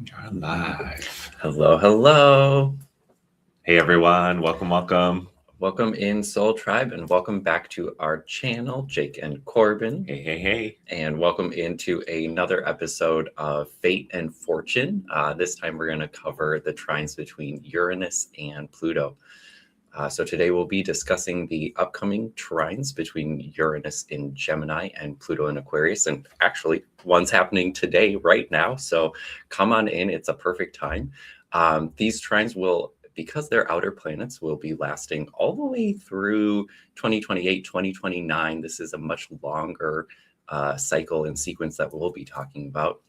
You're live. Hello, hello. Hey everyone, welcome. Welcome in Soul Tribe and welcome back to our channel, Jake and Corbin. Hey. And welcome into another episode of Fate and Fortune. This time we're going to cover the trines between Uranus and Pluto. So today we'll be discussing the upcoming trines between Uranus in Gemini and Pluto in Aquarius. And actually, one's happening today, right now. So come on in. It's a perfect time. These trines will, because they're outer planets, will be lasting all the way through 2028, 2029. This is a much longer cycle and sequence that we'll be talking about.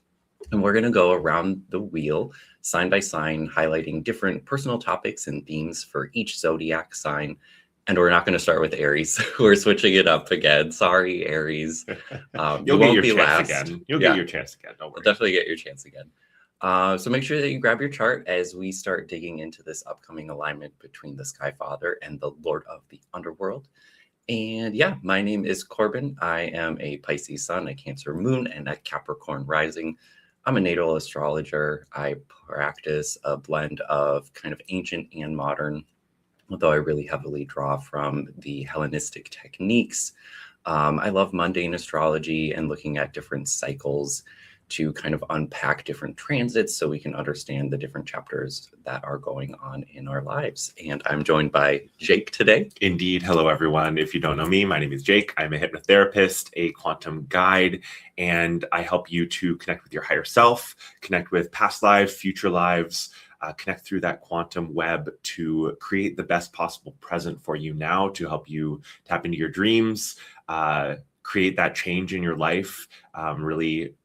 And we're going to go around the wheel, sign by sign, highlighting different personal topics and themes for each zodiac sign. And we're not going to start with Aries. We're switching it up again. Sorry, Aries. You'll get your chance again. You'll get your chance again. Don't worry. You'll definitely get your chance again. So make sure that you grab your chart as we start digging into this upcoming alignment between the Sky Father and the Lord of the Underworld. And yeah, my name is Corbin. I am a Pisces sun, a Cancer moon, and a Capricorn rising. I'm a natal astrologer. I practice a blend of kind of ancient and modern, although I really heavily draw from the Hellenistic techniques. I love mundane astrology and looking at different cycles to kind of unpack different transits so we can understand the different chapters that are going on in our lives. And I'm joined by Jake today. Indeed. Hello, everyone. If you don't know me, my name is Jake. I'm a hypnotherapist, a quantum guide, and I help you to connect with your higher self, connect with past lives, future lives, connect through that quantum web to create the best possible present for you now, to help you tap into your dreams, create that change in your life, really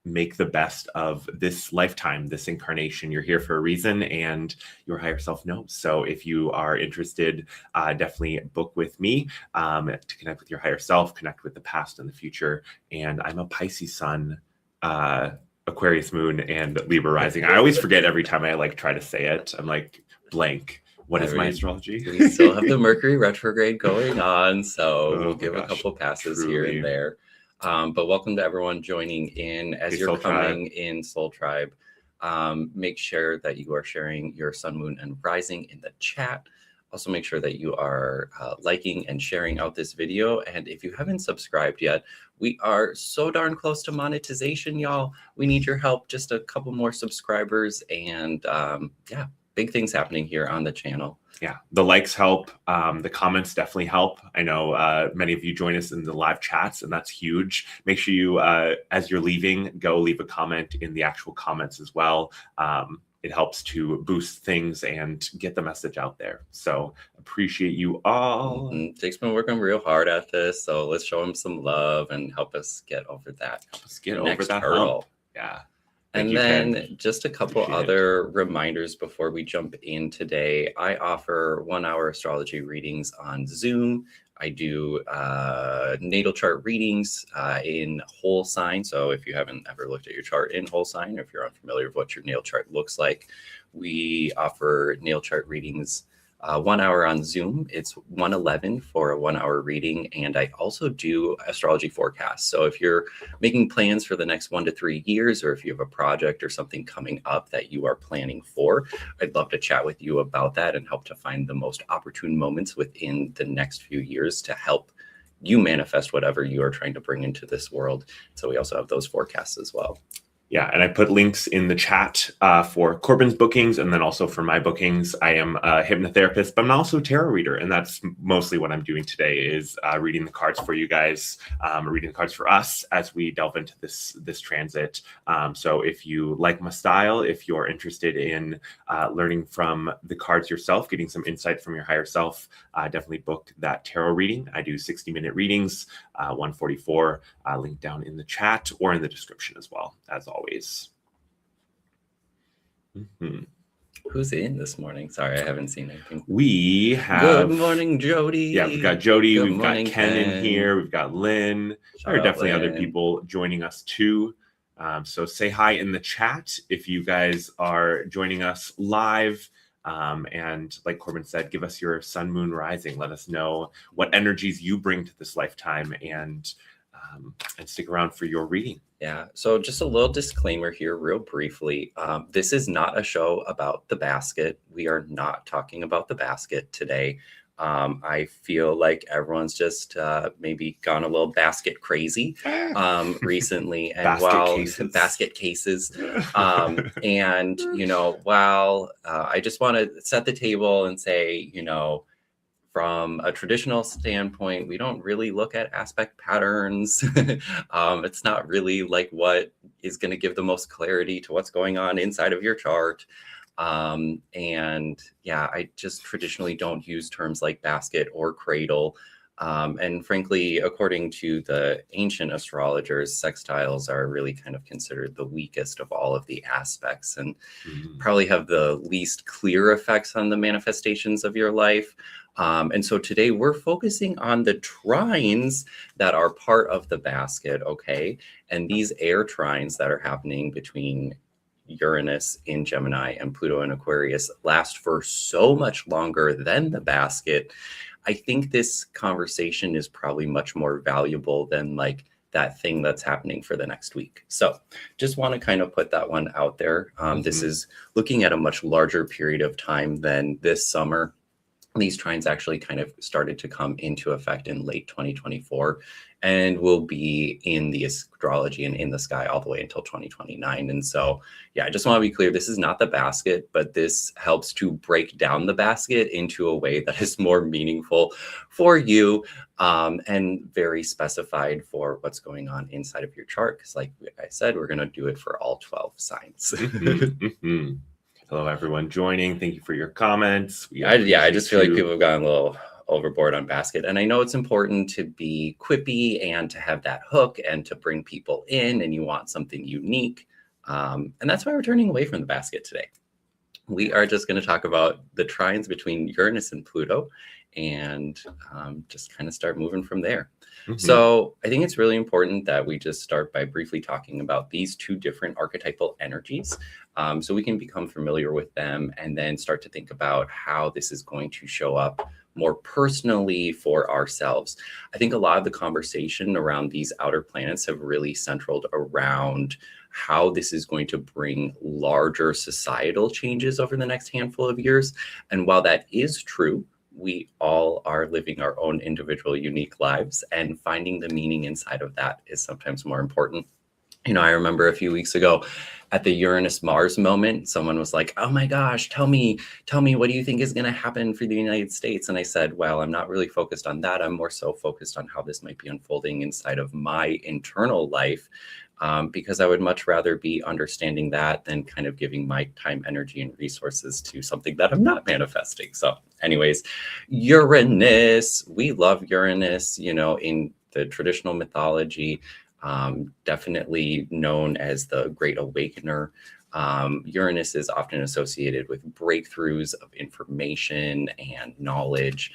make the best of this lifetime, this incarnation. You're here for a reason, and your higher self knows. So if you are interested, definitely book with me to connect with your higher self, connect with the past and the future. And I'm a Pisces sun, Aquarius moon, and Libra rising. I always forget every time I try to say it. I'm like blank. What is my astrology? We still have the Mercury retrograde going on, so we'll give a couple passes here and there. But welcome to everyone joining in as you're coming in Soul Tribe. Make sure that you are sharing your sun, moon, and rising in the chat. Also make sure that you are liking and sharing out this video. And if you haven't subscribed yet, we are so darn close to monetization, y'all. We need your help. Just a couple more subscribers. And yeah, big things happening here on the channel. Yeah, the likes help. The comments definitely help. I know many of you join us in the live chats, and that's huge. Make sure you, as you're leaving, go leave a comment in the actual comments as well. It helps to boost things and get the message out there. So appreciate you all. Jake's been working real hard at this, so let's show him some love and help us get over that. Help us get over that hurdle. Yeah. And then just a couple other reminders before we jump in today. I offer 1-hour astrology readings on Zoom. I do natal chart readings in whole sign. So if you haven't ever looked at your chart in whole sign, or if you're unfamiliar with what your natal chart looks like, we offer natal chart readings 1 hour on Zoom. It's $111 for a 1-hour reading. And I also do astrology forecasts. So if you're making plans for the next 1 to 3 years, or if you have a project or something coming up that you are planning for, I'd love to chat with you about that and help to find the most opportune moments within the next few years to help you manifest whatever you are trying to bring into this world. So we also have those forecasts as well. Yeah, and I put links in the chat for Corbin's bookings, and then also for my bookings. I am a hypnotherapist, but I'm also a tarot reader, and that's mostly what I'm doing today is reading the cards for you guys, reading the cards for us as we delve into this transit. So if you like my style, if you're interested in learning from the cards yourself, getting some insight from your higher self, definitely book that tarot reading. I do 60-minute readings, 144, link down in the chat or in the description as well, as always. Who's in this morning? Sorry, I haven't seen anything. We have... Good morning, Jody. Yeah, we've got Jody. We've got Ken in here. We've got Lynn. There are definitely other people joining us too. So say hi in the chat if you guys are joining us live. And like Corbin said, give us your sun, moon, rising. Let us know what energies you bring to this lifetime and and stick around for your reading. Yeah. So just a little disclaimer here real briefly. This is not a show about the basket. We are not talking about the basket today. I feel like everyone's just maybe gone a little basket crazy recently. And basket cases. And, while I just want to set the table and say, from a traditional standpoint, we don't really look at aspect patterns. It's not really like what is going to give the most clarity to what's going on inside of your chart. And yeah, I just traditionally don't use terms like basket or cradle. And frankly, according to the ancient astrologers, sextiles are really kind of considered the weakest of all of the aspects and probably have the least clear effects on the manifestations of your life. And so today we're focusing on the trines that are part of the basket, okay? And these air trines that are happening between Uranus in Gemini and Pluto in Aquarius last for so much longer than the basket. I think this conversation is probably much more valuable than like that thing that's happening for the next week. So just want to kind of put that one out there. This is looking at a much larger period of time than this summer. These trines actually kind of started to come into effect in late 2024 and will be in the astrology and in the sky all the way until 2029. And so, yeah, I just want to be clear, this is not the basket, but this helps to break down the basket into a way that is more meaningful for you and very specified for what's going on inside of your chart. Because like I said, we're going to do it for all 12 signs. Hello, everyone joining. Thank you for your comments. I just feel like people have gotten a little overboard on basket. And I know it's important to be quippy and to have that hook and to bring people in, and you want something unique. And that's why we're turning away from the basket today. We are just going to talk about the trines between Uranus and Pluto and just kind of start moving from there. So I think it's really important that we just start by briefly talking about these two different archetypal energies so we can become familiar with them and then start to think about how this is going to show up more personally for ourselves. I think a lot of the conversation around these outer planets have really centered around how this is going to bring larger societal changes over the next handful of years. And while that is true, we all are living our own individual unique lives, and finding the meaning inside of that is sometimes more important. I remember a few weeks ago at the Uranus-Mars moment, someone was like, oh my gosh, tell me, what do you think is going to happen for the United States? And I said, well, I'm not really focused on that. I'm more so focused on how this might be unfolding inside of my internal life. Because I would much rather be understanding that than kind of giving my time, energy, and resources to something that I'm not manifesting. So anyways, Uranus, we love Uranus, in the traditional mythology, definitely known as the Great Awakener. Uranus is often associated with breakthroughs of information and knowledge.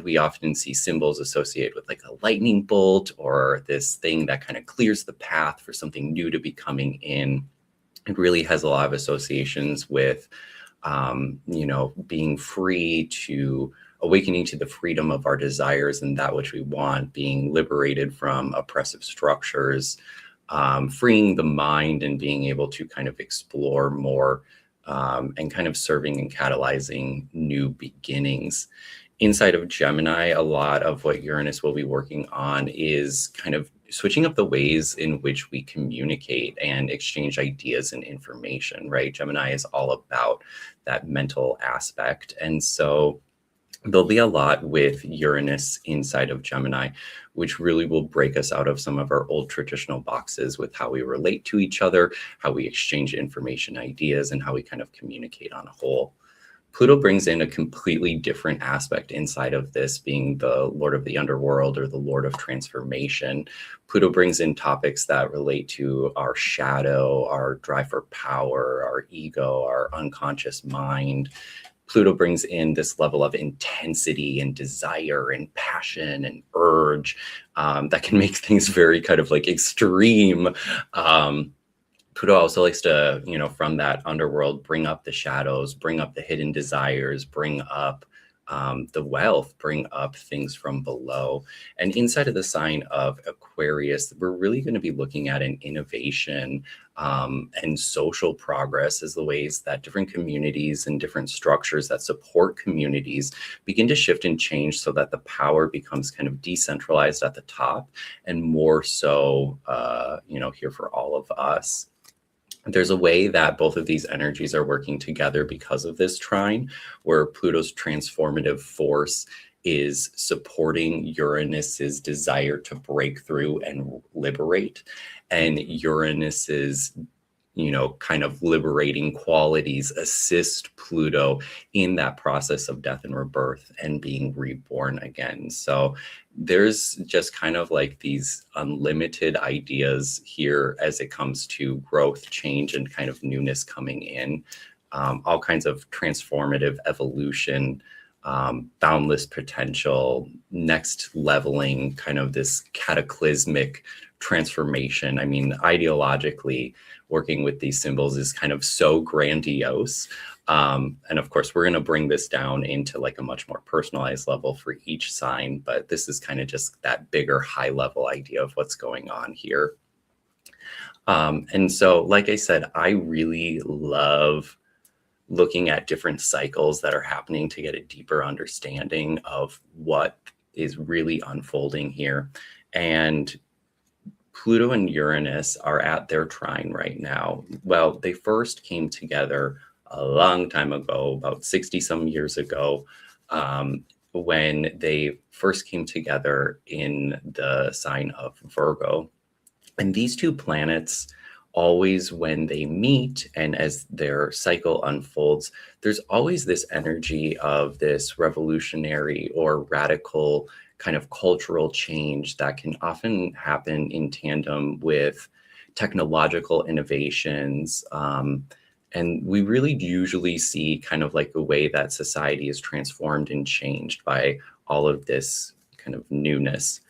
We often see symbols associated with like a lightning bolt or this thing that kind of clears the path for something new to be coming in. It really has a lot of associations with, being free to awakening to the freedom of our desires and that which we want, being liberated from oppressive structures, freeing the mind and being able to kind of explore more and kind of serving and catalyzing new beginnings. Inside of Gemini, a lot of what Uranus will be working on is kind of switching up the ways in which we communicate and exchange ideas and information, right? Gemini is all about that mental aspect. And so there'll be a lot with Uranus inside of Gemini, which really will break us out of some of our old traditional boxes with how we relate to each other, how we exchange information, ideas, and how we kind of communicate on a whole. Pluto brings in a completely different aspect inside of this, being the Lord of the Underworld or the Lord of Transformation. Pluto brings in topics that relate to our shadow, our drive for power, our ego, our unconscious mind. Pluto brings in this level of intensity and desire and passion and urge that can make things very kind of like extreme. Pluto also likes to, from that underworld, bring up the shadows, bring up the hidden desires, bring up the wealth, bring up things from below. And inside of the sign of Aquarius, we're really going to be looking at an innovation and social progress as the ways that different communities and different structures that support communities begin to shift and change so that the power becomes kind of decentralized at the top and more so, here for all of us. There's a way that both of these energies are working together because of this trine, where Pluto's transformative force is supporting Uranus's desire to break through and liberate, and Uranus's kind of liberating qualities assist Pluto in that process of death and rebirth and being reborn again. So there's just kind of like these unlimited ideas here as it comes to growth, change, and kind of newness coming in, all kinds of transformative evolution, boundless potential, next leveling, kind of this cataclysmic transformation. I mean, ideologically, working with these symbols is kind of so grandiose. And of course, we're going to bring this down into like a much more personalized level for each sign, but this is kind of just that bigger high level idea of what's going on here. And so, like I said, I really love looking at different cycles that are happening to get a deeper understanding of what is really unfolding here. And Pluto and Uranus are at their trine right now. Well, they first came together a long time ago, about 60 some years ago, when they first came together in the sign of Virgo. And these two planets, always when they meet and as their cycle unfolds, there's always this energy of this revolutionary or radical kind of cultural change that can often happen in tandem with technological innovations. And we really usually see kind of like the way that society is transformed and changed by all of this kind of newness.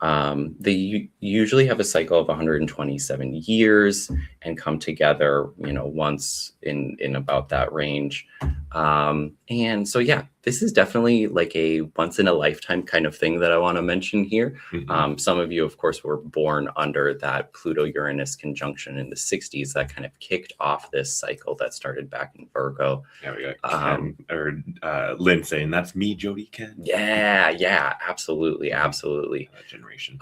They usually have a cycle of 127 years and come together, once in about that range. And so, yeah, this is definitely like a once in a lifetime kind of thing that I want to mention here. Mhm. Some of you, of course, were born under that Pluto-Uranus conjunction in the 60s that kind of kicked off this cycle that started back in Virgo. Yeah, we got Ken or Lynn saying that's me, Jody Ken. Yeah, absolutely. That generation.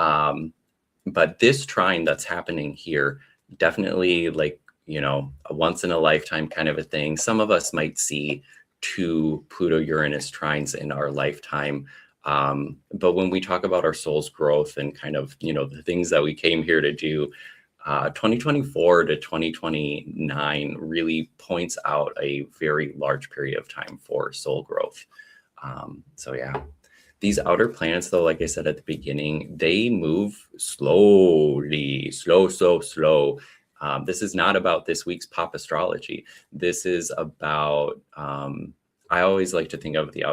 But this trine that's happening here, definitely like, a once in a lifetime kind of a thing. Some of us might see 2 Pluto-Uranus trines in our lifetime. But when we talk about our soul's growth and kind of, the things that we came here to do, 2024 to 2029 really points out a very large period of time for soul growth. So yeah, these outer planets, though, like I said at the beginning, they move slowly, slow. This is not about this week's pop astrology. This is about, I always like to think of the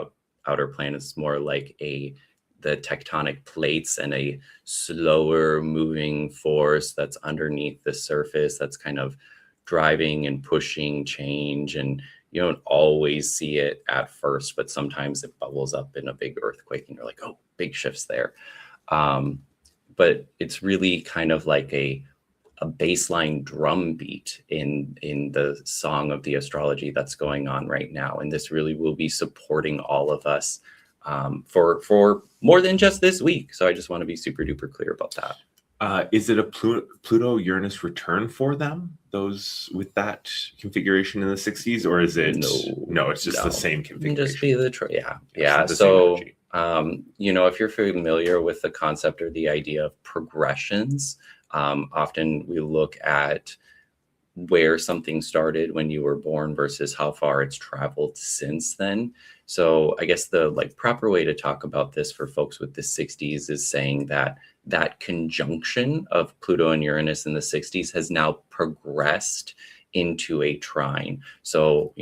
outer planets more like the tectonic plates and a slower moving force that's underneath the surface that's kind of driving and pushing change. And you don't always see it at first, but sometimes it bubbles up in a big earthquake and you're like, oh, big shifts there. But it's really kind of like a baseline drum beat in the song of the astrology that's going on right now. And this really will be supporting all of us for more than just this week. So I just want to be super duper clear about that. Is it a Pluto-Uranus return for them, those with that configuration in the 60s, or is it? No, it's just the same configuration. Just be yeah. So, if you're familiar with the concept or the idea of progressions, often we look at where something started when you were born versus how far it's traveled since then. So I guess the proper way to talk about this for folks with the 60s is saying that conjunction of Pluto and Uranus in the 60s has now progressed into a trine. So,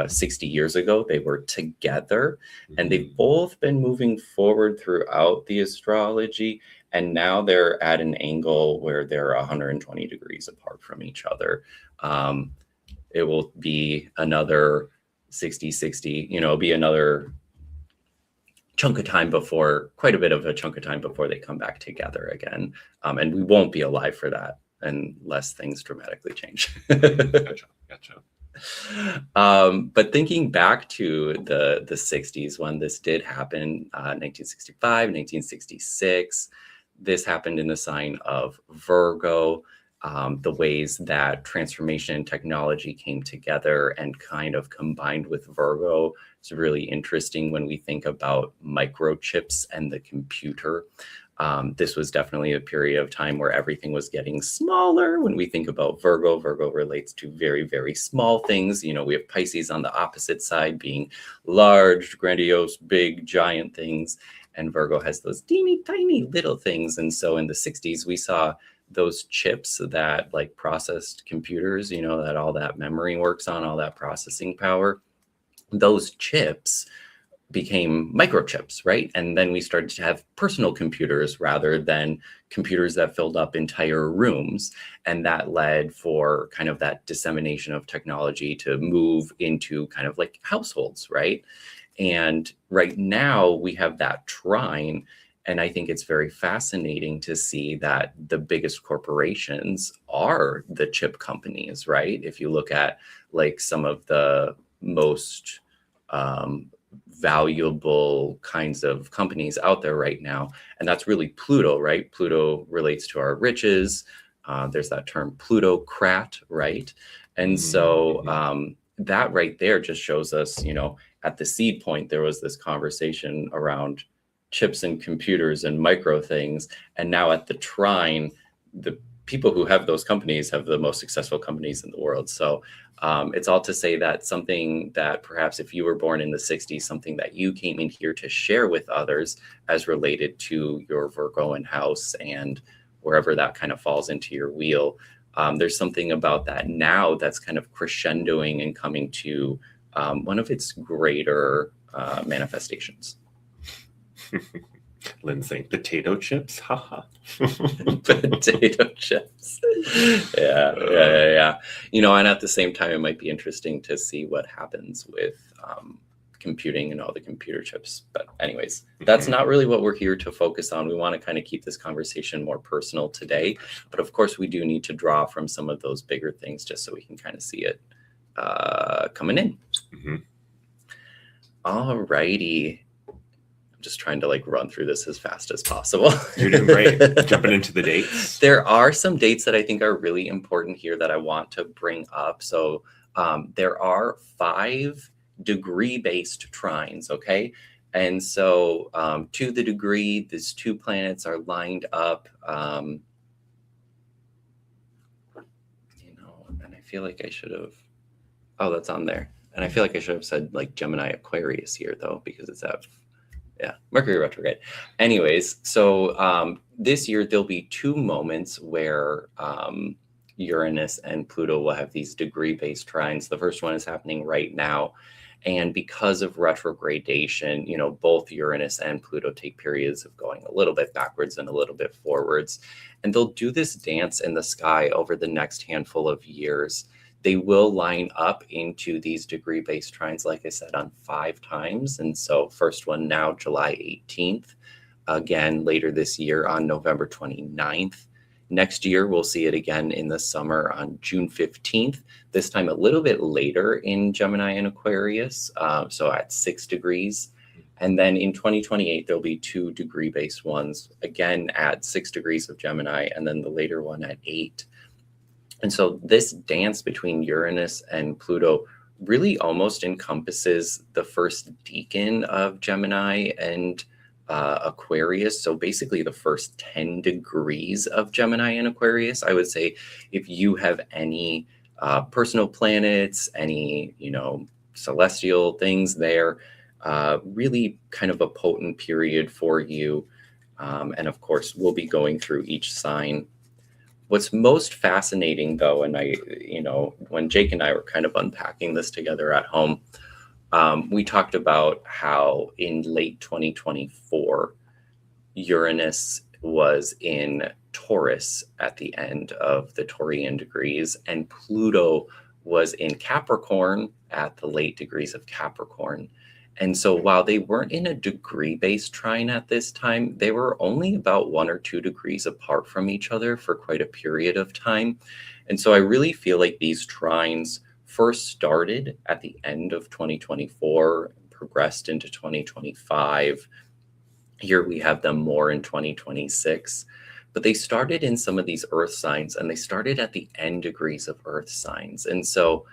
60 years ago, they were together and they've both been moving forward throughout the astrology. And now they're at an angle where they're 120 degrees apart from each other. It will be another 60, it'll be another chunk of time before, quite a bit of a chunk of time before they come back together again. And we won't be alive for that unless things dramatically change. Gotcha. But thinking back to the 60s when this did happen, 1965, 1966, this happened in the sign of Virgo. The ways that transformation and technology came together and kind of combined with Virgo is really interesting when we think about microchips and the computer. This was definitely a period of time where everything was getting smaller. When we think about Virgo, Virgo relates to very, very small things. You know, we have Pisces on the opposite side being large, grandiose, big, giant things. And Virgo has those teeny tiny little things. And so in the 60s, we saw those chips that like processed computers, you know, that all that memory works on, all that processing power. Those chips became microchips, right? And then we started to have personal computers rather than computers that filled up entire rooms. And that led for kind of that dissemination of technology to move into kind of like households, right? And right now we have that trine. And I think it's very fascinating to see that the biggest corporations are the chip companies, right? If you look at like some of the most valuable kinds of companies out there right now, and that's really Pluto, right? Pluto relates to our riches. There's that term plutocrat, right? And so that right there just shows us, you know, at the seed point, there was this conversation around chips and computers and micro things. And now at the trine, the people who have those companies have the most successful companies in the world. So it's all to say that something that perhaps if you were born in the 60s, something that you came in here to share with others as related to your Virgoan house and wherever that kind of falls into your wheel. There's something about that now that's kind of crescendoing and coming to one of its greater manifestations. Lynn saying potato chips, haha. Potato chips. Yeah. You know, and at the same time, it might be interesting to see what happens with computing and all the computer chips. But anyways, that's not really what we're here to focus on. We want to kind of keep this conversation more personal today. But of course, we do need to draw from some of those bigger things just so we can kind of see it coming in. All righty. Just trying to like run through this as fast as possible. You're doing great. Jumping into the dates. There are some dates that I think are really important here that I want to bring up. So there are 5 degree-based trines, okay? And so to the degree, these 2 planets are lined up, you know, and I feel like I should have, oh, that's on there. And I feel like I should have said like Gemini Aquarius here though, because it's at Mercury retrograde. Anyways, so this year there'll be 2 moments where Uranus and Pluto will have these degree-based trines. The first one is happening right now. And because of retrogradation, you know, both Uranus and Pluto take periods of going a little bit backwards and a little bit forwards. And they'll do this dance in the sky over the next handful of years. They will line up into these degree-based trines, like I said, on 5 times. And so first one now, July 18th. Again, later this year on November 29th. Next year, we'll see it again in the summer on June 15th. This time a little bit later in Gemini and Aquarius, so at 6 degrees. And then in 2028, there'll be 2 degree-based ones, again at 6 degrees of Gemini, and then the later one at 8. And so this dance between Uranus and Pluto really almost encompasses the first decan of Gemini and Aquarius. So basically the first 10 degrees of Gemini and Aquarius. I would say if you have any personal planets, any, you know, celestial things there, really kind of a potent period for you. And of course, we'll be going through each sign. What's most fascinating though, and I, you know, when Jake and I were kind of unpacking this together at home, we talked about how in late 2024, Uranus was in Taurus at the end of the Taurian degrees, and Pluto was in Capricorn at the late degrees of Capricorn. And so while they weren't in a degree-based trine at this time, they were only about 1 or 2 degrees apart from each other for quite a period of time. And so I really feel like these trines first started at the end of 2024, progressed into 2025. Here we have them more in 2026. But they started in some of these earth signs, and they started at the end degrees of earth signs. And so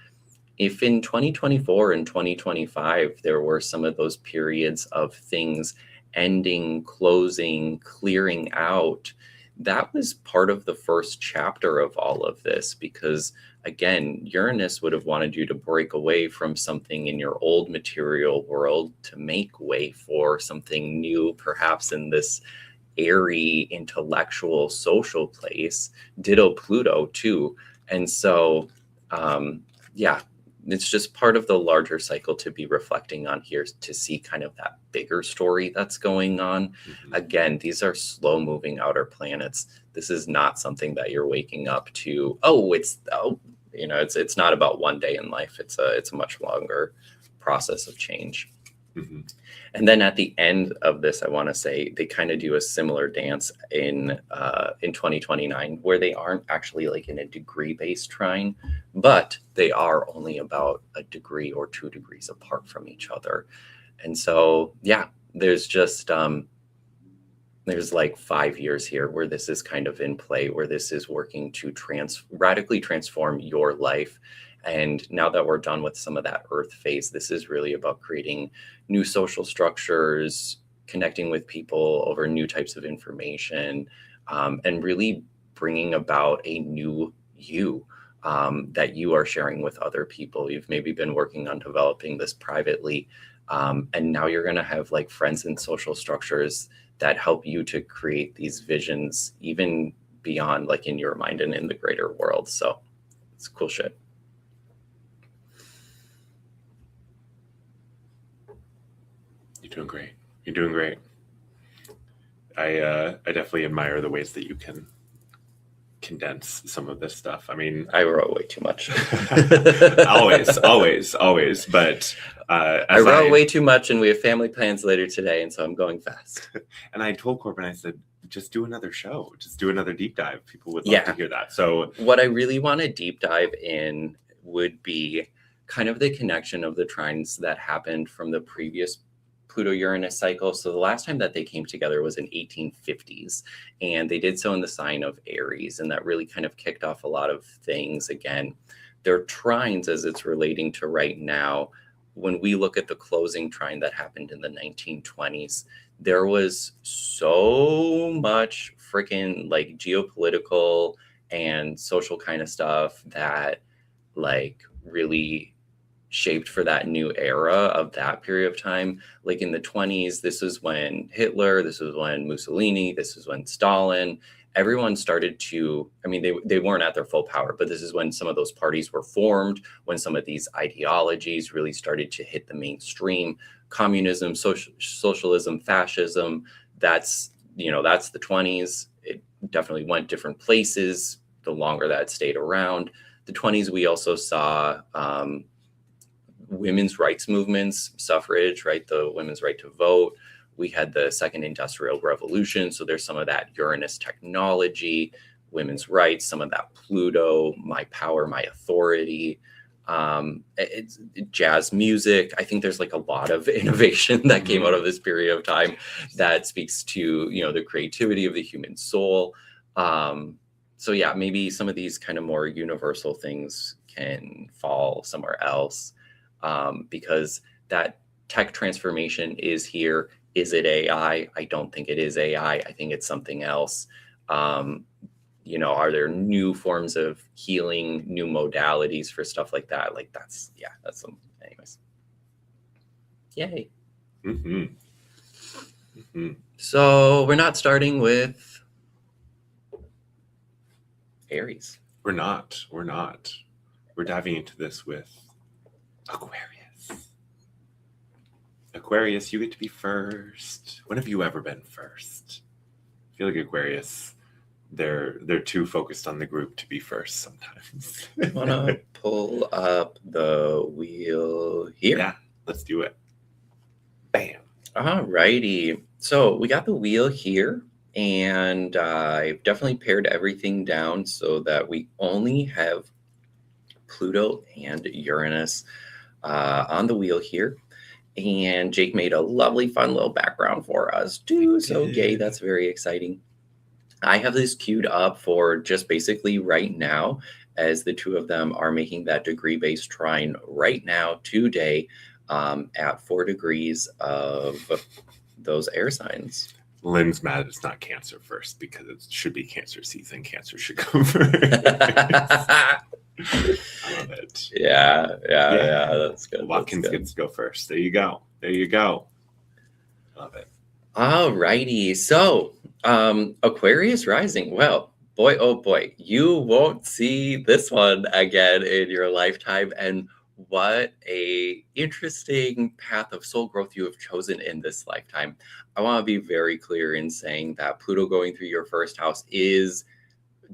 if in 2024 and 2025 there were some of those periods of things ending, closing, clearing out, that was part of the first chapter of all of this, because again, Uranus would have wanted you to break away from something in your old material world to make way for something new, perhaps in this airy, intellectual, social place. Ditto Pluto too. And so yeah, it's just part of the larger cycle to be reflecting on here, to see kind of that bigger story that's going on. Again, these are slow moving outer planets. This is not something that you're waking up to, it's not about one day in life. It's a much longer process of change. And then at the end of this, I want to say they kind of do a similar dance in 2029, where they aren't actually like in a degree-based trine, but they are only about 1 or 2 degrees apart from each other. And so, yeah, there's just there's like 5 years here where this is kind of in play, where this is working to radically transform your life. And now that we're done with some of that earth phase, this is really about creating new social structures, connecting with people over new types of information, and really bringing about a new you that you are sharing with other people. You've maybe been working on developing this privately, and now you're going to have like friends and social structures that help you to create these visions, even beyond like in your mind and in the greater world. So it's cool shit. You're doing great. You're doing great. I definitely admire the ways that you can condense some of this stuff. I mean, I wrote way too much. always. But I wrote way too much, and we have family plans later today, and so I'm going fast. And I told Corbin, I said, just do another show. Just do another deep dive. People would love to hear that. So what I really want to deep dive in would be kind of the connection of the trines that happened from the previous Pluto-Uranus cycle. So the last time that they came together was in 1850s, and they did so in the sign of Aries, and that really kind of kicked off a lot of things. Again, their trines as it's relating to right now. When we look at the closing trine that happened in the 1920s, there was so much freaking like geopolitical and social kind of stuff that like really shaped for that new era of that period of time. Like in the 20s, this is when Hitler, this was when Mussolini, this is when Stalin, everyone started to, I mean, they weren't at their full power, but this is when some of those parties were formed, when some of these ideologies really started to hit the mainstream. Communism, socialism, fascism, that's the 20s. It definitely went different places the longer that it stayed around. The 20s, we also saw women's rights movements, suffrage, right? The women's right to vote. We had the second industrial revolution. So there's some of that Uranus technology, women's rights, some of that Pluto, my power, my authority. It's jazz music. I think there's like a lot of innovation that came out of this period of time that speaks to, the creativity of the human soul. So yeah, maybe some of these kind of more universal things can fall somewhere else. Because that tech transformation is here. Is it AI? I don't think it is AI. I think it's something else. Are there new forms of healing, new modalities for stuff like that? Like that's some, anyways. Yay. So we're not starting with Aries. We're not. We're diving into this with Aquarius, you get to be first. When have you ever been first? I feel like Aquarius, they're too focused on the group to be first sometimes. I want to pull up the wheel here. Yeah, let's do it. All righty. So we got the wheel here, and I've definitely pared everything down so that we only have Pluto and Uranus on the wheel here. And Jake made a lovely, fun little background for us too. So yay, that's very exciting. I have this queued up for just basically right now, as the two of them are making that degree-based trine right now today at 4 degrees of those air signs. Lynn's mad it's not Cancer first because it should be Cancer season. Cancer should go first. I love it. Yeah, that's good. Watkins gets to go first. There you go. Love it. All righty. So, Aquarius rising. Well, boy, oh boy, you won't see this one again in your lifetime. And what a interesting path of soul growth you have chosen in this lifetime. I want to be very clear in saying that Pluto going through your first house is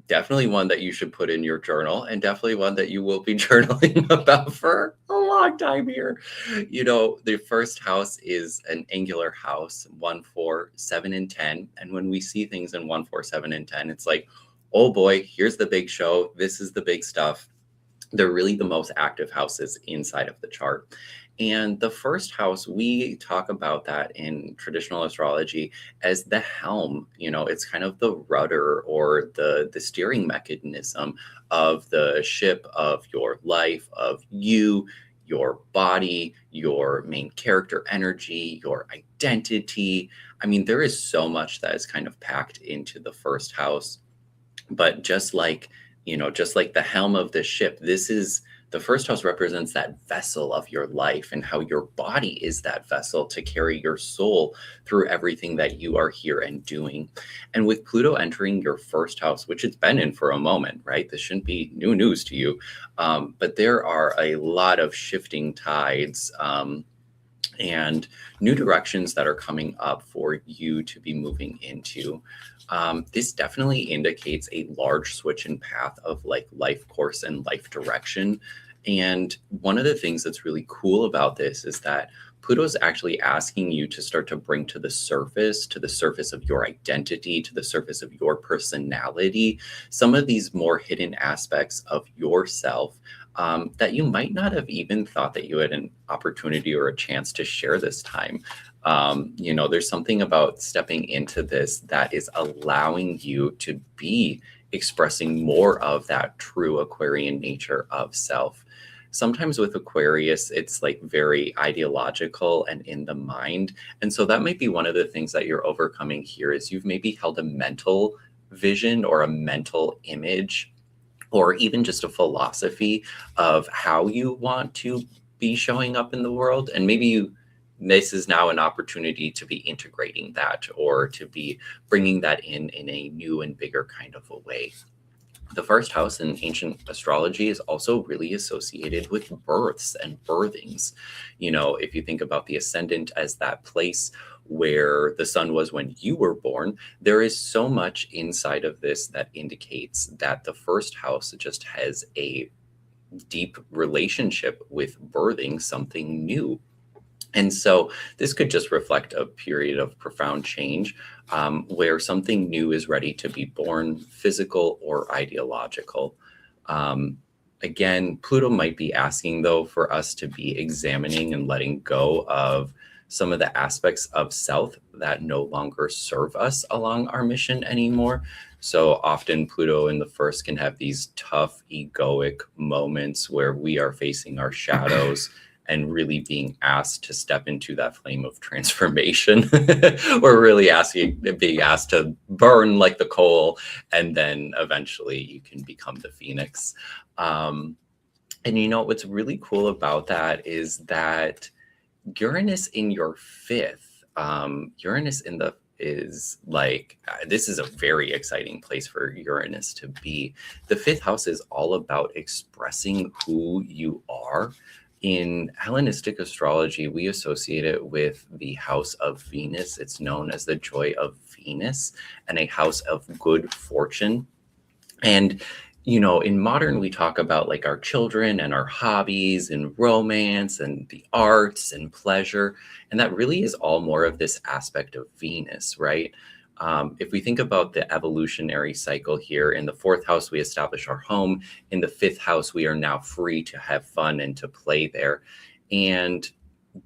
definitely one that you should put in your journal, and definitely one that you will be journaling about for a long time here. You know, the first house is an angular house, 1, 4, 7, and 10. And when we see things in 1, 4, 7, and 10, it's like, oh boy, here's the big show. This is the big stuff. They're really the most active houses inside of the chart. And the first house, we talk about that in traditional astrology as the helm. You know, it's kind of the rudder or the steering mechanism of the ship of your life, of you, your body, your main character energy, your identity. I mean, there is so much that is kind of packed into the first house. But just like, you know, just like the helm of the ship, the first house represents that vessel of your life and how your body is that vessel to carry your soul through everything that you are here and doing. And with Pluto entering your first house, which it's been in for a moment, right? This shouldn't be new news to you. But there are a lot of shifting tides and new directions that are coming up for you to be moving into. This definitely indicates a large switch in path of like life course and life direction. And one of the things that's really cool about this is that Pluto's actually asking you to start to bring to the surface of your identity, to the surface of your personality, some of these more hidden aspects of yourself that you might not have even thought that you had an opportunity or a chance to share this time. You know, there's something about stepping into this that is allowing you to be expressing more of that true Aquarian nature of self. Sometimes with Aquarius, it's like very ideological and in the mind. And so that might be one of the things that you're overcoming here is you've maybe held a mental vision or a mental image or even just a philosophy of how you want to be showing up in the world. And maybe this is now an opportunity to be integrating that or to be bringing that in a new and bigger kind of a way. The first house in ancient astrology is also really associated with births and birthings. You know, if you think about the ascendant as that place where the sun was when you were born, there is so much inside of this that indicates that the first house just has a deep relationship with birthing something new. And so this could just reflect a period of profound change where something new is ready to be born, physical or ideological. Again, Pluto might be asking, though, for us to be examining and letting go of some of the aspects of self that no longer serve us along our mission anymore. So often Pluto in the first can have these tough egoic moments where we are facing our shadows and really being asked to step into that flame of transformation. We're really being asked to burn like the coal, and then eventually you can become the phoenix. And you know, what's really cool about that is that Uranus in your fifth, Uranus in the is like, this is a very exciting place for Uranus to be. The fifth house is all about expressing who you are. In Hellenistic astrology, we associate it with the house of Venus. It's known as the joy of Venus and a house of good fortune. And in modern, we talk about like our children and our hobbies and romance and the arts and pleasure. And that really is all more of this aspect of Venus, right? If we think about the evolutionary cycle here, in the fourth house, we establish our home. In the fifth house, we are now free to have fun and to play there. And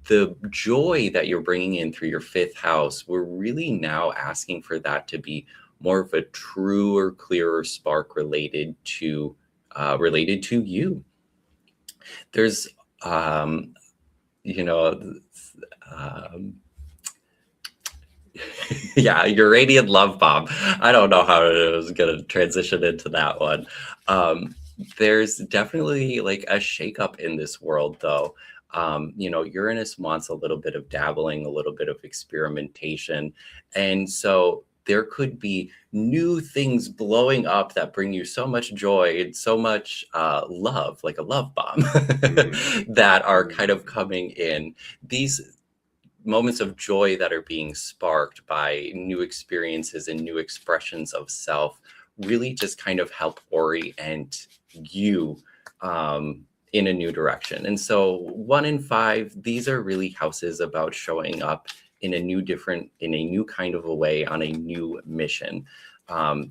the joy that you're bringing in through your fifth house, we're really now asking for that to be more of a truer, clearer spark related to you. There's, you know, um, yeah, your radiant love bomb. I don't know how I was going to transition into that one. There's definitely like a shakeup in this world, though. Uranus wants a little bit of dabbling, a little bit of experimentation. And so there could be new things blowing up that bring you so much joy and so much love, like a love bomb, that are kind of coming in. These moments of joy that are being sparked by new experiences and new expressions of self really just kind of help orient you in a new direction. And so 1 in 5, these are really houses about showing up in a new kind of a way on a new mission.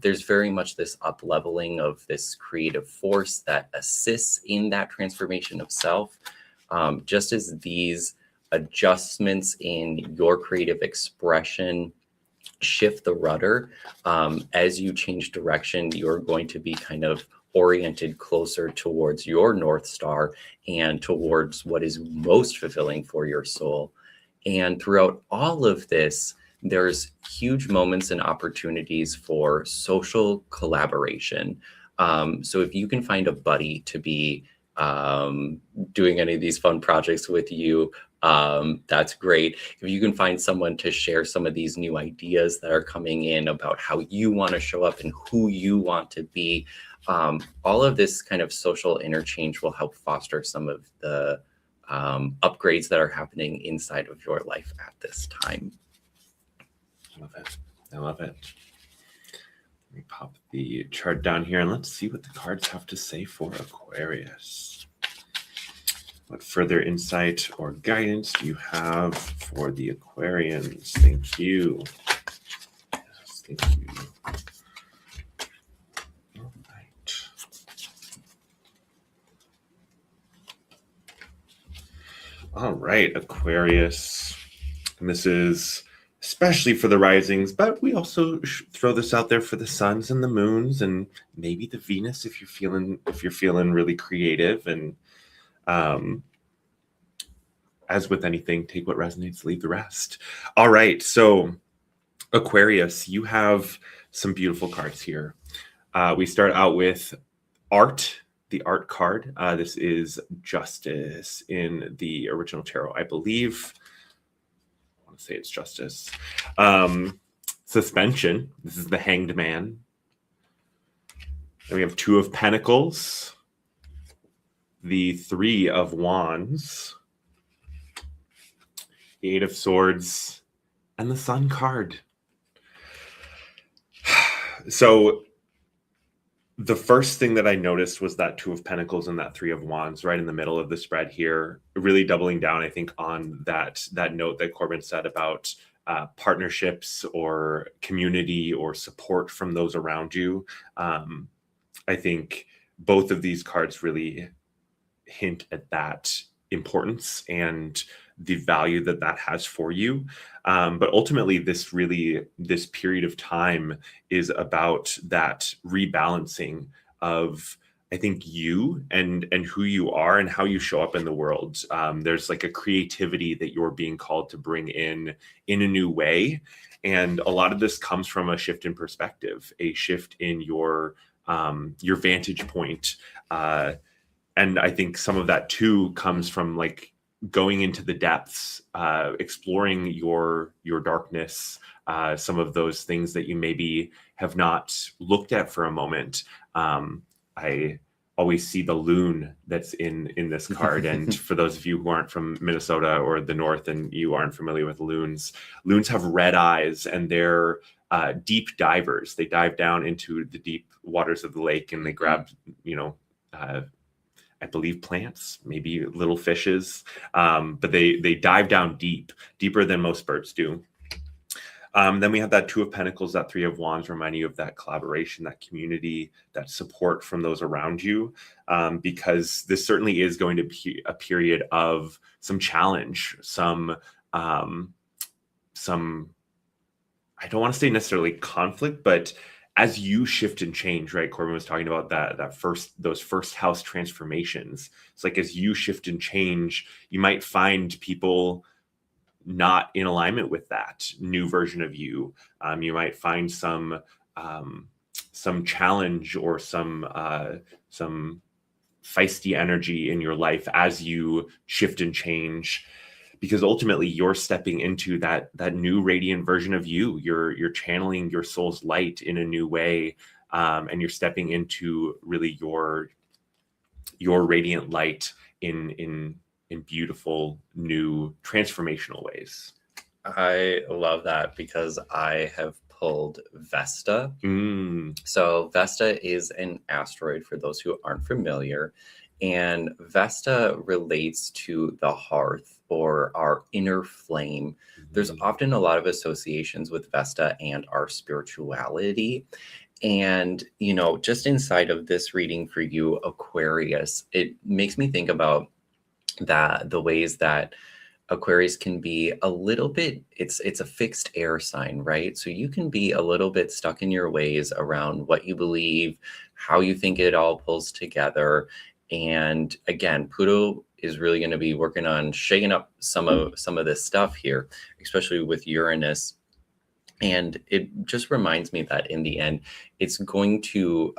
There's very much this up leveling of this creative force that assists in that transformation of self, just as these adjustments in your creative expression shift the rudder. As you change direction, you're going to be kind of oriented closer towards your North Star and towards what is most fulfilling for your soul. And throughout all of this, there's huge moments and opportunities for social collaboration. So if you can find a buddy to be doing any of these fun projects with you, that's great. If you can find someone to share some of these new ideas that are coming in about how you want to show up and who you want to be, all of this kind of social interchange will help foster some of the upgrades that are happening inside of your life at this time. I love it. I love it. Let me pop the chart down here and let's see what the cards have to say for Aquarius. What further insight or guidance do you have for the Aquarians? Thank you. Yes, thank you. All right. All right, Aquarius. And this is especially for the risings, but we also throw this out there for the suns and the moons and maybe the Venus if you're feeling really creative. And as with anything, take what resonates, leave the rest. All right, so Aquarius, you have some beautiful cards here. We start out with art, the art card. This is Justice in the original tarot, I believe. I want to say it's Justice. Suspension. This is the Hanged Man. Then we have Two of Pentacles, the Three of Wands, the Eight of Swords, and the Sun card. So the first thing that I noticed was that Two of Pentacles and that Three of Wands right in the middle of the spread here, really doubling down, I think, on that note that Corbin said about partnerships or community or support from those around you. I think both of these cards really hint at that importance and the value that that has for you. But ultimately, this period of time is about that rebalancing of, I think, you and who you are and how you show up in the world. There's like a creativity that you're being called to bring in a new way. And a lot of this comes from a shift in perspective, a shift in your vantage point. And I think some of that too comes from like going into the depths, exploring your darkness, some of those things that you maybe have not looked at for a moment. I always see the loon that's in this card. And for those of you who aren't from Minnesota or the North and you aren't familiar with loons have red eyes, and they're deep divers. They dive down into the deep waters of the lake and they grab, I believe plants, maybe little fishes, but they dive down deeper than most birds do. Then we have that Two of Pentacles, that Three of Wands, reminding you of that collaboration, that community, that support from those around you, because this certainly is going to be a period of some challenge, some I don't want to say necessarily conflict, but as you shift and change, right? Corbin was talking about those first house transformations. It's like as you shift and change, you might find people not in alignment with that new version of you. You might find some challenge or some feisty energy in your life as you shift and change, because ultimately you're stepping into that new radiant version of you. You're channeling your soul's light in a new way, and you're stepping into really your radiant light in beautiful, new, transformational ways. I love that because I have pulled Vesta. So Vesta is an asteroid for those who aren't familiar. And Vesta relates to the hearth or our inner flame. There's often a lot of associations with Vesta and our spirituality. And, just inside of this reading for you, Aquarius, it makes me think about the ways that Aquarius can be a little bit, it's a fixed air sign, right? So you can be a little bit stuck in your ways around what you believe, how you think it all pulls together. And again, Pluto is really going to be working on shaking up some of this stuff here, especially with Uranus. And it just reminds me that in the end, it's going to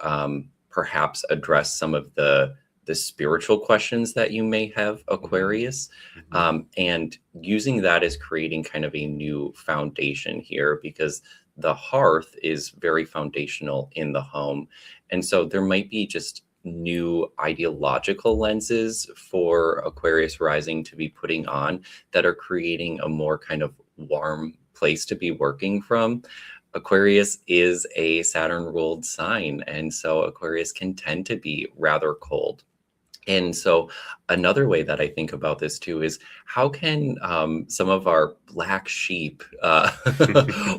perhaps address some of the spiritual questions that you may have, Aquarius, and using that as creating kind of a new foundation here, because the hearth is very foundational in the home. And so there might be just new ideological lenses for Aquarius rising to be putting on that are creating a more kind of warm place to be working from. Aquarius is a Saturn ruled sign, and so Aquarius can tend to be rather cold. And so another way that I think about this too is how can some of our black sheep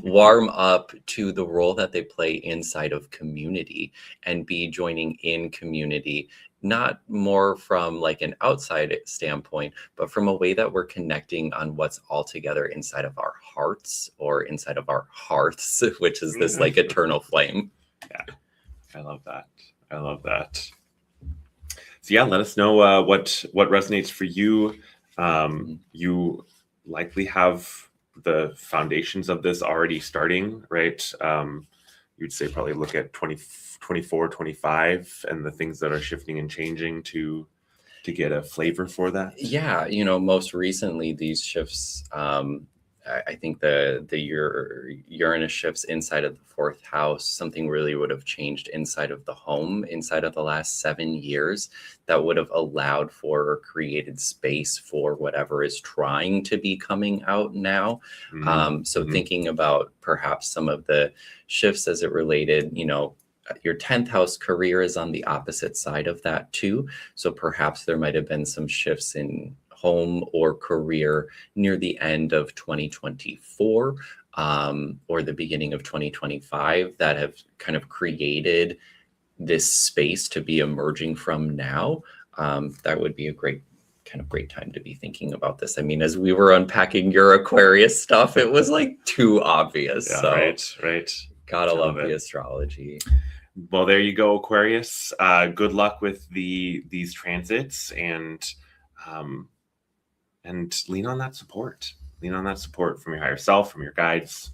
warm up to the role that they play inside of community and be joining in community, not more from like an outside standpoint, but from a way that we're connecting on what's all together inside of our hearts or inside of our hearths, which is this like eternal flame. Yeah, I love that. I love that. So yeah, let us know what resonates for you. You likely have the foundations of this already starting, right? You'd say probably look at 24, 25 and the things that are shifting and changing to get a flavor for that. Yeah, most recently these shifts, I think the Uranus shifts inside of the fourth house, something really would have changed inside of the home, inside of the last 7 years, that would have allowed for or created space for whatever is trying to be coming out now. Thinking about perhaps some of the shifts as it related, your 10th house career is on the opposite side of that too. So perhaps there might have been some shifts in home or career near the end of 2024 or the beginning of 2025 that have kind of created this space to be emerging from now. That would be a great time to be thinking about this. I mean, as we were unpacking your Aquarius stuff, it was like too obvious. Yeah, so right. Gotta love the astrology. Well, there you go, Aquarius. Good luck with these transits, and lean on that support. Lean on that support from your higher self, from your guides,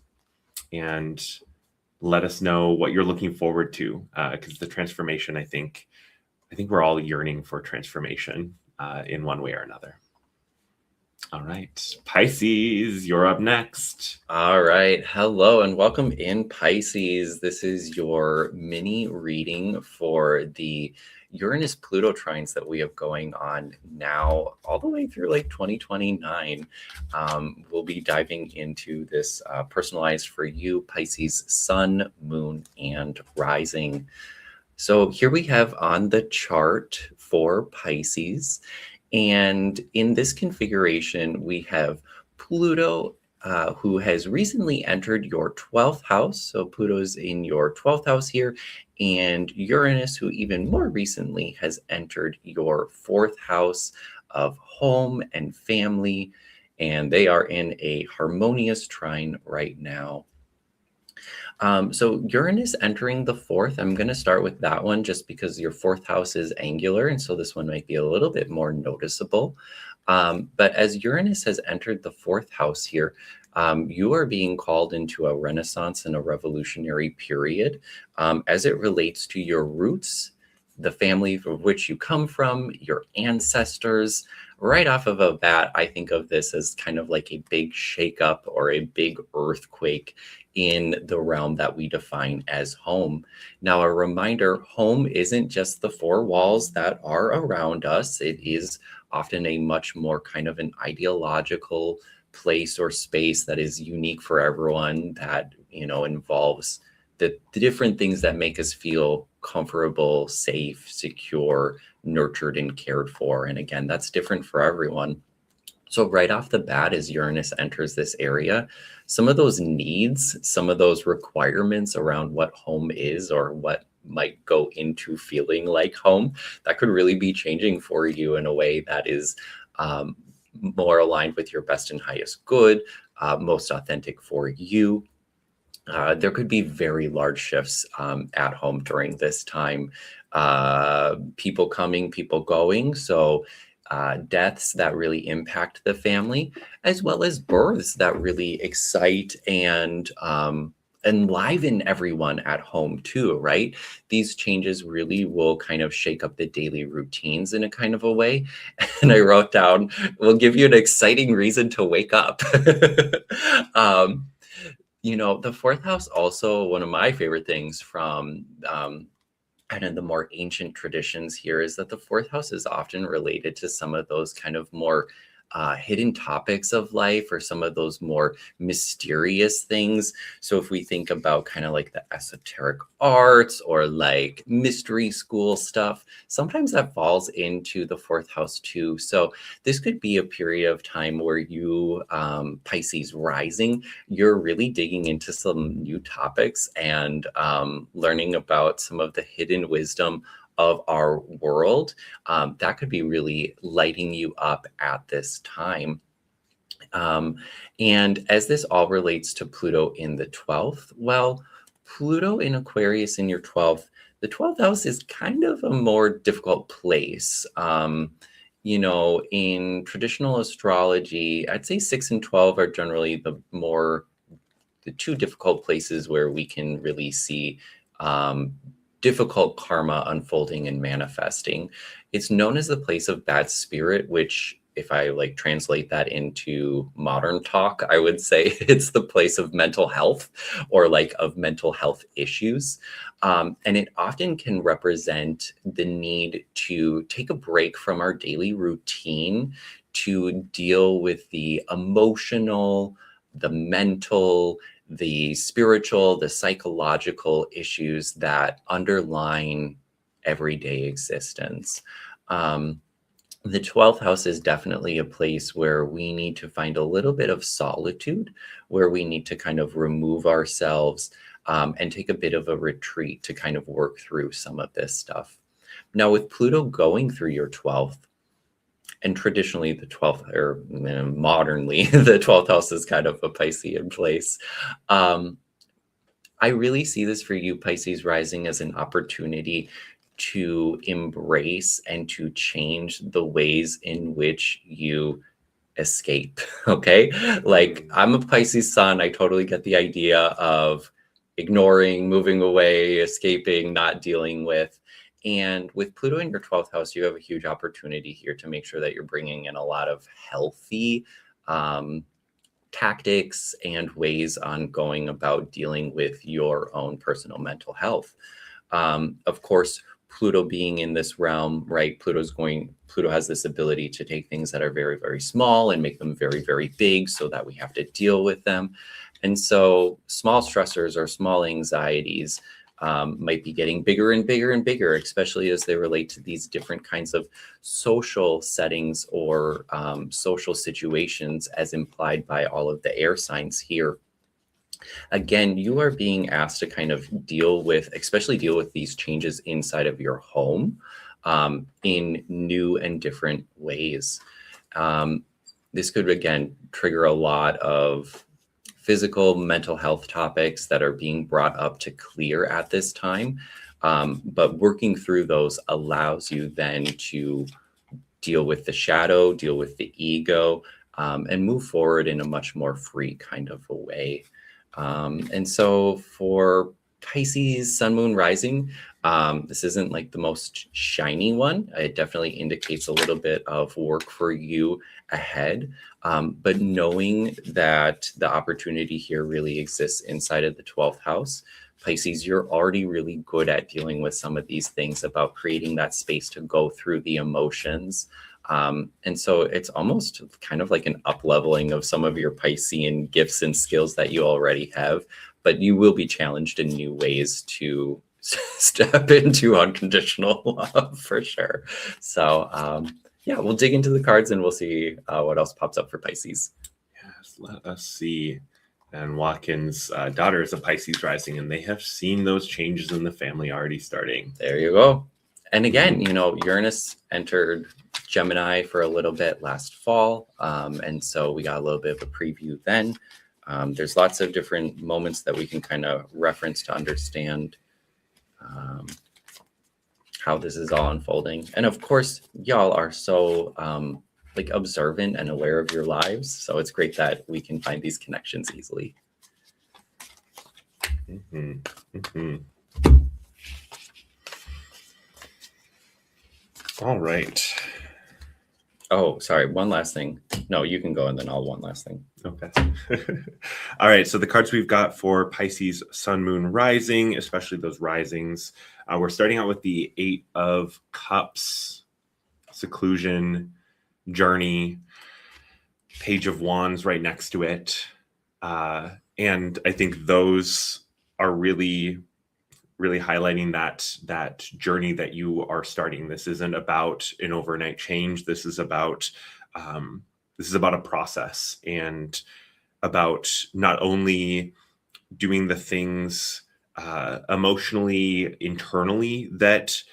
and let us know what you're looking forward to. Because the transformation, I think we're all yearning for transformation in one way or another. All right, Pisces, you're up next. All right, hello and welcome in, Pisces. This is your mini reading for the Uranus Pluto trines that we have going on now all the way through like 2029. We'll be diving into this personalized for you Pisces sun, moon, and rising. So here we have on the chart for Pisces, and in this configuration we have Pluto, who has recently entered your 12th house. So Pluto's in your 12th house here, and Uranus, who even more recently has entered your 4th house of home and family, and they are in a harmonious trine right now. So Uranus entering the 4th, I'm going to start with that one just because your 4th house is angular, and so this one might be a little bit more noticeable. But as Uranus has entered the 4th house here, you are being called into a renaissance and a revolutionary period as it relates to your roots, the family from which you come from, your ancestors. Right off of a bat, I think of this as kind of like a big shakeup or a big earthquake in the realm that we define as home. Now, a reminder, home isn't just the four walls that are around us. It is often a much more kind of an ideological place or space that is unique for everyone, that, you know, involves the different things that make us feel comfortable, safe, secure, nurtured, and cared for. And again, that's different for everyone. So right off the bat, as Uranus enters this area, some of those needs, some of those requirements around what home is or what might go into feeling like home, that could really be changing for you in a way that is more aligned with your best and highest good, most authentic for you. There could be very large shifts at home during this time. People coming, people going. So deaths that really impact the family, as well as births that really excite and enliven everyone at home too, right? These changes really will kind of shake up the daily routines in a kind of a way. And I wrote down, will give you an exciting reason to wake up. You know, the 4th house, also one of my favorite things from kind of the more ancient traditions here, is that the 4th house is often related to some of those kind of more hidden topics of life, or some of those more mysterious things. So if we think about kind of like the esoteric arts or like mystery school stuff, sometimes that falls into the 4th house too. So this could be a period of time where you, Pisces rising, you're really digging into some new topics and learning about some of the hidden wisdom of our world. That could be really lighting you up at this time. And as this all relates to Pluto in the 12th, well, Pluto in Aquarius in your 12th, the 12th house is kind of a more difficult place. You know, in traditional astrology, I'd say 6 and 12 are generally the two difficult places where we can really see difficult karma unfolding and manifesting. It's known as the place of bad spirit, which, if I like translate that into modern talk, I would say it's the place of mental health, or like of mental health issues. And it often can represent the need to take a break from our daily routine to deal with the emotional, the mental, the spiritual, the psychological issues that underline everyday existence. The 12th house is definitely a place where we need to find a little bit of solitude, where we need to kind of remove ourselves and take a bit of a retreat to kind of work through some of this stuff. Now, with Pluto going through your 12th, and traditionally the 12th, or modernly, the 12th house is kind of a Piscean place. I really see this for you, Pisces rising, as an opportunity to embrace and to change the ways in which you escape. Okay. Like, I'm a Pisces sun. I totally get the idea of ignoring, moving away, escaping, not dealing with. And with Pluto in your 12th house, you have a huge opportunity here to make sure that you're bringing in a lot of healthy tactics and ways on going about dealing with your own personal mental health. Of course, Pluto being in this realm, right? Pluto has this ability to take things that are very, very small and make them very, very big so that we have to deal with them. And so small stressors or small anxieties might be getting bigger and bigger and bigger, especially as they relate to these different kinds of social settings or social situations as implied by all of the air signs here. Again, you are being asked to kind of especially deal with these changes inside of your home in new and different ways. This could, again, trigger a lot of physical, mental health topics that are being brought up to clear at this time. But working through those allows you then to deal with the shadow, deal with the ego, and move forward in a much more free kind of a way. And so for Pisces, Sun, Moon, Rising, this isn't like the most shiny one. It definitely indicates a little bit of work for you ahead. But knowing that the opportunity here really exists inside of the 12th house, Pisces, you're already really good at dealing with some of these things about creating that space to go through the emotions. And so it's almost kind of like an up-leveling of some of your Piscean gifts and skills that you already have, but you will be challenged in new ways to step into unconditional love for sure. So yeah, we'll dig into the cards and we'll see what else pops up for Pisces. Yes, let us see. And Watkins' daughter is a Pisces rising, and they have seen those changes in the family already starting. There you go. And again, Uranus entered Gemini for a little bit last fall. And so we got a little bit of a preview then. There's lots of different moments that we can kind of reference to understand how this is all unfolding. And of course, y'all are so observant and aware of your lives. So it's great that we can find these connections easily. Mm-hmm. Mm-hmm. All right. Oh, sorry. One last thing. No, you can go and then I'll one last thing. Okay. All right. So the cards we've got for Pisces, Sun, Moon, Rising, especially those risings. We're starting out with the 8 of Cups, seclusion, journey, Page of Wands right next to it. And I think those are really highlighting that journey that you are starting. This isn't about an overnight change. This is about a process, and about not only doing the things emotionally, internally that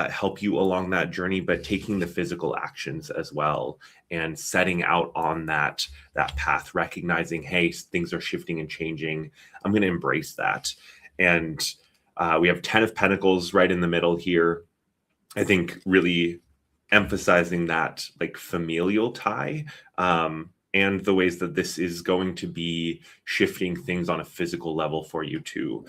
help you along that journey, but taking the physical actions as well and setting out on that path, recognizing, hey, things are shifting and changing. I'm going to embrace that. And we have 10 of Pentacles right in the middle here. I think really emphasizing that like familial tie, and the ways that this is going to be shifting things on a physical level for you too.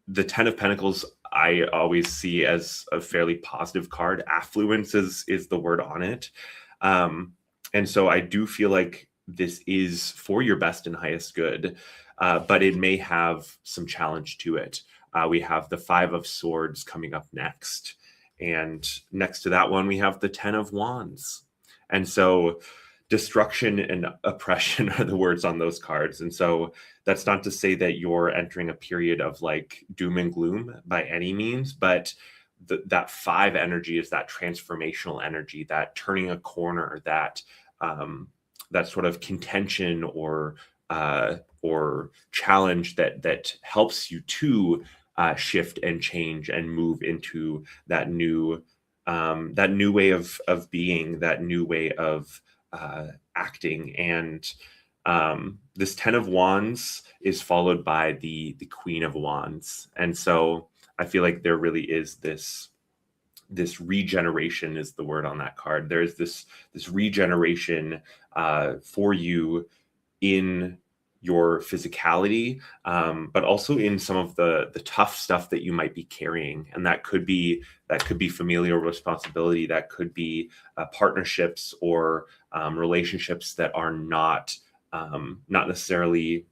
The 10 of Pentacles, I always see as a fairly positive card. Affluence is the word on it. And so I do feel like this is for your best and highest good, but it may have some challenge to it. We have the 5 of Swords coming up next. And next to that one, we have the 10 of Wands. And so destruction and oppression are the words on those cards. And so that's not to say that you're entering a period of like doom and gloom by any means, but that 5 energy is that transformational energy, that turning a corner, that sort of contention or challenge that helps you to shift and change and move into that new way of being, that new way of acting. And this 10 of Wands is followed by the Queen of Wands. And so I feel like there really is this regeneration is the word on that card. There's this regeneration for you in your physicality, but also in some of the tough stuff that you might be carrying. And that could be familial responsibility, that could be partnerships or relationships that are not necessarily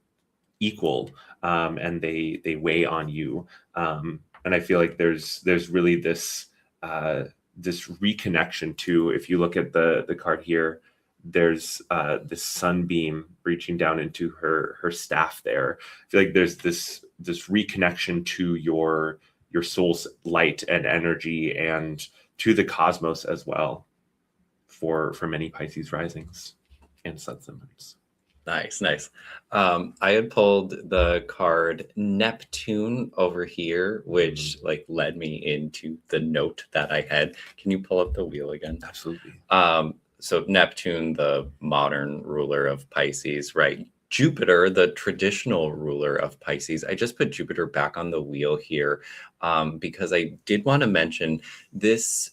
equal, and they weigh on you. And I feel like there's really this this reconnection to, if you look at the card here, there's this sunbeam reaching down into her staff there. I feel like there's this reconnection to your soul's light and energy, and to the cosmos as well, for many Pisces risings and suns and moons. Nice, nice. I had pulled the card Neptune over here, which like led me into the note that I had. Can you pull up the wheel again? Absolutely. So Neptune, the modern ruler of Pisces, right? Jupiter, the traditional ruler of Pisces. I just put Jupiter back on the wheel here because I did want to mention this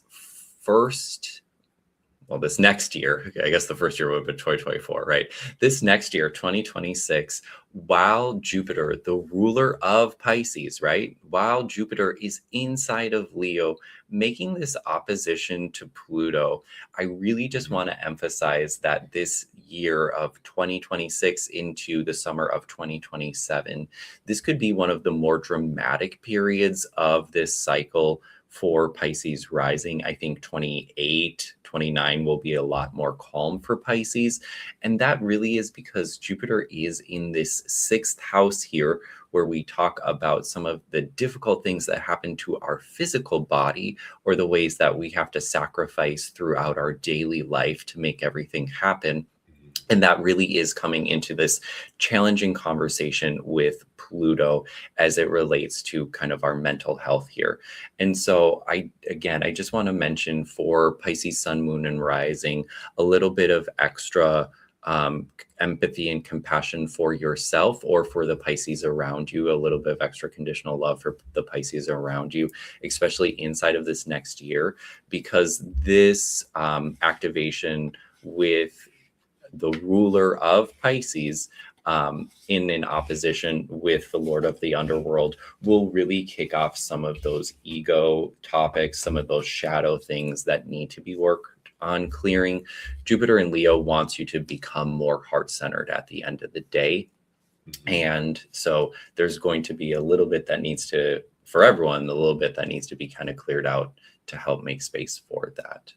this next year. I guess the first year would have been 2024, right? This next year, 2026, while Jupiter, the ruler of Pisces, right? While Jupiter is inside of Leo, making this opposition to Pluto, I really just want to emphasize that this year of 2026 into the summer of 2027, this could be one of the more dramatic periods of this cycle for Pisces rising. I think 28, 29 will be a lot more calm for Pisces. And that really is because Jupiter is in this 6th house here, where we talk about some of the difficult things that happen to our physical body, or the ways that we have to sacrifice throughout our daily life to make everything happen. And that really is coming into this challenging conversation with Pluto as it relates to kind of our mental health here. And so I just want to mention for Pisces sun, moon, and rising, a little bit of extra empathy and compassion for yourself or for the Pisces around you, a little bit of extra conditional love for the Pisces around you, especially inside of this next year, because this activation with the ruler of Pisces in an opposition with the Lord of the Underworld will really kick off some of those ego topics, some of those shadow things that need to be worked on clearing. Jupiter in Leo wants you to become more heart-centered at the end of the day. And so there's going to be a little bit that needs to, for everyone, a little bit that needs to be kind of cleared out to help make space for that.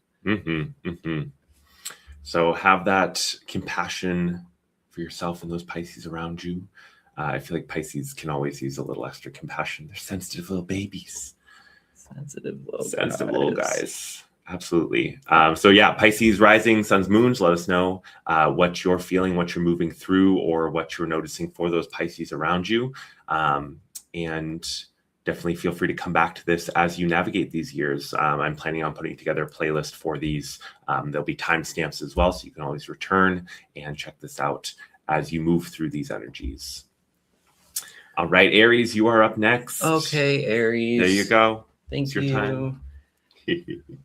So have that compassion for yourself and those Pisces around you. I feel like Pisces can always use a little extra compassion. They're sensitive little babies. Sensitive little guys. Absolutely. So yeah, Pisces rising, suns, moons, let us know what you're feeling, what you're moving through, or what you're noticing for those Pisces around you. And definitely feel free to come back to this as you navigate these years. I'm planning on putting together a playlist for these. There'll be timestamps as well, so you can always return and check this out as you move through these energies. All right, Aries, you are up next. Okay, Aries. There you go. Thank you. Your time.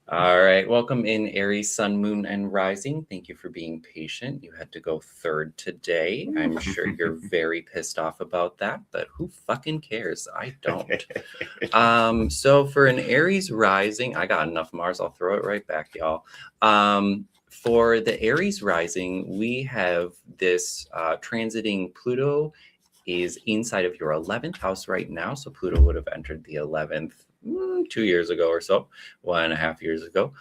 All right. Welcome in, Aries, sun, moon, and rising. Thank you for being patient. You had to go third today. I'm sure you're very pissed off about that, but who fucking cares? I don't. So for an Aries rising, I got enough Mars. I'll throw it right back, y'all. For the Aries rising, we have this transiting Pluto is inside of your 11th house right now. So Pluto would have entered the 11th 2 years ago or so, 1.5 years ago.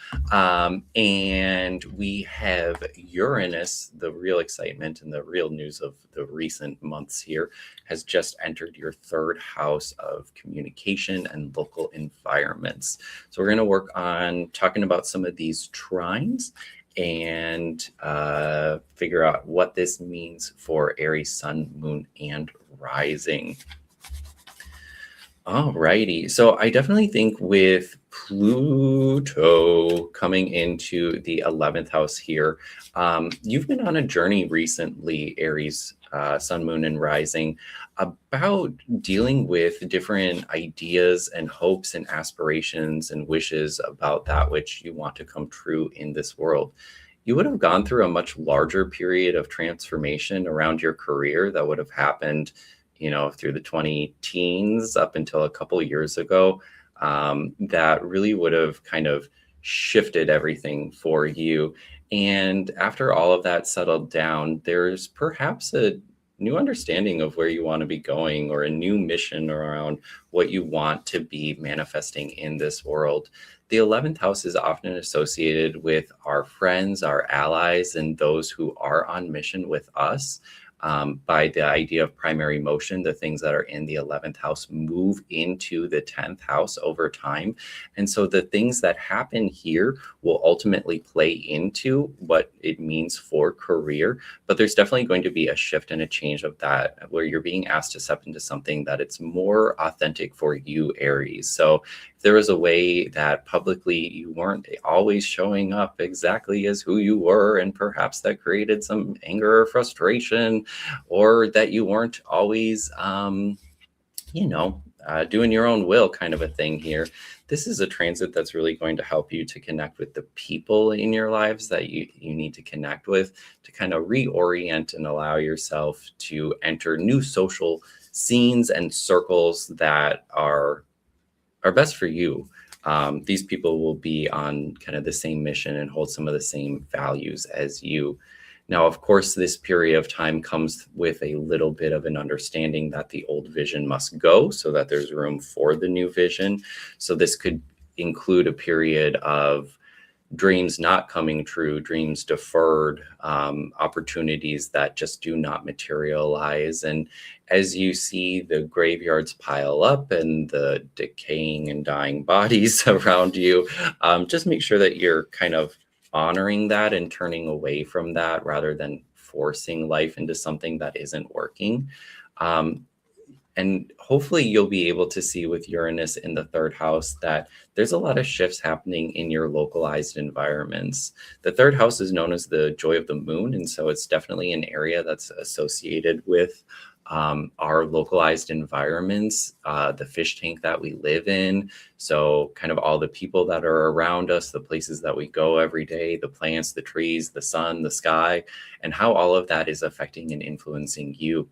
And we have Uranus, the real excitement and the real news of the recent months here, has just entered your 3rd house of communication and local environments. So we're going to work on talking about some of these trines and figure out what this means for Aries, sun, moon, and rising. Alrighty, so I definitely think with Pluto coming into the 11th house here, you've been on a journey recently, Aries, sun, moon, and rising, about dealing with different ideas and hopes and aspirations and wishes about that which you want to come true in this world. You would have gone through a much larger period of transformation around your career that would have happened, you know, through the 20-teens up until a couple of years ago, that really would have kind of shifted everything for you. And after all of that settled down, there's perhaps a new understanding of where you want to be going, or a new mission around what you want to be manifesting in this world. The 11th house is often associated with our friends, our allies, and those who are on mission with us. By the idea of primary motion, the things that are in the 11th house move into the 10th house over time. And so the things that happen here will ultimately play into what it means for career. But there's definitely going to be a shift and a change of that, where you're being asked to step into something that it's more authentic for you, Aries. So if there was a way that publicly you weren't always showing up exactly as who you were, and perhaps that created some anger or frustration, or that you weren't always, doing your own will kind of a thing here, this is a transit that's really going to help you to connect with the people in your lives that you need to connect with, to kind of reorient and allow yourself to enter new social scenes and circles that are best for you. These people will be on kind of the same mission and hold some of the same values as you. Now, of course, this period of time comes with a little bit of an understanding that the old vision must go so that there's room for the new vision. So this could include a period of dreams not coming true, dreams deferred, opportunities that just do not materialize. And as you see the graveyards pile up and the decaying and dying bodies around you, just make sure that you're kind of honoring that and turning away from that rather than forcing life into something that isn't working. And hopefully you'll be able to see with Uranus in the 3rd house that there's a lot of shifts happening in your localized environments. The 3rd house is known as the joy of the moon. And so it's definitely an area that's associated with our localized environments, the fish tank that we live in. So kind of all the people that are around us, the places that we go every day, the plants, the trees, the sun, the sky, and how all of that is affecting and influencing you.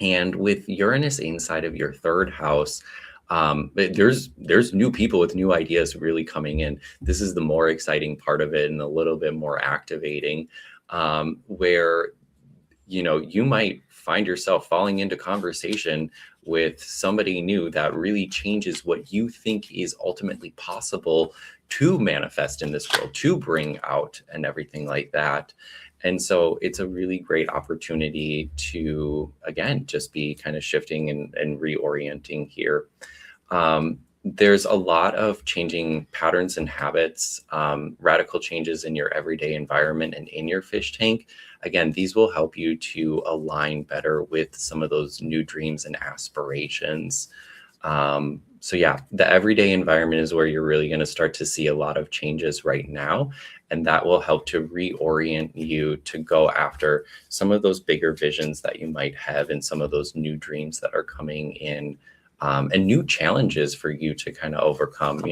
And with Uranus inside of your 3rd house, there's new people with new ideas really coming in. This is the more exciting part of it and a little bit more activating, where you might find yourself falling into conversation with somebody new that really changes what you think is ultimately possible to manifest in this world, to bring out and everything like that. And so it's a really great opportunity to, again, just be kind of shifting and reorienting here. There's a lot of changing patterns and habits, radical changes in your everyday environment and in your fish tank. Again, these will help you to align better with some of those new dreams and aspirations. So yeah, the everyday environment is where you're really going to start to see a lot of changes right now. And that will help to reorient you to go after some of those bigger visions that you might have and some of those new dreams that are coming in, and new challenges for you to kind of overcome.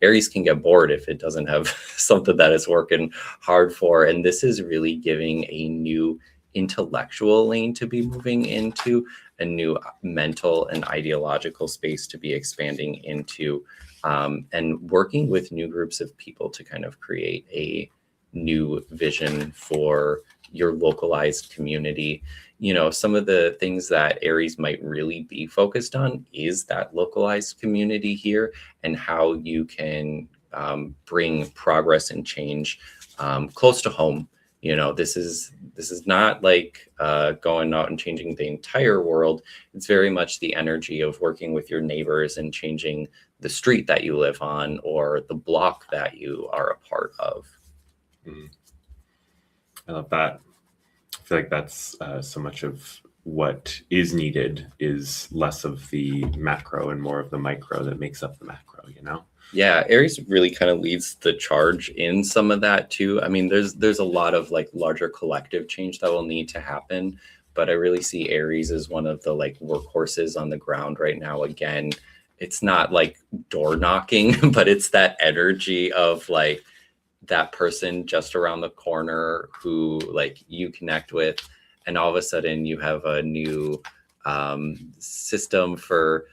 Aries can get bored if it doesn't have something that it's working hard for. And this is really giving a new intellectual lane to be moving into, a new mental and ideological space to be expanding into, and working with new groups of people to kind of create a new vision for your localized community. Some of the things that Aries might really be focused on is that localized community here, and how you can bring progress and change close to home. This is not like going out and changing the entire world. It's very much the energy of working with your neighbors and changing the street that you live on or the block that you are a part of. I love that. I feel like that's so much of what is needed is less of the macro and more of the micro that makes up the macro, Yeah, Aries really kind of leads the charge in some of that too. I mean, there's a lot of like larger collective change that will need to happen, but I really see Aries as one of the like workhorses on the ground right now. Again, it's not like door knocking, but it's that energy of like that person just around the corner who like you connect with, and all of a sudden you have a new system for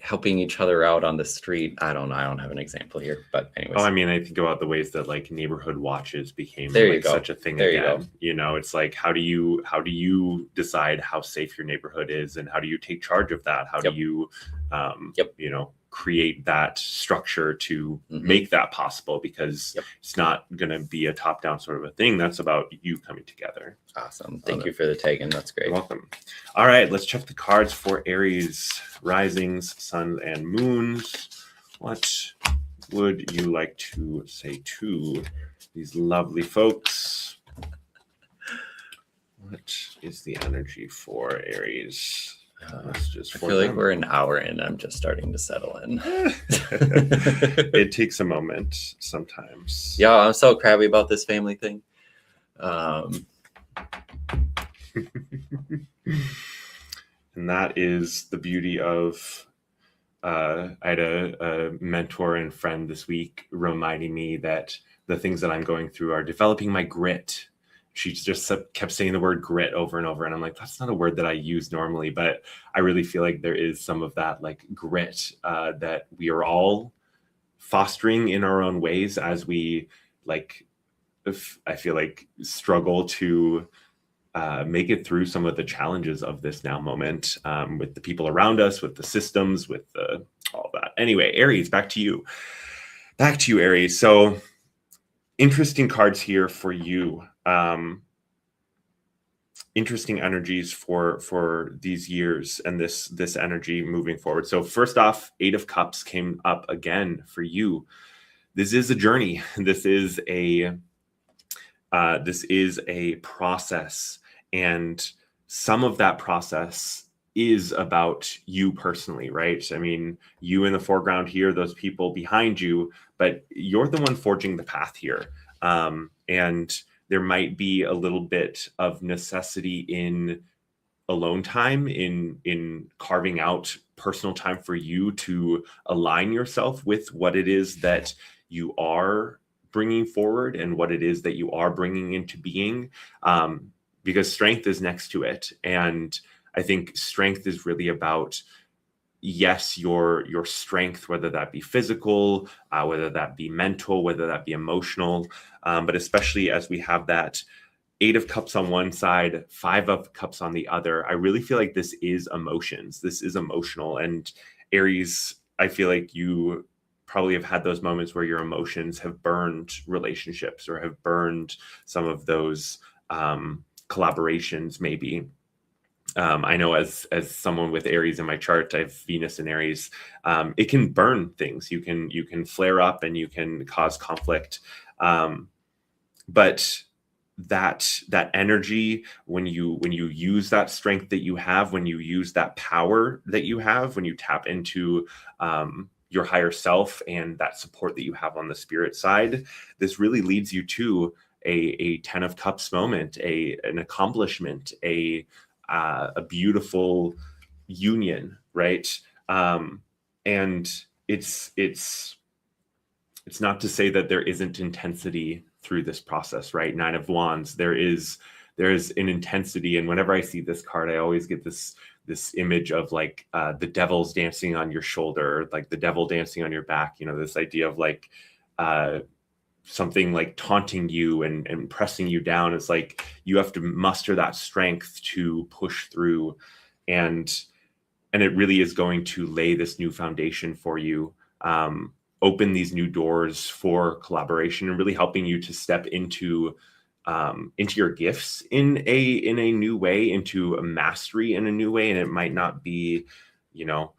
helping each other out on the street. I don't have an example here, but anyways. Oh, I mean, I think about the ways that like neighborhood watches became such a thing there again. You know, it's like how do you decide how safe your neighborhood is, and how do you take charge of that? How do you you know, create that structure to make that possible, because it's not going to be a top-down sort of a thing. That's about you coming together. Awesome. Thank you for the tag in. That's great. You're welcome. All right, let's check the cards for Aries risings, sun, and moons. What would you like to say to these lovely folks? What is the energy for Aries? I feel like we're an hour in. I'm just starting to settle in. It takes a moment sometimes. Yeah, I'm so crabby about this family thing. And that is the beauty of I had a mentor and friend this week reminding me that the things that I'm going through are developing my grit. She just kept saying the word grit over and over. And I'm like, that's not a word that I use normally, but I really feel like there is some of that like grit that we are all fostering in our own ways as we like, I feel like struggle to make it through some of the challenges of this now moment with the people around us, with the systems, with all that. Anyway, Aries, back to you, Aries. So interesting cards here for you. Interesting energies for these years and this energy moving forward. So first off, 8 of Cups came up again for you. This is a journey. This is a process, and some of that process is about you personally, right? I mean, you in the foreground here, those people behind you, but you're the one forging the path here. And there might be a little bit of necessity in alone time, in carving out personal time for you to align yourself with what it is that you are bringing forward and what it is that you are bringing into being, because strength is next to it. And I think strength is really about, yes, your strength, whether that be physical, whether that be mental, whether that be emotional, but especially as we have that 8 of Cups on one side, 5 of Cups on the other, I really feel like this is emotions. This is emotional. And Aries, I feel like you probably have had those moments where your emotions have burned relationships or have burned some of those collaborations maybe. I know as someone with Aries in my chart, I have Venus in Aries. It can burn things. You can flare up and you can cause conflict. But that energy, when you use that strength that you have, when you use that power that you have, when you tap into your higher self and that support that you have on the spirit side, this really leads you to a 10 of Cups moment, an accomplishment, a beautiful union, right? And it's not to say that there isn't intensity through this process, right? 9 of Wands, there is an intensity, and whenever I see this card, I always get this image of like the devil's dancing on your shoulder, like the devil dancing on your back. You know, this idea of like something like taunting you and pressing you down. It's like you have to muster that strength to push through, and it really is going to lay this new foundation for you, open these new doors for collaboration, and really helping you to step into your gifts in a new way, into a mastery in a new way. And it might not be, you know,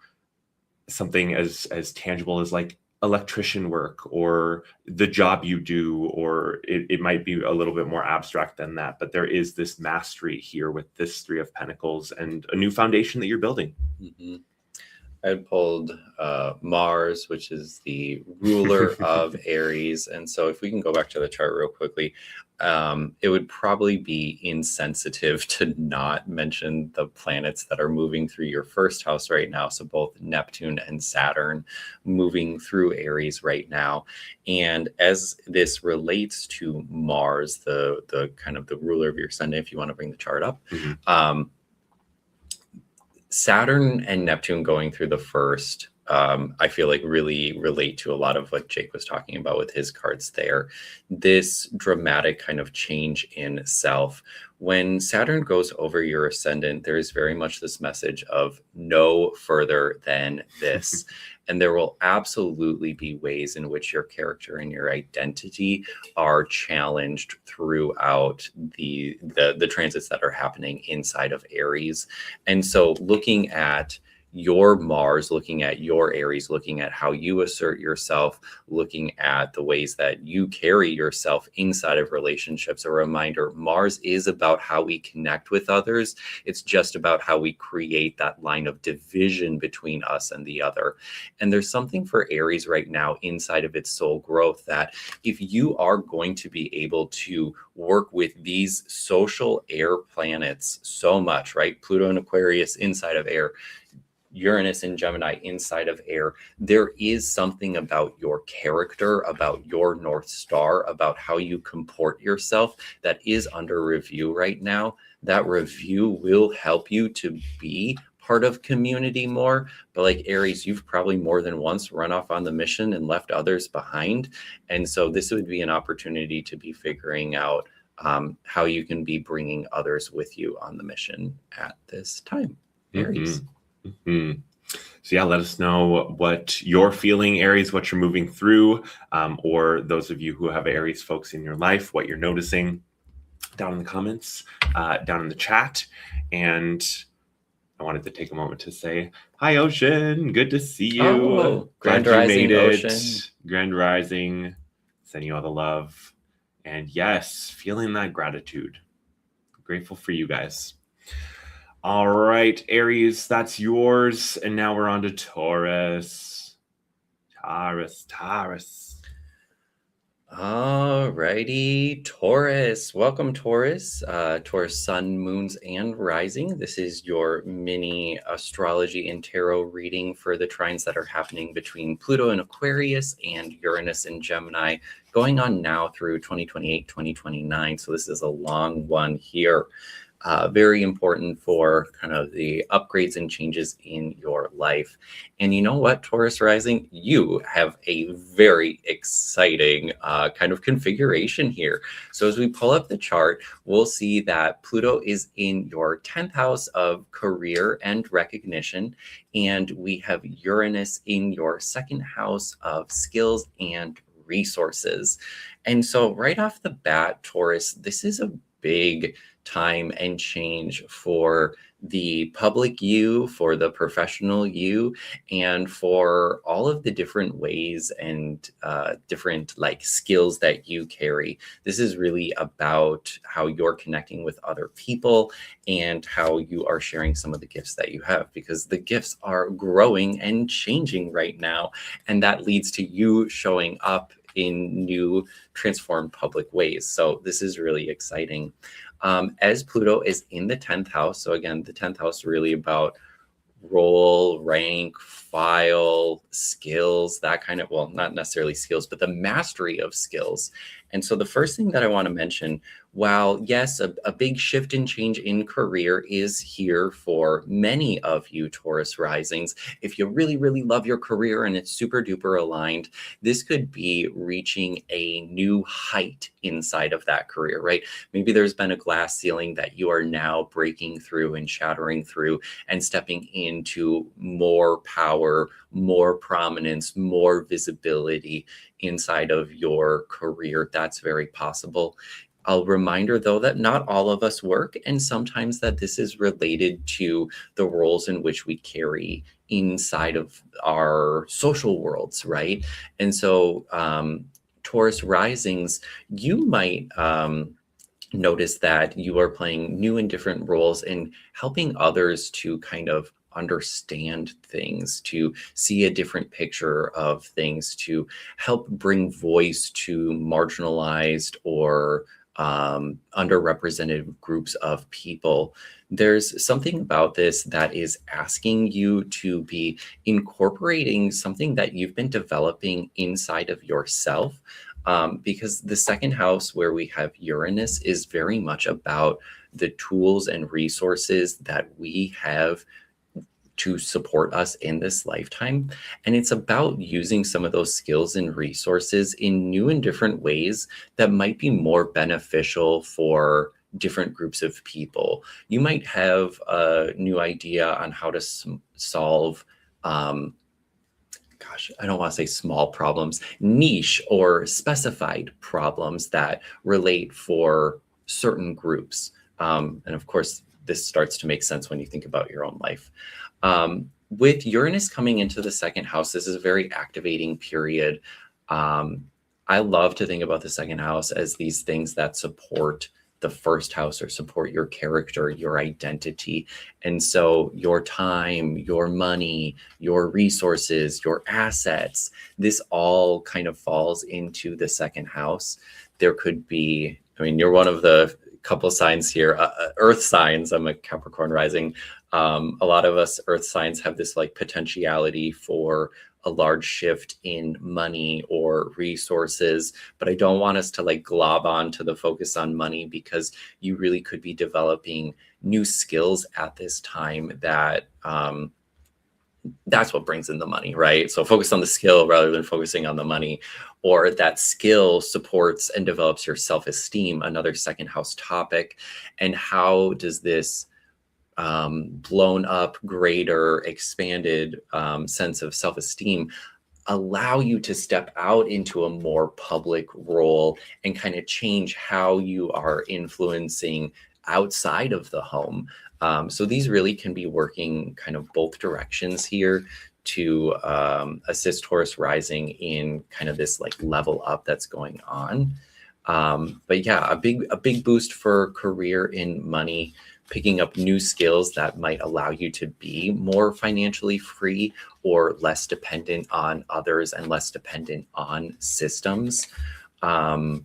something as tangible as like electrician work or the job you do, or it might be a little bit more abstract than that, but there is this mastery here with this 3 of Pentacles and a new foundation that you're building. I pulled Mars, which is the ruler of Aries. And so if we can go back to the chart real quickly, it would probably be insensitive to not mention the planets that are moving through your first house right now. So both Neptune and Saturn moving through Aries right now. And as this relates to Mars, the kind of the ruler of your Sunday, if you want to bring the chart up, Saturn and Neptune going through the first I feel like really relate to a lot of what Jake was talking about with his cards there. This dramatic kind of change in self. When Saturn goes over your ascendant, there is very much this message of no further than this. And there will absolutely be ways in which your character and your identity are challenged throughout the transits that are happening inside of Aries. And so looking at your Mars, looking at your Aries, looking at how you assert yourself, looking at the ways that you carry yourself inside of relationships. A reminder, Mars is about how we connect with others. It's just about how we create that line of division between us and the other. And there's something for Aries right now inside of its soul growth that if you are going to be able to work with these social air planets so much, right? Pluto and Aquarius inside of air, Uranus and Gemini inside of air, there is something about your character, about your North Star, about how you comport yourself that is under review right now. That review will help you to be part of community more. But like Aries, you've probably more than once run off on the mission and left others behind. And so this would be an opportunity to be figuring out how you can be bringing others with you on the mission at this time, Aries. Mm-hmm. So yeah, let us know what you're feeling, Aries, what you're moving through, or those of you who have Aries folks in your life, what you're noticing down in the comments, down in the chat. And I wanted to take a moment to say, hi, Ocean. Good to see you. Oh, Grand Glad you Rising, made it. Ocean. Grand Rising. Sending you all the love. And yes, feeling that gratitude. Grateful for you guys. All right, Aries, that's yours. And now we're on to Taurus. Taurus. All righty, Taurus. Welcome, Taurus. Taurus sun, moons, and rising. This is your mini astrology and tarot reading for the trines that are happening between Pluto and Aquarius and Uranus and Gemini, going on now through 2028, 2029. So this is a long one here. Very important for kind of the upgrades and changes in your life. And you know what, Taurus rising, you have a very exciting kind of configuration here. So as we pull up the chart, we'll see that Pluto is in your 10th house of career and recognition. And we have Uranus in your 2nd house of skills and resources. And so right off the bat, Taurus, this is a big time and change for the public you, for the professional you, and for all of the different ways and different like skills that you carry. This is really about how you're connecting with other people and how you are sharing some of the gifts that you have, because the gifts are growing and changing right now. And that leads to you showing up in new transformed public ways. So this is really exciting. As Pluto is in the 10th house, so again, the 10th house really about role, rank, file, skills, that kind of, well, not necessarily skills, but the mastery of skills. And so the first thing that I want to mention, while yes, a big shift and change in career is here for many of you Taurus risings. If you really, really love your career and it's super duper aligned, this could be reaching a new height inside of that career, right? Maybe there's been a glass ceiling that you are now breaking through and shattering through and stepping into more power, more prominence, more visibility inside of your career. That's very possible. A reminder, though, that not all of us work, and sometimes that this is related to the roles in which we carry inside of our social worlds, right? And so Taurus risings, you might notice that you are playing new and different roles and helping others to kind of understand things, to see a different picture of things, to help bring voice to marginalized or underrepresented groups of people. There's something about this that is asking you to be incorporating something that you've been developing inside of yourself, because the 2nd house where we have Uranus is very much about the tools and resources that we have to support us in this lifetime. And it's about using some of those skills and resources in new and different ways that might be more beneficial for different groups of people. You might have a new idea on how to solve, gosh, I don't want to say small problems, niche or specified problems that relate for certain groups. And of course, this starts to make sense when you think about your own life. With Uranus coming into the second house, this is a very activating period. I love to think about the second house as these things that support the first house or support your character, your identity. And so your time, your money, your resources, your assets, this all kind of falls into the second house. There could be, I mean, you're one of the couple signs here, earth signs. I'm a Capricorn rising. A lot of us earth signs have this like potentiality for a large shift in money or resources, but I don't want us to like glob on to the focus on money, because you really could be developing new skills at this time that that's what brings in the money, right? So focus on the skill rather than focusing on the money, or that skill supports and develops your self-esteem, another second house topic. And how does this blown up, greater, expanded sense of self-esteem allow you to step out into a more public role and kind of change how you are influencing outside of the home? So these really can be working kind of both directions here to assist Taurus rising in kind of this like level up that's going on. But yeah, a big boost for career in money, picking up new skills that might allow you to be more financially free or less dependent on others and less dependent on systems. I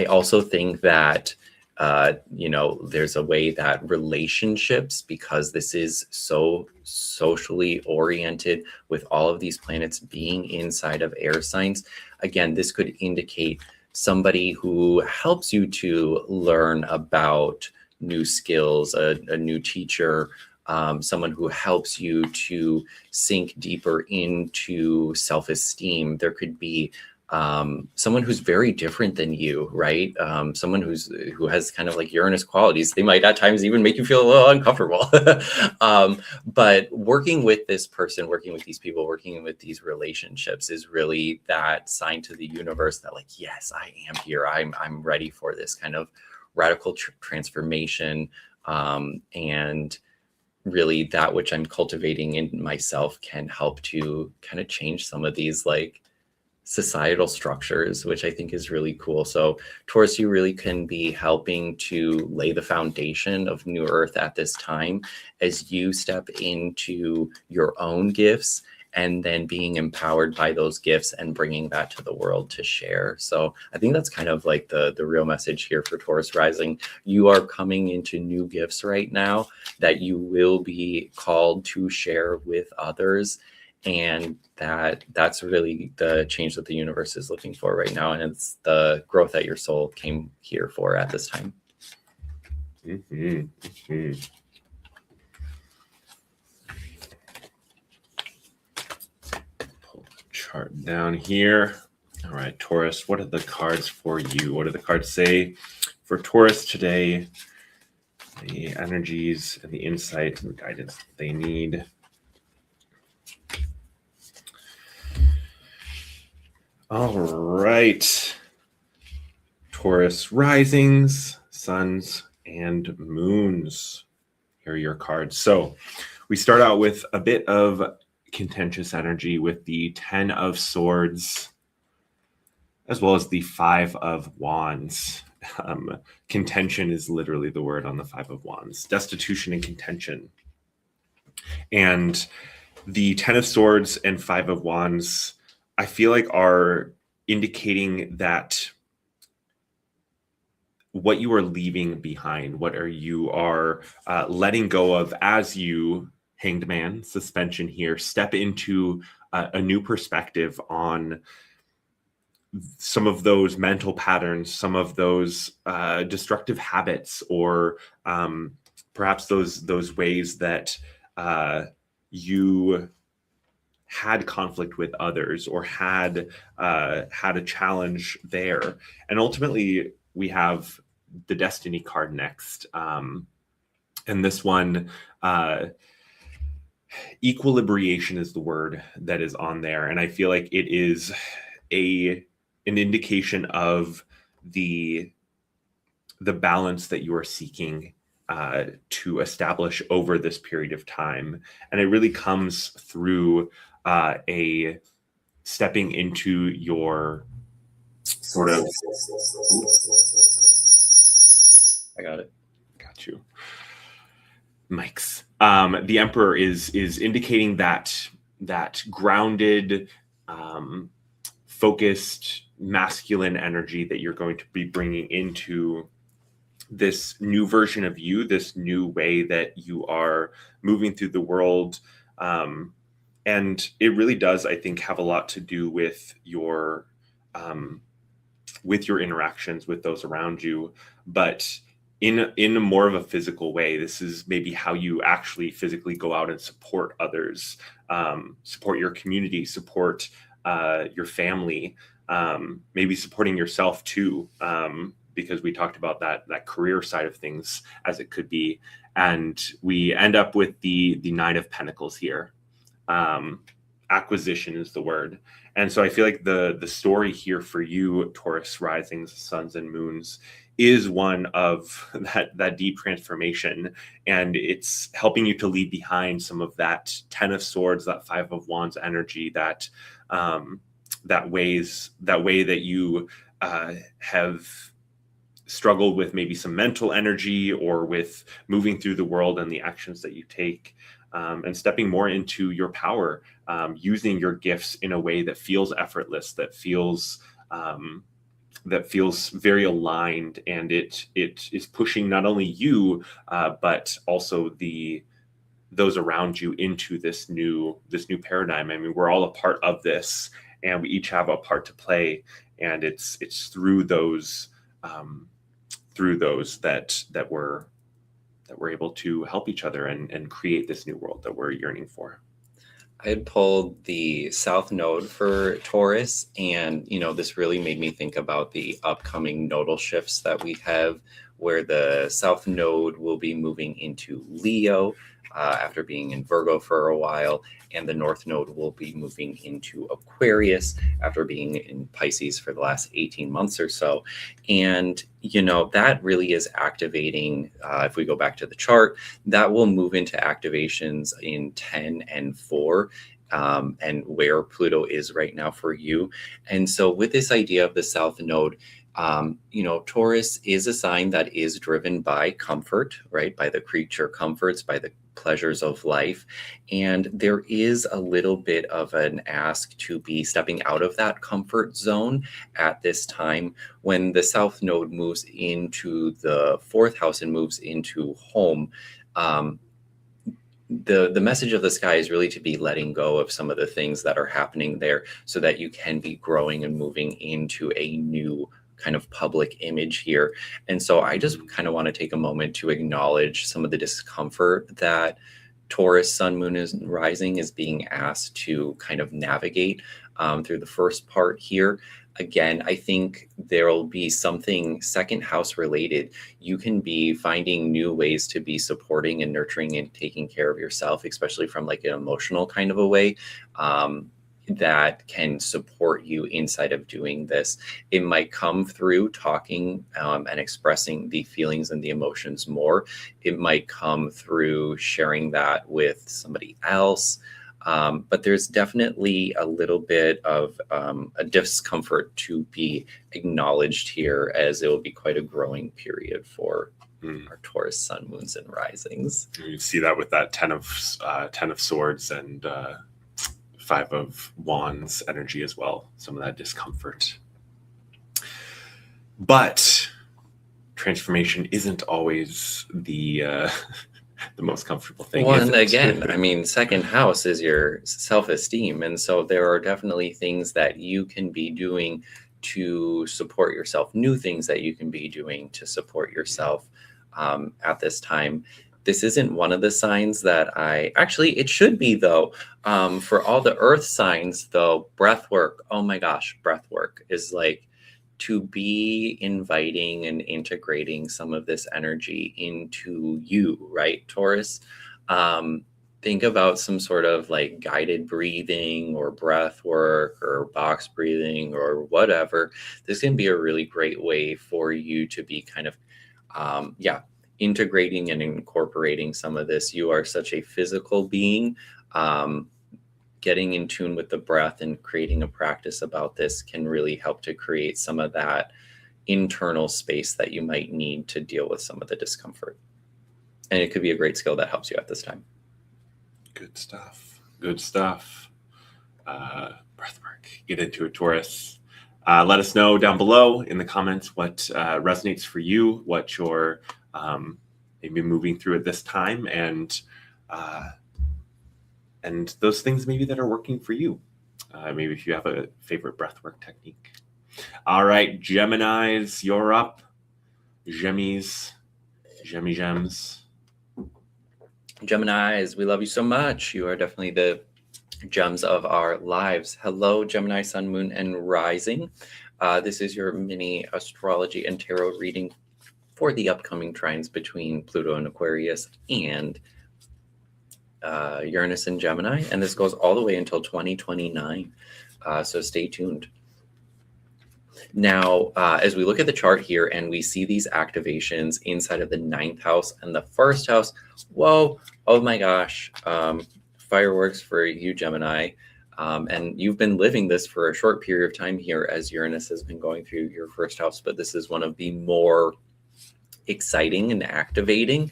also think that, there's a way that relationships, because this is so socially oriented with all of these planets being inside of air signs, again, this could indicate somebody who helps you to learn about new skills, a new teacher, someone who helps you to sink deeper into self-esteem. There could be someone who's very different than you, right? Someone who has kind of like Uranus qualities. They might at times even make you feel a little uncomfortable. But working with this person, working with these people, working with these relationships is really that sign to the universe that like, yes, I am here. I'm ready for this kind of radical transformation, and really that which I'm cultivating in myself can help to kind of change some of these like societal structures, which I think is really cool. So Taurus, you really can be helping to lay the foundation of New Earth at this time as you step into your own gifts and then being empowered by those gifts and bringing that to the world to share. So I think that's kind of like the real message here for Taurus rising. You are coming into new gifts right now that you will be called to share with others. And that's really the change that the universe is looking for right now. And it's the growth that your soul came here for at this time. Mm-hmm. Mm-hmm. Chart down here. All right, Taurus, what are the cards for you? What do the cards say for Taurus today? The energies and the insight and the guidance that they need. All right, Taurus risings, suns, and moons. Here are your cards. So we start out with a bit of contentious energy with the 10 of Swords, as well as the 5 of Wands. Contention is literally the word on the 5 of Wands. Destitution and contention. And the 10 of Swords and 5 of Wands, I feel like are indicating that what you are leaving behind, what you are letting go of as you, Hanged Man, suspension here, step into a new perspective on some of those mental patterns, some of those destructive habits, or perhaps those ways that you had conflict with others or had a challenge there. And ultimately, we have the Destiny card next. And this one, equilibration is the word that is on there. And I feel like it is an indication of the balance that you are seeking to establish over this period of time. And it really comes through a stepping into your sort of... I got it. Got you. Mics. The Emperor is indicating that grounded, focused, masculine energy that you're going to be bringing into this new version of you, this new way that you are moving through the world. And it really does, I think, have a lot to do with your interactions with those around you, but in a more of a physical way. This is maybe how you actually physically go out and support others, support your community, support your family, maybe supporting yourself too, because we talked about that career side of things as it could be. And we end up with the Nine of Pentacles here. Acquisition is the word. And so I feel like the story here for you, Taurus risings, suns, and moons, is one of that deep transformation. And it's helping you to leave behind some of that Ten of Swords, that Five of Wands energy, that way that you have struggled with maybe some mental energy or with moving through the world and the actions that you take. And stepping more into your power, using your gifts in a way that feels effortless, that feels very aligned, and it is pushing not only you but also those around you into this new paradigm. I mean, we're all a part of this, and we each have a part to play, and it's through those that we're able to help each other and create this new world that we're yearning for. I had pulled the South Node for Taurus, and this really made me think about the upcoming nodal shifts that we have, where the South Node will be moving into Leo after being in Virgo for a while, and the North Node will be moving into Aquarius after being in Pisces for the last 18 months or so. And, that really is activating, if we go back to the chart, that will move into activations in 10 and 4. And where Pluto is right now for you. And so with this idea of the South Node, Taurus is a sign that is driven by comfort, right? By the creature comforts, by the pleasures of life. And there is a little bit of an ask to be stepping out of that comfort zone at this time. When the South Node moves into the 4th house and moves into home, the message of the sky is really to be letting go of some of the things that are happening there so that you can be growing and moving into a new kind of public image here. And so I just kind of want to take a moment to acknowledge some of the discomfort that Taurus sun, moon, and rising is being asked to kind of navigate through the first part here. Again, I think there'll be something 2nd house related. You can be finding new ways to be supporting and nurturing and taking care of yourself, especially from like an emotional kind of a way that can support you inside of doing this. It might come through talking and expressing the feelings and the emotions more. It might come through sharing that with somebody else. But there's definitely a little bit of a discomfort to be acknowledged here, as it will be quite a growing period for our Taurus sun, moons, and risings. You see that with that Ten of Swords and Five of Wands energy as well. Some of that discomfort. But transformation isn't always the most comfortable thing. Well, and again, I mean, 2nd house is your self-esteem. And so there are definitely things that you can be doing to support yourself, new things that you can be doing to support yourself at this time. This isn't one of the signs that it should be though. For all the earth signs though, breath work, oh my gosh, breath work is like to be inviting and integrating some of this energy into you, right, Taurus? Think about some sort of like guided breathing or breath work or box breathing or whatever. This can be a really great way for you to be kind of, integrating and incorporating some of this. You are such a physical being. Getting in tune with the breath and creating a practice about this can really help to create some of that internal space that you might need to deal with some of the discomfort. And it could be a great skill that helps you at this time. Good stuff. Good stuff. Breathwork. Get into it, Taurus. Let us know down below in the comments what resonates for you, what you're maybe moving through at this time, and those things maybe that are working for you. Maybe if you have a favorite breathwork technique. All right, Geminis, you're up. Gems. Geminis, we love you so much. You are definitely the gems of our lives. Hello, Gemini, Sun, Moon, and Rising. This is your mini astrology and tarot reading for the upcoming trines between Pluto and Aquarius and Uranus and Gemini. And this goes all the way until 2029. So stay tuned. Now, as we look at the chart here and we see these activations inside of the 9th house and the 1st house, whoa, oh my gosh, fireworks for you, Gemini. And you've been living this for a short period of time here as Uranus has been going through your 1st house, but this is one of the more exciting and activating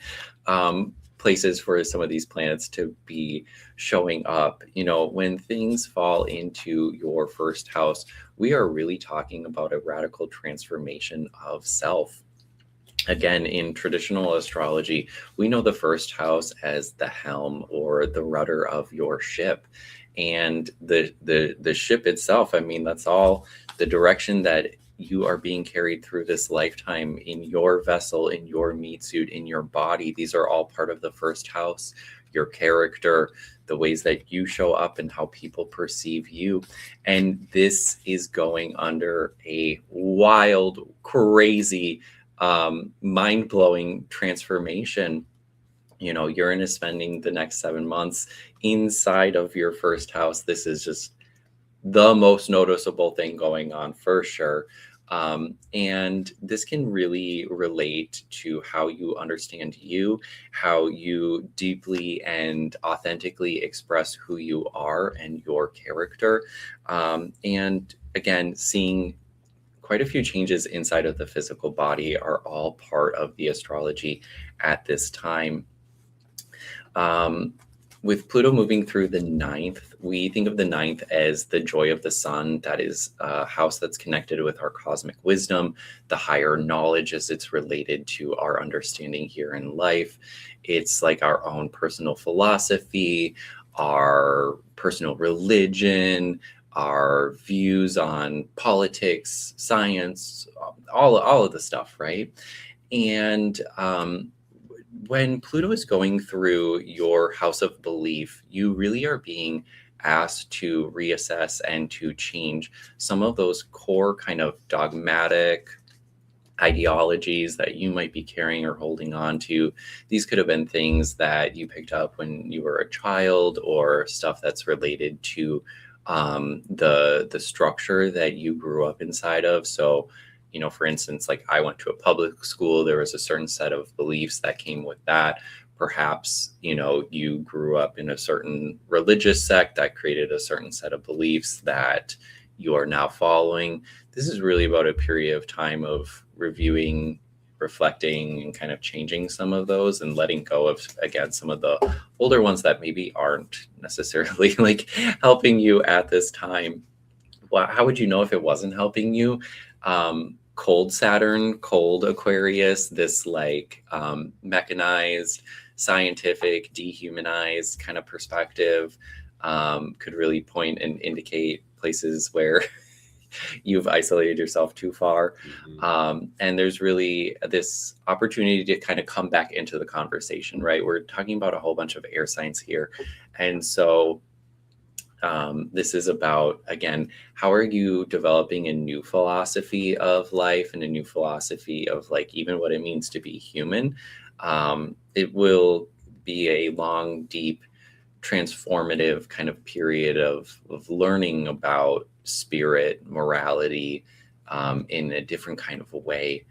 places for some of these planets to be showing up. You know, when things fall into your 1st house, we are really talking about a radical transformation of self. Again, in traditional astrology, we know the 1st house as the helm or the rudder of your ship. And the ship itself, I mean, that's all the direction that you are being carried through this lifetime in your vessel, in your meat suit, in your body. These are all part of the 1st house, your character, the ways that you show up and how people perceive you. And this is going under a wild, crazy, mind-blowing transformation. You know, Uranus spending the next 7 months inside of your 1st house. This is just the most noticeable thing going on for sure. And this can really relate to how you understand you, how you deeply and authentically express who you are and your character. And again, seeing quite a few changes inside of the physical body are all part of the astrology at this time. With Pluto moving through the 9th, we think of the 9th as the joy of the sun. That is a house that's connected with our cosmic wisdom, the higher knowledge as it's related to our understanding here in life. It's like our own personal philosophy, our personal religion, our views on politics, science, all of the stuff, right? And when Pluto is going through your house of belief, you really are being asked to reassess and to change some of those core kind of dogmatic ideologies that you might be carrying or holding on to. These could have been things that you picked up when you were a child or stuff that's related to the structure that you grew up inside of. So, you know, for instance, like I went to a public school, there was a certain set of beliefs that came with that. Perhaps, you know, you grew up in a certain religious sect that created a certain set of beliefs that you are now following. This is really about a period of time of reviewing, reflecting, and kind of changing some of those and letting go of, again, some of the older ones that maybe aren't necessarily like helping you at this time. Well, how would you know if it wasn't helping you? Cold Saturn, cold Aquarius, this like mechanized, scientific, dehumanized kind of perspective could really point and indicate places where you've isolated yourself too far. Mm-hmm. And there's really this opportunity to kind of come back into the conversation, right? We're talking about a whole bunch of air signs here. And so this is about, again, how are you developing a new philosophy of life and a new philosophy of like even what it means to be human? It will be a long, deep, transformative kind of period of learning about spirit, morality, in a different kind of a way.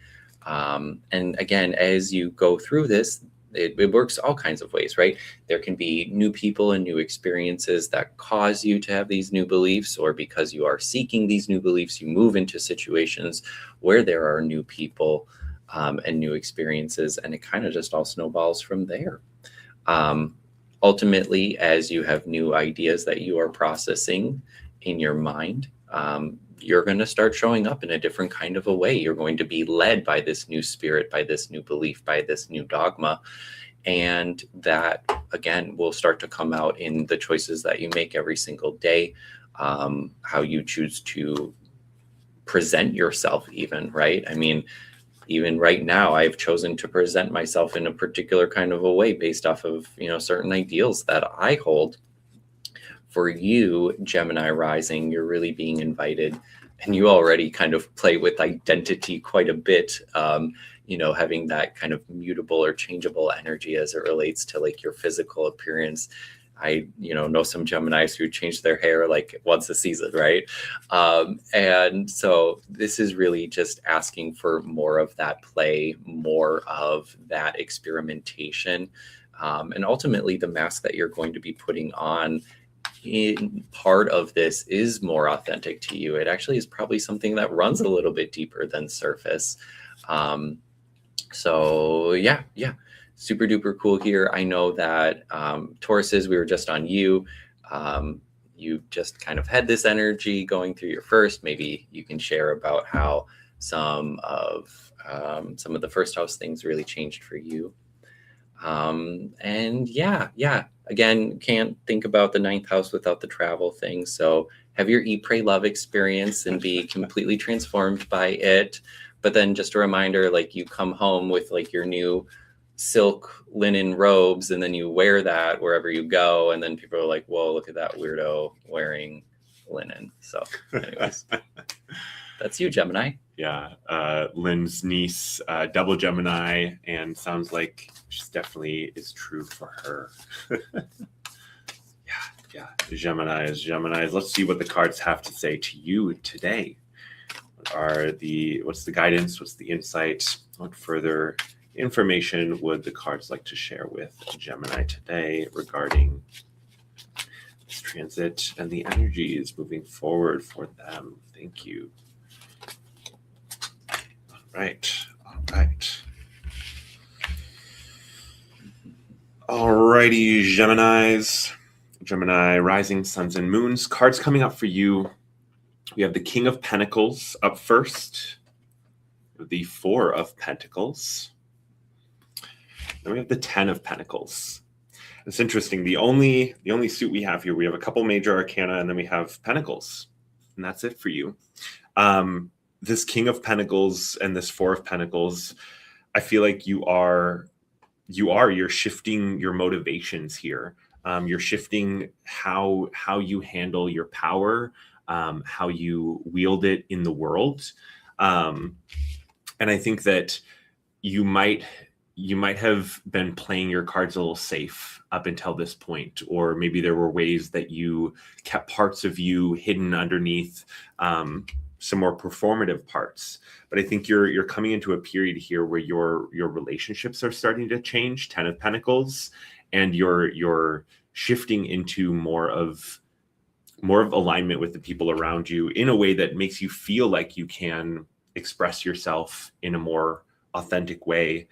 And again, as you go through this, it works all kinds of ways, right? There can be new people and new experiences that cause you to have these new beliefs, or because you are seeking these new beliefs, you move into situations where there are new people and new experiences, and it kind of just all snowballs from there. Ultimately, as you have new ideas that you are processing in your mind, you're going to start showing up in a different kind of a way. You're going to be led by this new spirit, by this new belief, by this new dogma. And that, again, will start to come out in the choices that you make every single day, how you choose to present yourself even, right? I mean, even right now, I've chosen to present myself in a particular kind of a way based off of, certain ideals that I hold. For you, Gemini rising, you're really being invited, and you already kind of play with identity quite a bit, having that kind of mutable or changeable energy as it relates to like your physical appearance. I, know some Geminis who change their hair like once a season, right? And so this is really just asking for more of that play, more of that experimentation. And ultimately, the mask that you're going to be putting on in part of this is more authentic to you. It actually is probably something that runs a little bit deeper than surface. So yeah. Super duper cool here. I know that Tauruses, we were just on you. You just kind of had this energy going through your first. Maybe you can share about how some of the first house things really changed for you. And yeah. Again, can't think about the ninth house without the travel thing. So have your eat, pray, love experience and be completely transformed by it. But then just a reminder, like you come home with like your new silk linen robes, and then you wear that wherever you go, and then people are like, whoa, look at that weirdo wearing linen. So anyways, that's you, Gemini. Yeah, Lynn's niece, double Gemini, and sounds like she's definitely is true for her. Yeah, Geminis. Let's see what the cards have to say to you today. What's the guidance? What's the insight? What further information would the cards like to share with Gemini today regarding this transit and the energies moving forward for them? Thank you. All right. Alrighty, Geminis. Gemini rising, suns and moons. Cards coming up for you. We have the King of Pentacles up first. The Four of Pentacles. Then we have the 10 of Pentacles. It's interesting. The only suit we have here, we have a couple major arcana, and then we have Pentacles, and that's it for you. This King of Pentacles and this Four of Pentacles, I feel like you're shifting your motivations here. You're shifting how you handle your power, how you wield it in the world, and I think that you might have been playing your cards a little safe up until this point, or maybe there were ways that you kept parts of you hidden underneath some more performative parts. But I think you're coming into a period here where your relationships are starting to change, 10 of Pentacles, and you're shifting into more of alignment with the people around you in a way that makes you feel like you can express yourself in a more authentic way,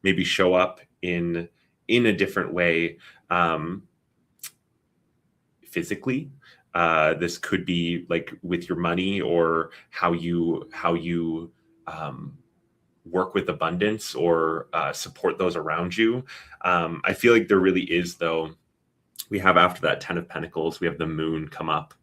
maybe show up in a different way physically. This could be like with your money, or how you work with abundance, or support those around you. I feel like there really is, though. We have, after that 10 of Pentacles, we have the moon come up.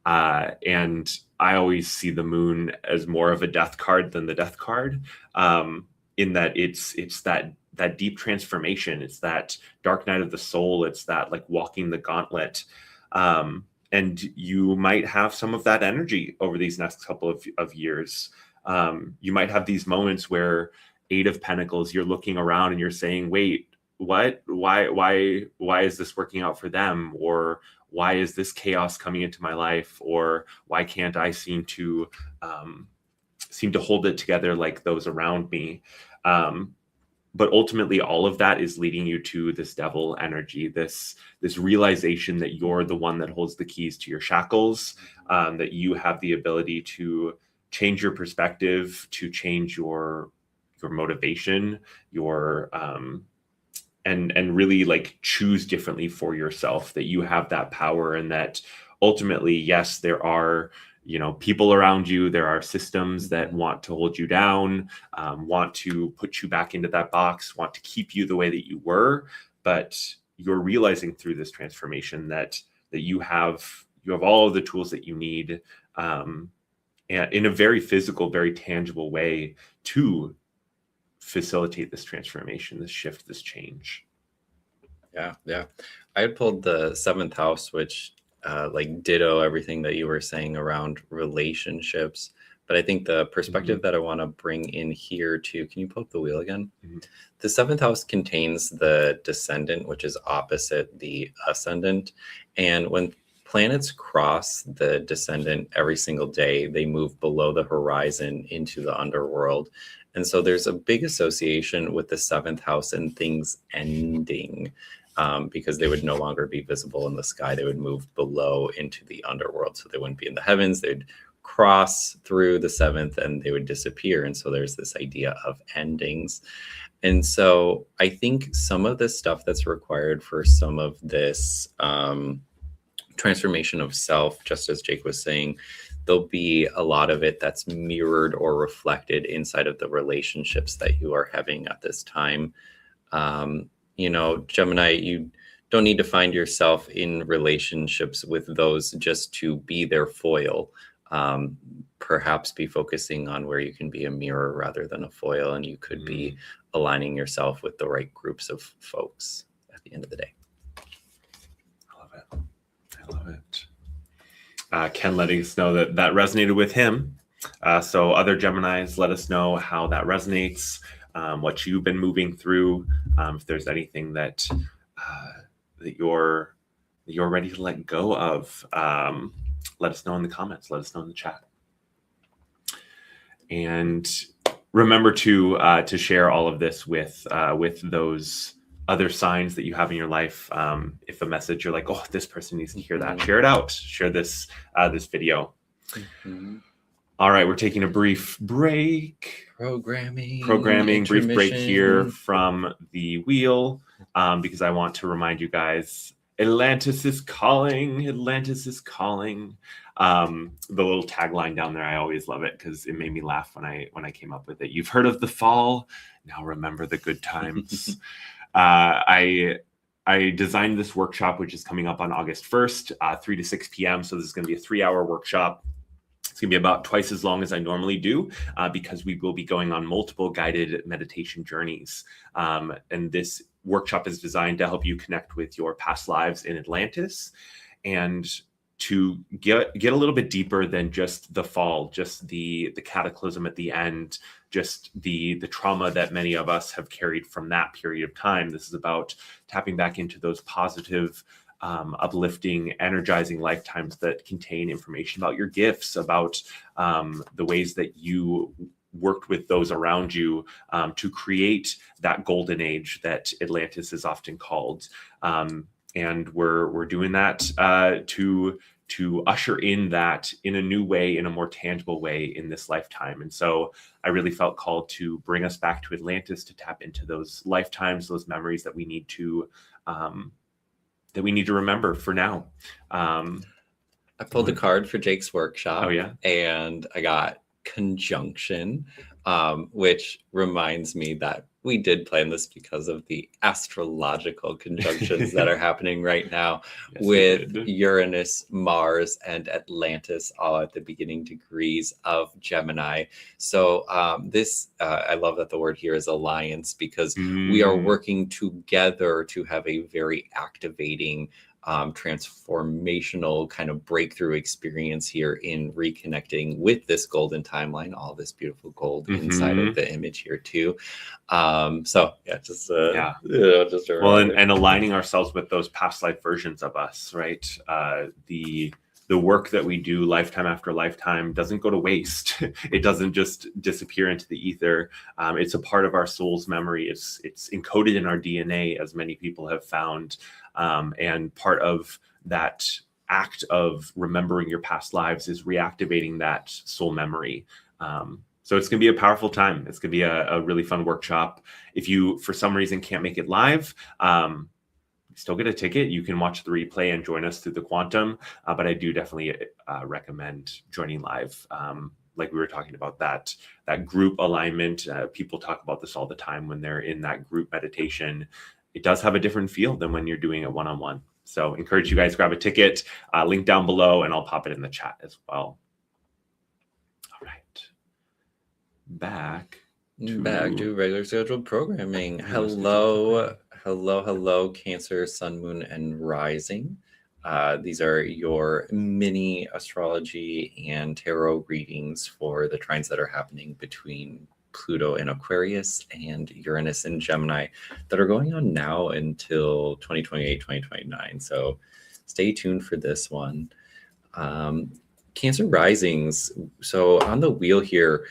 And I always see the moon as more of a death card than the death card, in that it's that deep transformation. It's that dark night of the soul. It's that like walking the gauntlet. And you might have some of that energy over these next couple of years. You might have these moments where Eight of Pentacles, you're looking around and you're saying, wait, what? Why is this working out for them? Or why is this chaos coming into my life? Or why can't I seem to hold it together like those around me? But ultimately, all of that is leading you to this devil energy, this realization that you're the one that holds the keys to your shackles, that you have the ability to change your perspective, to change your motivation, your and really like choose differently for yourself, that you have that power, and that ultimately, yes, there are, you know, people around you, there are systems that want to hold you down, want to put you back into that box, want to keep you the way that you were, but you're realizing through this transformation that you have all of the tools that you need, and in a very physical, very tangible way to facilitate this transformation, this shift, this change. Yeah. I had pulled the 7th house, which like ditto everything that you were saying around relationships. But I think the perspective that I want to bring in here too, can you pull up the wheel again? The 7th house contains the descendant, which is opposite the ascendant. And when planets cross the descendant every single day, they move below the horizon into the underworld. And so there's a big association with the 7th house and things ending, because they would no longer be visible in the sky. They would move below into the underworld. So they wouldn't be in the heavens. They'd cross through the 7th and they would disappear. And so there's this idea of endings. And so I think some of the stuff that's required for some of this transformation of self, just as Jake was saying, there'll be a lot of it that's mirrored or reflected inside of the relationships that you are having at this time. You know, Gemini, you don't need to find yourself in relationships with those just to be their foil. Perhaps be focusing on where you can be a mirror rather than a foil, and you could be aligning yourself with the right groups of folks at the end of the day. I love it. Ken letting us know that resonated with him. So other Geminis, let us know how that resonates, what you've been moving through. If there's anything that you're ready to let go of, let us know in the comments. Let us know in the chat. And remember to share all of this with those other signs that you have in your life. If a message you're like, oh, this person needs to hear that, share it out. Share this video. All right, we're taking a brief break. Programming, brief break here from the wheel, because I want to remind you guys, Atlantis is calling. Atlantis is calling. The little tagline down there, I always love it because it made me laugh when I came up with it. You've heard of the fall, now remember the good times. I designed this workshop, which is coming up on August 1st, 3 to 6 p.m. So this is going to be a 3-hour workshop. It's going to be about twice as long as I normally do, because we will be going on multiple guided meditation journeys. And this workshop is designed to help you connect with your past lives in Atlantis, and to get a little bit deeper than just the fall, just the cataclysm at the end, just the trauma that many of us have carried from that period of time. This is about tapping back into those positive, uplifting, energizing lifetimes that contain information about your gifts, about the ways that you worked with those around you to create that golden age that Atlantis is often called. And we're doing that to usher in that in a new way, in a more tangible way in this lifetime. And so I really felt called to bring us back to Atlantis, to tap into those lifetimes, those memories that we need to remember for now. I pulled a card for Jake's workshop. Oh yeah. And I got conjunction. which reminds me that we did plan this because of the astrological conjunctions that are happening right now with Uranus, Mars, and Atlantis all at the beginning degrees of Gemini. So I love that the word here is alliance, because we are working together to have a very activating transformational kind of breakthrough experience here in reconnecting with this golden timeline, all this beautiful gold inside of the image here too. So yeah, just a well, and aligning ourselves with those past life versions of us, right? The work that we do lifetime after lifetime doesn't go to waste. It doesn't just disappear into the ether. It's a part of our soul's memory. It's encoded in our DNA, as many people have found. And part of that act of remembering your past lives is reactivating that soul memory. So it's going to be a powerful time. It's going to be a really fun workshop. If you, for some reason, can't make it live, still get a ticket. You can watch the replay and join us through the quantum. But I do definitely recommend joining live. Like we were talking about, that group alignment. People talk about this all the time when they're in that group meditation. It does have a different feel than when you're doing it one-on-one. So encourage you guys to grab a ticket, link down below, and I'll pop it in the chat as well. All right. Back to regular scheduled programming. Hello, Cancer, Sun, Moon, and Rising. These are your mini astrology and tarot readings for the trines that are happening between Pluto in Aquarius and Uranus in Gemini that are going on now until 2028, 2029. So stay tuned for this one. Cancer risings. So on the wheel here,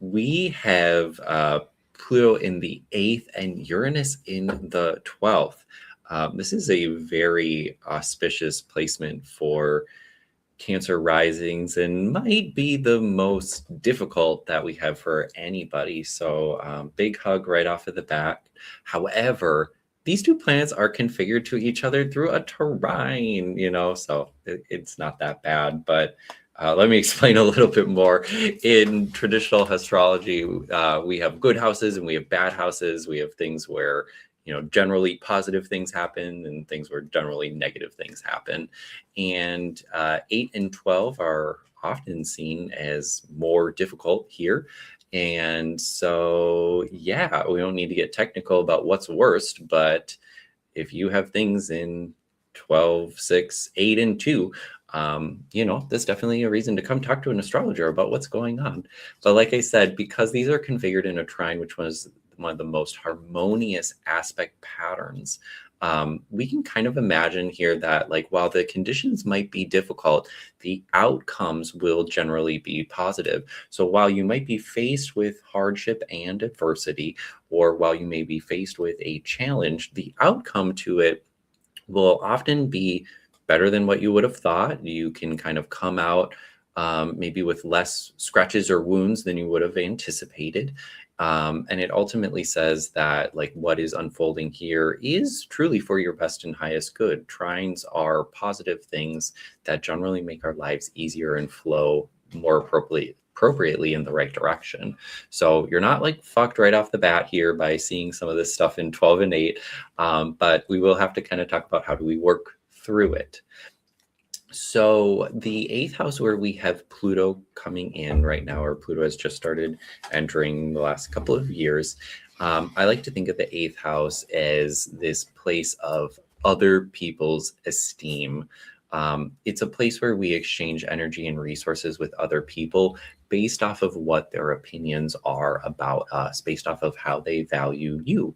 we have Pluto in the 8th and Uranus in the 12th. This is a very auspicious placement for Cancer risings and might be the most difficult that we have for anybody. So big hug right off of the bat. However, these two planets are configured to each other through a trine, so it's not that bad. But let me explain a little bit more. In traditional astrology, we have good houses and we have bad houses. We have things where generally positive things happen and things where generally negative things happen. And 8 and 12 are often seen as more difficult here. And so, yeah, we don't need to get technical about what's worst, but if you have things in 12, 6, 8, and 2, that's definitely a reason to come talk to an astrologer about what's going on. But like I said, because these are configured in a trine, which was one of the most harmonious aspect patterns, we can kind of imagine here that, like, while the conditions might be difficult, the outcomes will generally be positive. So while you might be faced with hardship and adversity, or while you may be faced with a challenge, the outcome to it will often be better than what you would have thought. You can kind of come out maybe with less scratches or wounds than you would have anticipated. And it ultimately says that, like, what is unfolding here is truly for your best and highest good. Trines are positive things that generally make our lives easier and flow more appropriately in the right direction. So you're not like fucked right off the bat here by seeing some of this stuff in 12 and 8, but we will have to kind of talk about how do we work through it. So the 8th house, where we have Pluto coming in right now, or Pluto has just started entering the last couple of years. I like to think of the 8th house as this place of other people's esteem. It's a place where we exchange energy and resources with other people based off of what their opinions are about us, based off of how they value you.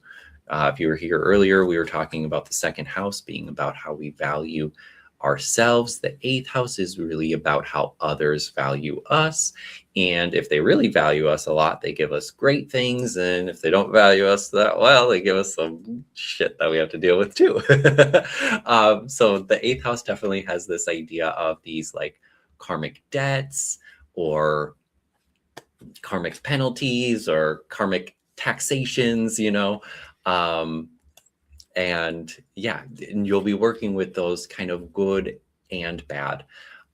If you were here earlier, we were talking about the 2nd house being about how we value ourselves. The 8th house is really about how others value us. And if they really value us a lot, they give us great things. And if they don't value us that well, they give us some shit that we have to deal with too. So the 8th house definitely has this idea of these like karmic debts or karmic penalties or karmic taxations, and yeah, and you'll be working with those kind of good and bad.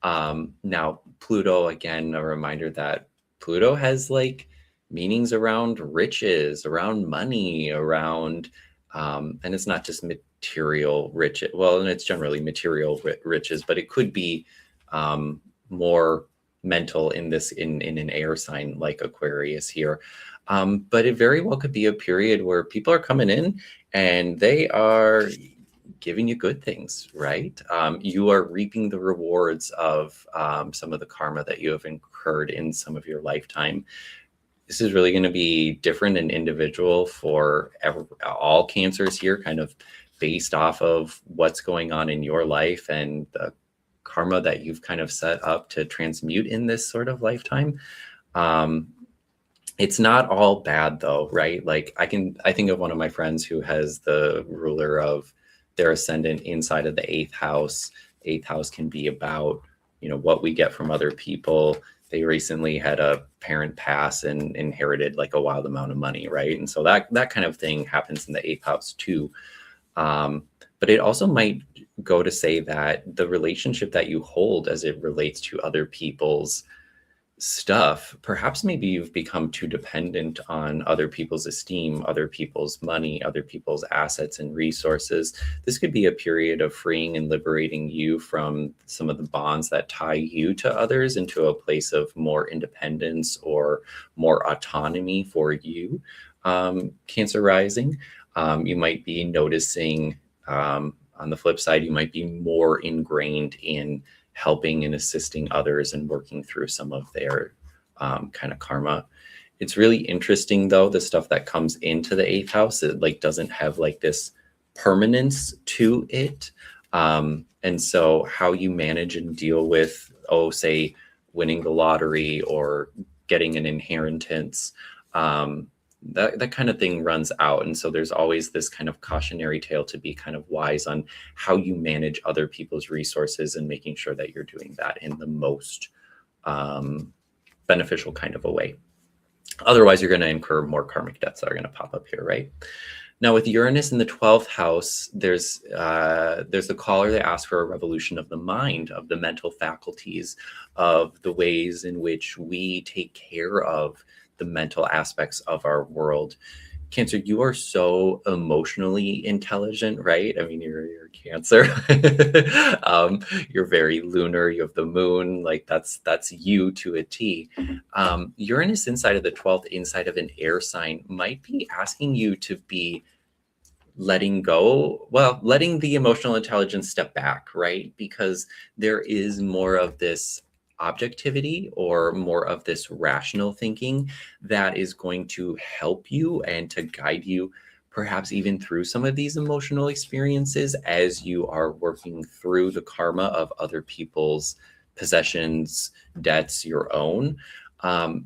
Now, Pluto, again, a reminder that Pluto has like meanings around riches, around money, around, and it's not just material riches. Well, and it's generally material riches, but it could be more mental in an air sign like Aquarius here. But it very well could be a period where people are coming in and they are giving you good things, right? You are reaping the rewards of some of the karma that you have incurred in some of your lifetime. This is really going to be different and individual for all cancers here, kind of based off of what's going on in your life and the karma that you've kind of set up to transmute in this sort of lifetime. It's not all bad though, right? Like I think of one of my friends who has the ruler of their ascendant inside of the 8th house. 8th house can be about, what we get from other people. They recently had a parent pass and inherited like a wild amount of money, right? And so that kind of thing happens in the 8th house too. But it also might go to say that the relationship that you hold as it relates to other people's stuff, perhaps maybe you've become too dependent on other people's esteem, other people's money, other people's assets and resources. This could be a period of freeing and liberating you from some of the bonds that tie you to others into a place of more independence or more autonomy for you. Cancer rising, you might be noticing, on the flip side, you might be more ingrained in helping and assisting others and working through some of their kind of karma. It's really interesting though, the stuff that comes into the 8th house, it like doesn't have like this permanence to it. And so how you manage and deal with, say winning the lottery or getting an inheritance, that kind of thing runs out. And so there's always this kind of cautionary tale to be kind of wise on how you manage other people's resources and making sure that you're doing that in the most beneficial kind of a way. Otherwise, you're going to incur more karmic debts that are going to pop up here, right? Now, with Uranus in the 12th house, there's the caller that asks for a revolution of the mind, of the mental faculties, of the ways in which we take care of the mental aspects of our world. Cancer, you are so emotionally intelligent, right? I mean, you're Cancer. You're very lunar. You have the moon. Like that's you to a T. Uranus inside of the 12th, inside of an air sign, might be asking you to be letting go, letting the emotional intelligence step back, right? Because there is more of this objectivity or more of this rational thinking that is going to help you and to guide you perhaps even through some of these emotional experiences as you are working through the karma of other people's possessions, debts, your own.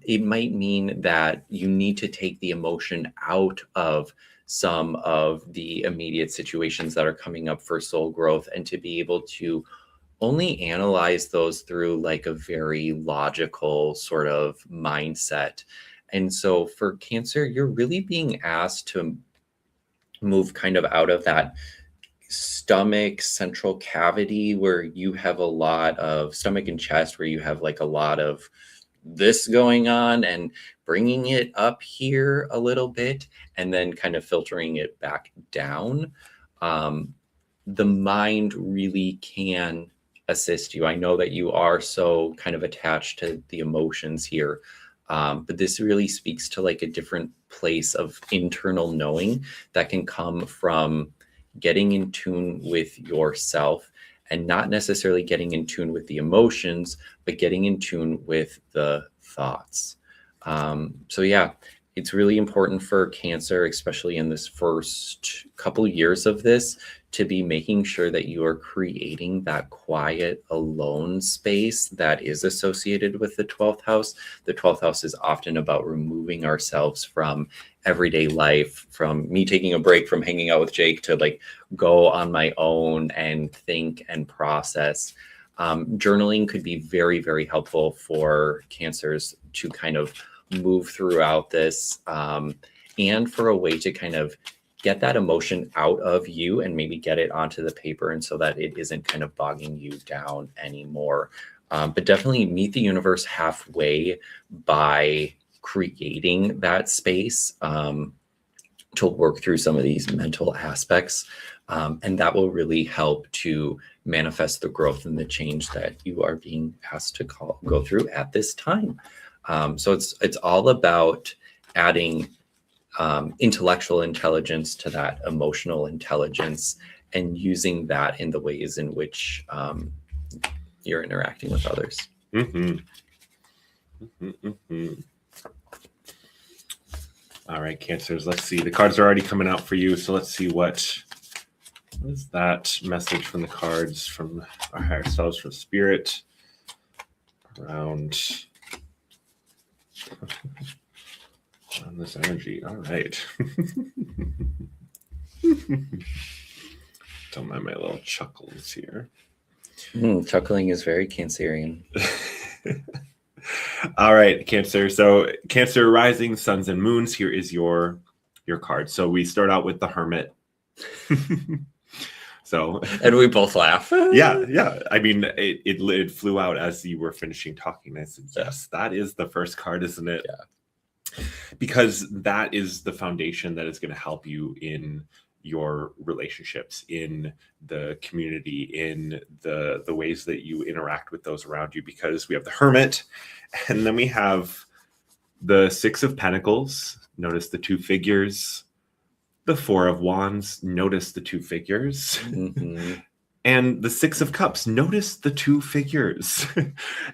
It might mean that you need to take the emotion out of some of the immediate situations that are coming up for soul growth and to be able to only analyze those through like a very logical sort of mindset. And so for Cancer, you're really being asked to move kind of out of that stomach central cavity where you have a lot of stomach and chest, where you have like a lot of this going on, and bringing it up here a little bit and then kind of filtering it back down. The mind really can assist you. I know that you are so kind of attached to the emotions here, but this really speaks to like a different place of internal knowing that can come from getting in tune with yourself and not necessarily getting in tune with the emotions, but getting in tune with the thoughts. So yeah, it's really important for Cancer, especially in this first couple years of this, to be making sure that you are creating that quiet, alone space that is associated with the 12th house. The 12th house is often about removing ourselves from everyday life, from me taking a break from hanging out with Jake to like go on my own and think and process. Journaling could be very, very helpful for Cancers to kind of move throughout this, and for a way to kind of get that emotion out of you and maybe get it onto the paper, and so that it isn't kind of bogging you down anymore. But definitely meet the universe halfway by creating that space to work through some of these mental aspects. And that will really help to manifest the growth and the change that you are being asked to go through at this time. So it's all about adding intellectual intelligence to that emotional intelligence and using that in the ways in which you're interacting with others. Mm-hmm. Mm-hmm, mm-hmm. All right, Cancers, let's see. The cards are already coming out for you. So let's see what is that message from the cards, from our higher selves, from spirit around on this energy. All right. Don't mind my little chuckles here. Chuckling is very Cancerian. All right, Cancer. So Cancer rising, suns and moons. Here is your card. So we start out with the Hermit. So and we both laugh. yeah. I mean, it flew out as you were finishing talking. I said, yes, that is the first card, isn't it? Yeah. Because that is the foundation that is going to help you in your relationships, in the community, in the ways that you interact with those around you, because we have the Hermit and then we have the Six of Pentacles. Notice the two figures. The Four of Wands. Notice the two figures. Mm-hmm. And the Six of Cups. Notice the two figures.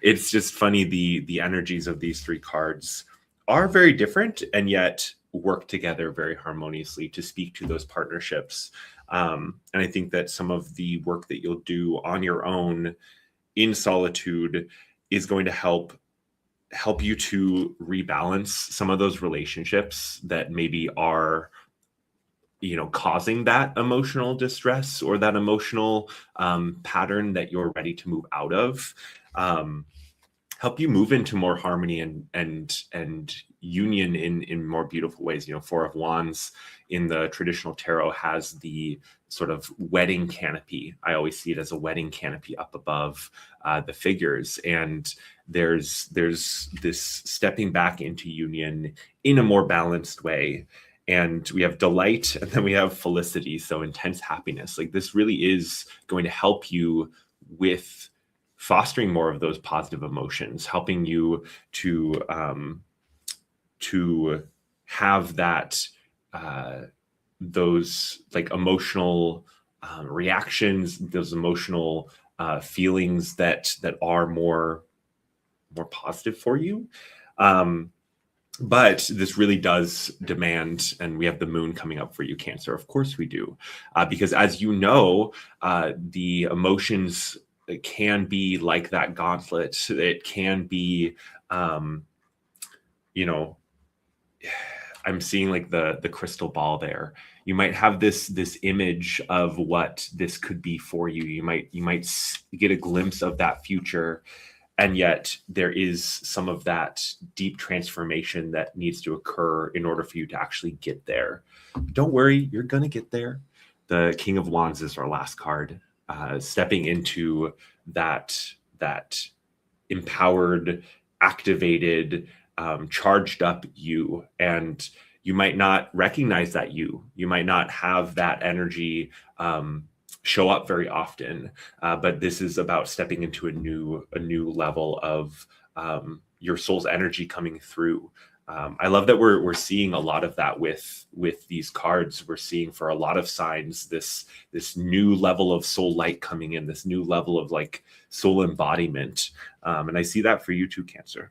It's just funny, the energies of these three cards are very different and yet work together very harmoniously to speak to those partnerships. And I think that some of the work that you'll do on your own in solitude is going to help you to rebalance some of those relationships that maybe are, causing that emotional distress or that emotional pattern that you're ready to move out of. Help you move into more harmony and union in more beautiful ways. Four of Wands in the traditional tarot has the sort of wedding canopy. I always see it as a wedding canopy up above the figures. And there's this stepping back into union in a more balanced way. And we have delight, and then we have felicity. So intense happiness. Like, this really is going to help you with fostering more of those positive emotions, helping you to have that those like emotional reactions, those emotional feelings that are more positive for you. But this really does demand, and we have the moon coming up for you, Cancer. Of course we do, because as you know, the emotions, it can be like that gauntlet. It can be, I'm seeing like the crystal ball there. You might have this image of what this could be for you. You might get a glimpse of that future. And yet there is some of that deep transformation that needs to occur in order for you to actually get there. Don't worry, you're going to get there. The King of Wands is our last card. Stepping into that empowered, activated, charged up you. And you might not recognize that you might not have that energy show up very often, but this is about stepping into a new level of your soul's energy coming through. I love that we're seeing a lot of that with these cards. We're seeing for a lot of signs this new level of soul light coming in, this new level of like soul embodiment, and I see that for you too, Cancer.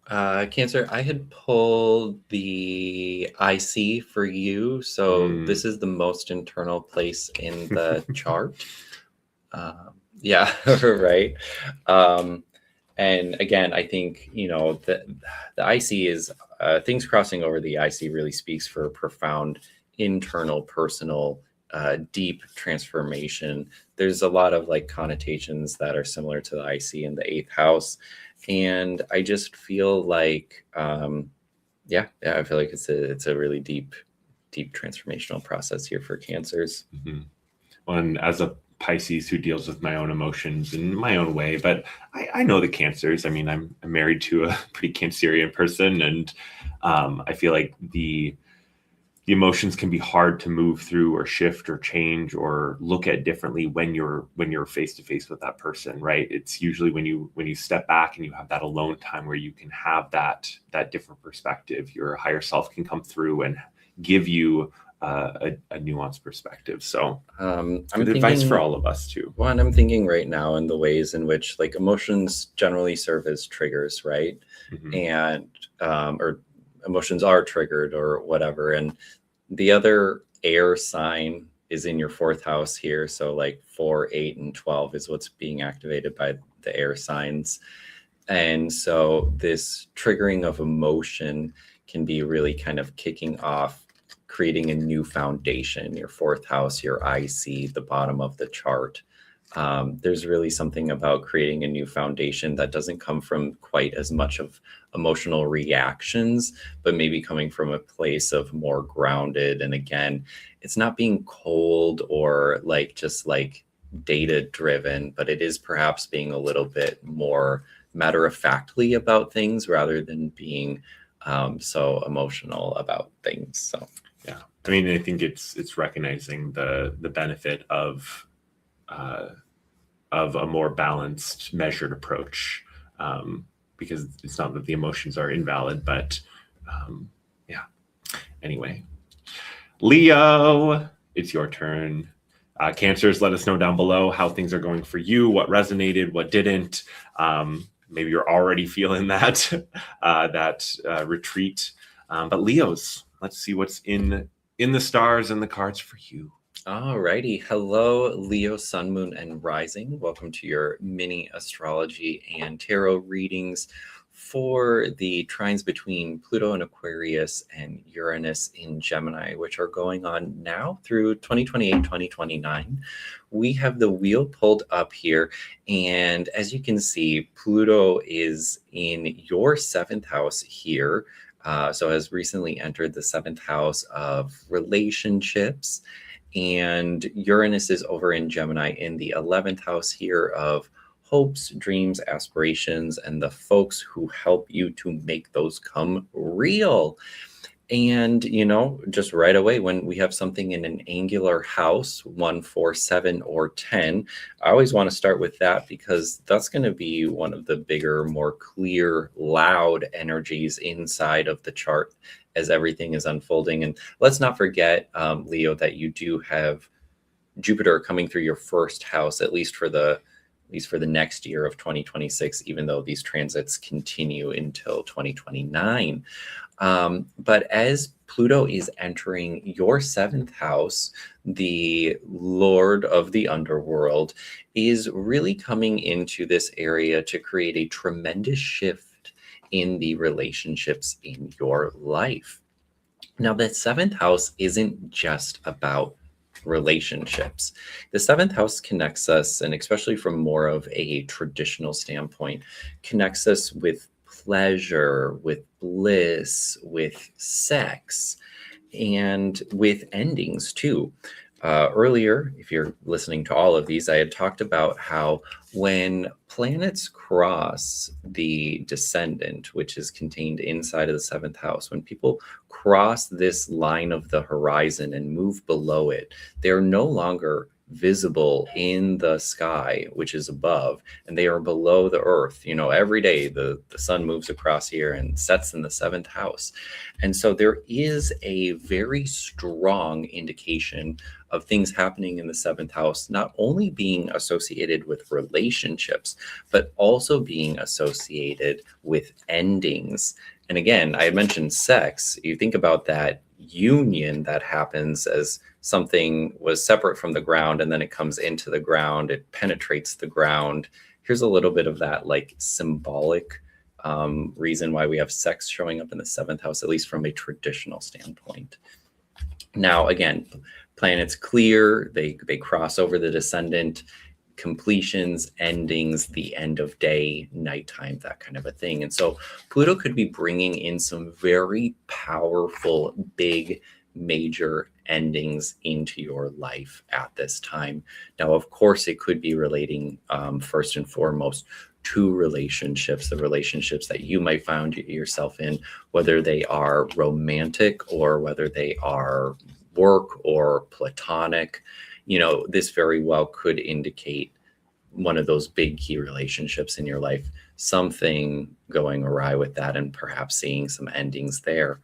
Cancer, I had pulled the IC for you. So this is the most internal place in the chart. Yeah, right. And again, I think, the IC is things crossing over the IC really speaks for profound internal, personal, deep transformation. There's a lot of like connotations that are similar to the IC in the 8th house. And I just feel like, I feel like it's a really deep transformational process here for Cancers. Mm-hmm. And as a Pisces who deals with my own emotions in my own way, but I know the Cancers. I mean, I'm married to a pretty Cancerian person, and I feel like the emotions can be hard to move through or shift or change or look at differently when you're face to face with that person, right? It's usually when you step back and you have that alone time where you can have that different perspective. Your higher self can come through and give you a nuanced perspective. So I'm good advice for all of us too. Well, and I'm thinking right now in the ways in which like emotions generally serve as triggers, right? Mm-hmm. And or emotions are triggered or whatever. And the other air sign is in your 4th house here. So like 4, 8, and 12 is what's being activated by the air signs. And so this triggering of emotion can be really kind of kicking off, creating a new foundation. Your 4th house, your IC, the bottom of the chart. There's really something about creating a new foundation that doesn't come from quite as much of emotional reactions, but maybe coming from a place of more grounded. And again, it's not being cold or like just like data driven, but it is perhaps being a little bit more matter of factly about things rather than being so emotional about things. So yeah, I mean, I think it's recognizing the benefit of a more balanced, measured approach, because it's not that the emotions are invalid, but yeah. Anyway, Leo, it's your turn. Cancers, let us know down below how things are going for you, what resonated, what didn't. Maybe you're already feeling that retreat. But Leos, let's see what's in the stars and the cards for you. Alrighty. Hello, Leo, Sun, Moon, and Rising. Welcome to your mini astrology and tarot readings for the trines between Pluto and Aquarius and Uranus in Gemini, which are going on now through 2028-2029. We have the wheel pulled up here, and as you can see, Pluto is in your 7th house here. So has recently entered the 7th house of relationships. And Uranus is over in Gemini in the 11th house here of hopes, dreams, aspirations, and the folks who help you to make those come real. And, you know, just right away, when we have something in an angular house, 1, 4, 7, or 10, I always want to start with that because that's going to be one of the bigger, more clear, loud energies inside of the chart as everything is unfolding. And let's not forget, Leo, that you do have Jupiter coming through your 1st house, at least for the next year of 2026, even though these transits continue until 2029. But as Pluto is entering your 7th house, the Lord of the underworld is really coming into this area to create a tremendous shift in the relationships in your life. Now, the 7th house isn't just about relationships. The 7th house connects us, and especially from more of a traditional standpoint, connects us with pleasure, with bliss, with sex, and with endings too. Earlier, if you're listening to all of these, I had talked about how when planets cross the descendant, which is contained inside of the 7th house, when people cross this line of the horizon and move below it, they're no longer visible in the sky, which is above, and they are below the earth. You know, every day the sun moves across here and sets in the 7th house. And so there is a very strong indication of things happening in the 7th house, not only being associated with relationships, but also being associated with endings. And again, I had mentioned sex. You think about that union that happens as something was separate from the ground and then it comes into the ground, it penetrates the ground. Here's a little bit of that like symbolic reason why we have sex showing up in the 7th house, at least from a traditional standpoint. Now, again, planets clear, they cross over the descendant, completions, endings, the end of day, nighttime, that kind of a thing. And so Pluto could be bringing in some very powerful, big major endings into your life at this time. Now, of course, it could be relating first and foremost to relationships, the relationships that you might find yourself in, whether they are romantic or whether they are work or platonic. You know, this very well could indicate one of those big key relationships in your life, something going awry with that, and perhaps seeing some endings there.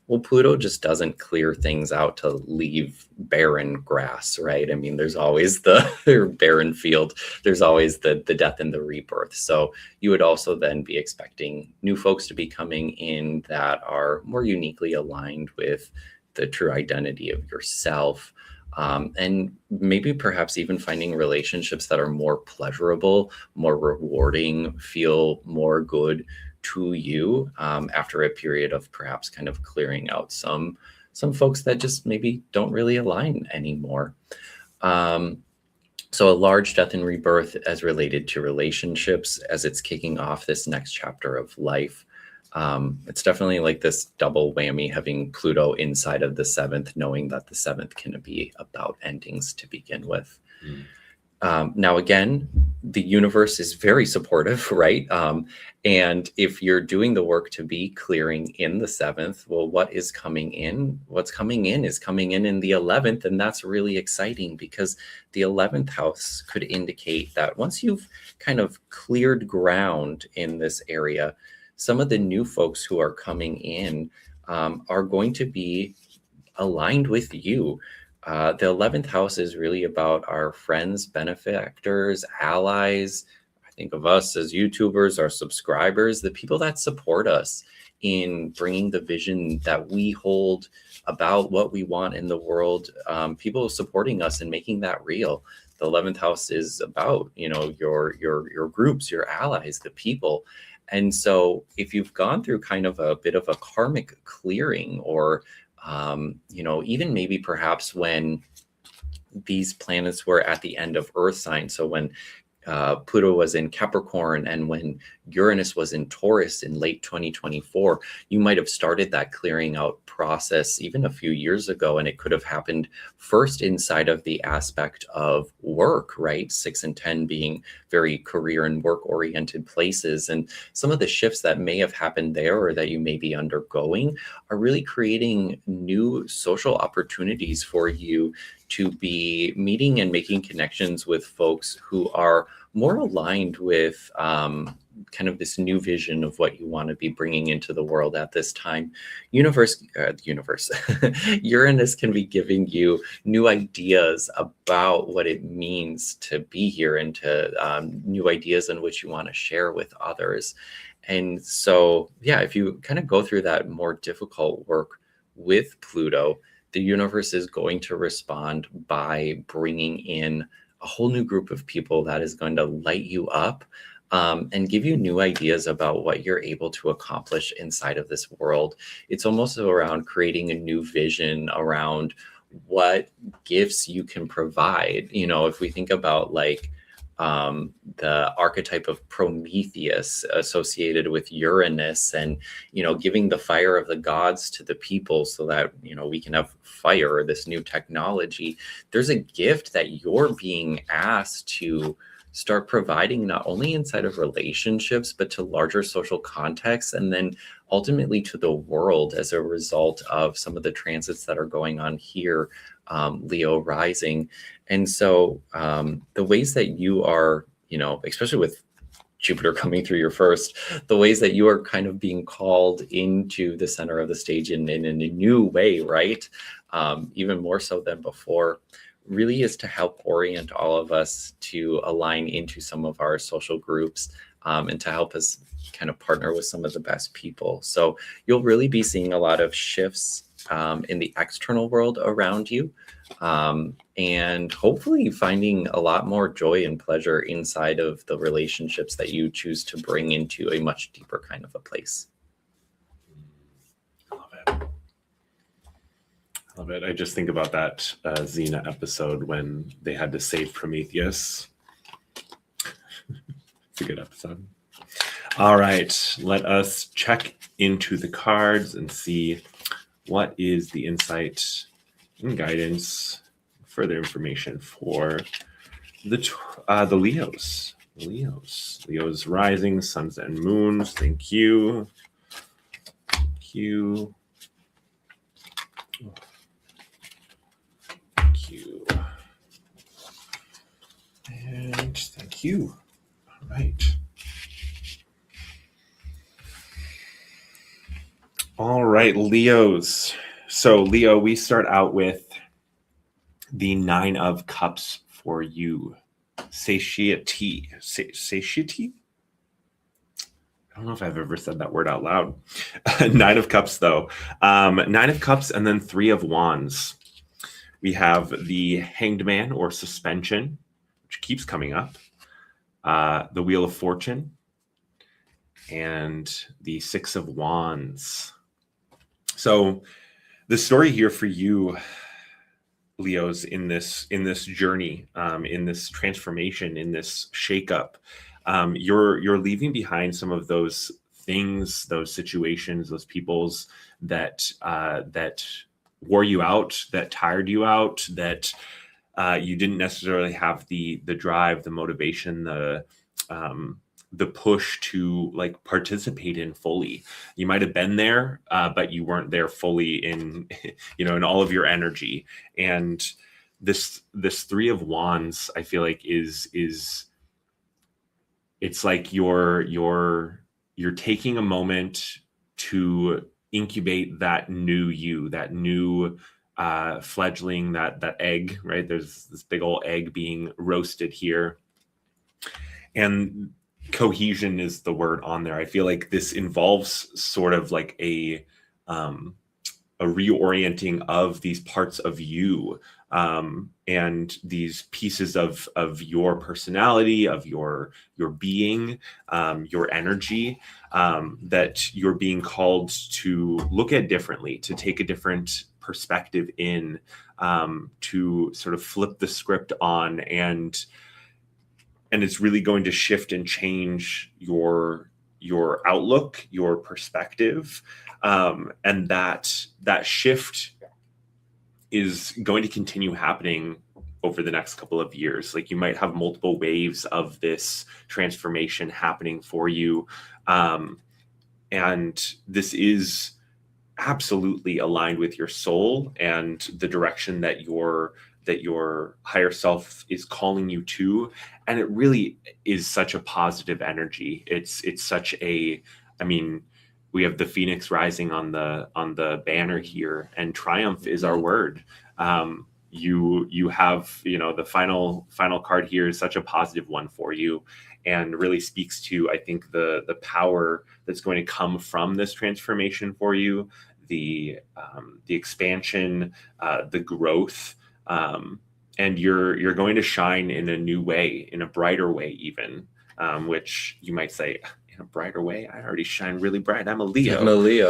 Well, Pluto just doesn't clear things out to leave barren grass, right? I mean, there's always the barren field. There's always the death and the rebirth. So you would also then be expecting new folks to be coming in that are more uniquely aligned with the true identity of yourself. And maybe perhaps even finding relationships that are more pleasurable, more rewarding, feel more good to you after a period of perhaps kind of clearing out some folks that just maybe don't really align anymore. So a large death and rebirth as related to relationships as it's kicking off this next chapter of life. It's definitely like this double whammy, having Pluto inside of the seventh, knowing that the seventh can be about endings to begin with. Now, again, the universe is very supportive, right? And if you're doing the work to be clearing in the seventh, well, what is coming in? What's coming in is coming in the 11th. And that's really exciting because the 11th house could indicate that once you've kind of cleared ground in this area, some of the new folks who are coming in are going to be aligned with you. The 11th house is really about our friends, benefactors, allies. I think of us as YouTubers, our subscribers, the people that support us in bringing the vision that we hold about what we want in the world, people supporting us and making that real. The 11th house is about, you know, your groups, your allies, the people. And so if you've gone through kind of a bit of a karmic clearing, or you know, even maybe perhaps when these planets were at the end of Earth sign. So when Pluto was in Capricorn and when Uranus was in Taurus in late 2024, you might have started that clearing out process even a few years ago. And it could have happened first inside of the aspect of work, right? 6 and 10 being very career and work oriented places. And some of the shifts that may have happened there or that you may be undergoing are really creating new social opportunities for you to be meeting and making connections with folks who are more aligned with kind of this new vision of what you want to be bringing into the world at this time. Uranus can be giving you new ideas about what it means to be here, and to new ideas in which you want to share with others. And so, yeah, if you kind of go through that more difficult work with Pluto, the universe is going to respond by bringing in a whole new group of people that is going to light you up and give you new ideas about what you're able to accomplish inside of this world. It's almost around creating a new vision around what gifts you can provide. You know, if we think about like the archetype of Prometheus associated with Uranus, and, you know, giving the fire of the gods to the people so that, you know, we can have fire, this new technology. There's a gift that you're being asked to start providing, not only inside of relationships, but to larger social contexts, and then ultimately to the world as a result of some of the transits that are going on here, Leo rising. And so the ways that you are, you know, especially with Jupiter coming through your first, the ways that you are kind of being called into the center of the stage in a new way, right? Even more so than before, really is to help orient all of us to align into some of our social groups, and to help us kind of partner with some of the best people. So you'll really be seeing a lot of shifts in the external world around you, and hopefully finding a lot more joy and pleasure inside of the relationships that you choose to bring into a much deeper kind of a place. I love it. I love it. I just think about that Xena episode when they had to save Prometheus. It's a good episode. All right, let us check into the cards and see What is the insight and guidance, further information for the Leos? Leos rising, suns and moons. Thank you. Thank you. Thank you. And thank you. All right. All right, Leos. So, Leo, we start out with the 9 of Cups for you. Satiety. Satiety? I don't know if I've ever said that word out loud. 9 of Cups, though. 9 of Cups and then 3 of Wands. We have the Hanged Man or Suspension, which keeps coming up. The Wheel of Fortune. And the 6 of Wands. So the story here for you, Leos, in this journey, in this transformation, in this shakeup, you're leaving behind some of those things, those situations, those peoples that wore you out, that tired you out, that you didn't necessarily have the drive, the motivation, the push to like participate in fully. You might have been there, but you weren't there fully in, in all of your energy. And this 3 of Wands, I feel like is it's like you're taking a moment to incubate that new you, that new fledgling, that egg, right? There's this big old egg being roasted here. And cohesion is the word on there. I feel like this involves sort of like a reorienting of these parts of you, and these pieces of your personality, of your being, your energy, that you're being called to look at differently, to take a different perspective in, to sort of flip the script on, and it's really going to shift and change your outlook, your perspective, and that shift is going to continue happening over the next couple of years. Like you might have multiple waves of this transformation happening for you, and this is absolutely aligned with your soul and the direction that your higher self is calling you to. And it really is such a positive energy. It's such a, I mean, we have the Phoenix rising on the banner here, and triumph is our word. You have, the final card here is such a positive one for you, and really speaks to, I think, the power that's going to come from this transformation for you, the expansion, the growth. And you're going to shine in a new way, in a brighter way even, which you might say, in a brighter way? I already shine really bright. I'm a Leo.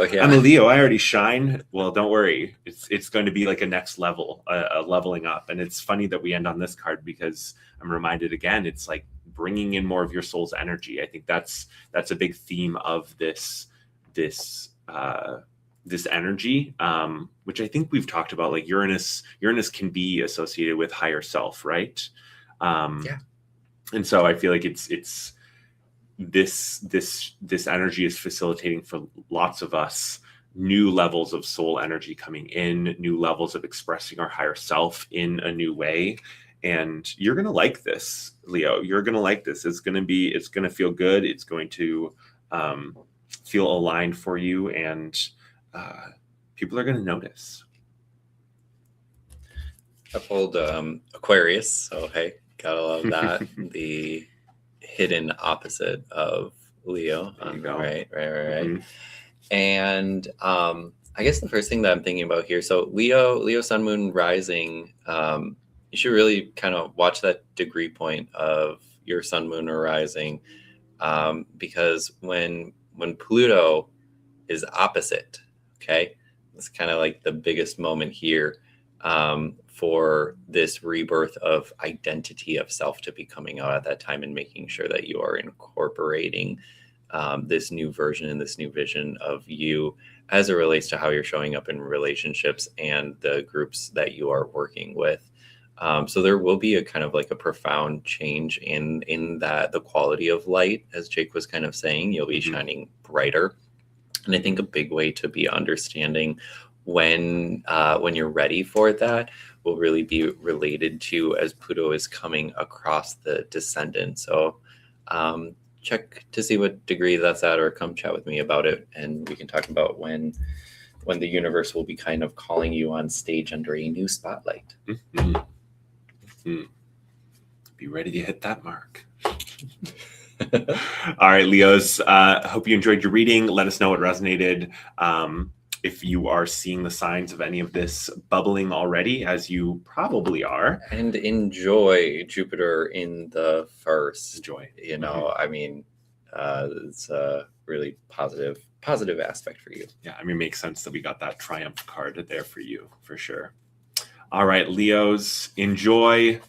Yeah. I'm a Leo. I already shine. Well, don't worry. It's going to be like a next level, a leveling up. And it's funny that we end on this card, because I'm reminded again, it's like bringing in more of your soul's energy. I think that's a big theme of this energy, which I think we've talked about. Like Uranus can be associated with higher self, right? Yeah. And so I feel like it's this energy is facilitating for lots of us new levels of soul energy coming in, new levels of expressing our higher self in a new way. And you're going to like this, Leo. You're going to like this. It's going to feel good. It's going to feel aligned for you, and people are going to notice. I pulled Aquarius, so hey, gotta love that. The hidden opposite of Leo. There you go. Right. Mm-hmm. And I guess the first thing that I'm thinking about here, so Leo Sun Moon rising, you should really kind of watch that degree point of your Sun Moon or rising, because when Pluto is opposite, okay, it's kind of like the biggest moment here for this rebirth of identity of self to be coming out at that time, and making sure that you are incorporating this new version and this new vision of you as it relates to how you're showing up in relationships and the groups that you are working with. So there will be a kind of like a profound change in that the quality of light, as Jake was kind of saying, you'll be shining brighter. And I think a big way to be understanding when you're ready for that will really be related to as Pluto is coming across the descendant. So check to see what degree that's at, or come chat with me about it, and we can talk about when the universe will be kind of calling you on stage under a new spotlight. Be ready to hit that mark. All right, Leos, hope you enjoyed your reading. Let us know what resonated. If you are seeing the signs of any of this bubbling already, as you probably are. And enjoy Jupiter in the first. Enjoy. You know, I mean, it's a really positive aspect for you. Yeah, I mean, it makes sense that we got that triumph card there for you, for sure. All right, Leos, enjoy.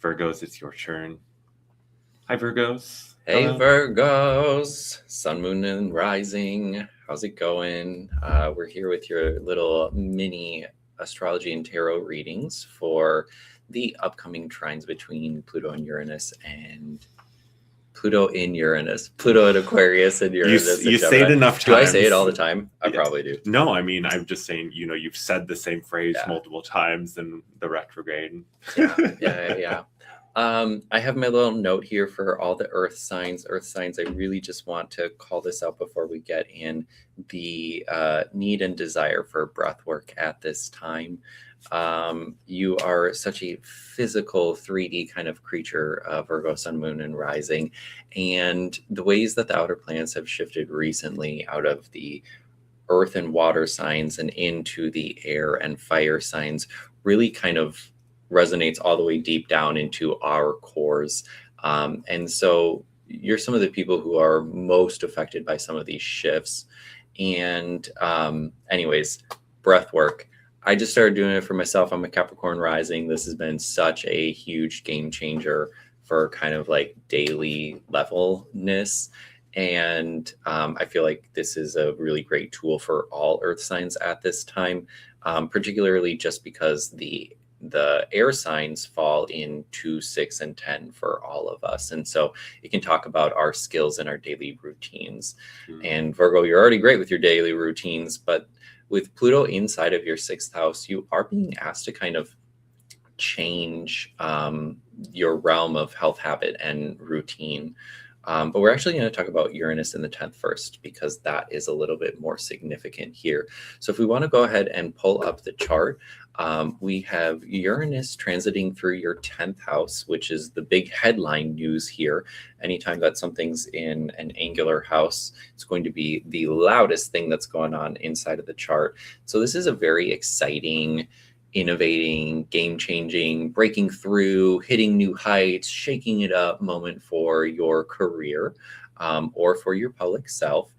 Virgos, it's your turn. Hi, Virgos. Hey, hello. Virgos, sun, moon, and rising. How's it going? We're here with your little mini astrology and tarot readings for the upcoming trines between Pluto and Uranus, and Pluto in Uranus, Pluto in Aquarius and Uranus. You say it enough times. Do I say it all the time? I probably do. No, I mean, I'm just saying, you know, you've said the same phrase multiple times in the retrograde. Yeah. I have my little note here for all the earth signs. I really just want to call this out before we get in the need and desire for breath work at this time. You are such a physical 3D kind of creature, Virgo, sun, moon, and rising. And the ways that the outer planets have shifted recently out of the earth and water signs and into the air and fire signs really kind of resonates all the way deep down into our cores. And so you're some of the people who are most affected by some of these shifts. And anyways, breath work. I just started doing it for myself. I'm a Capricorn rising. This has been such a huge game changer for kind of like daily levelness. And I feel like this is a really great tool for all earth signs at this time, particularly just because the air signs fall in 2, 6, and 10 for all of us. And so it can talk about our skills and our daily routines. And Virgo, you're already great with your daily routines, but with Pluto inside of your 6th house, you are being asked to kind of change your realm of health habit and routine. But we're actually going to talk about Uranus in the 10th first, because that is a little bit more significant here. So if we want to go ahead and pull up the chart, we have Uranus transiting through your 10th house, which is the big headline news here. Anytime that something's in an angular house, it's going to be the loudest thing that's going on inside of the chart. So this is a very exciting, innovating, game-changing, breaking through, hitting new heights, shaking it up moment for your career or for your public self.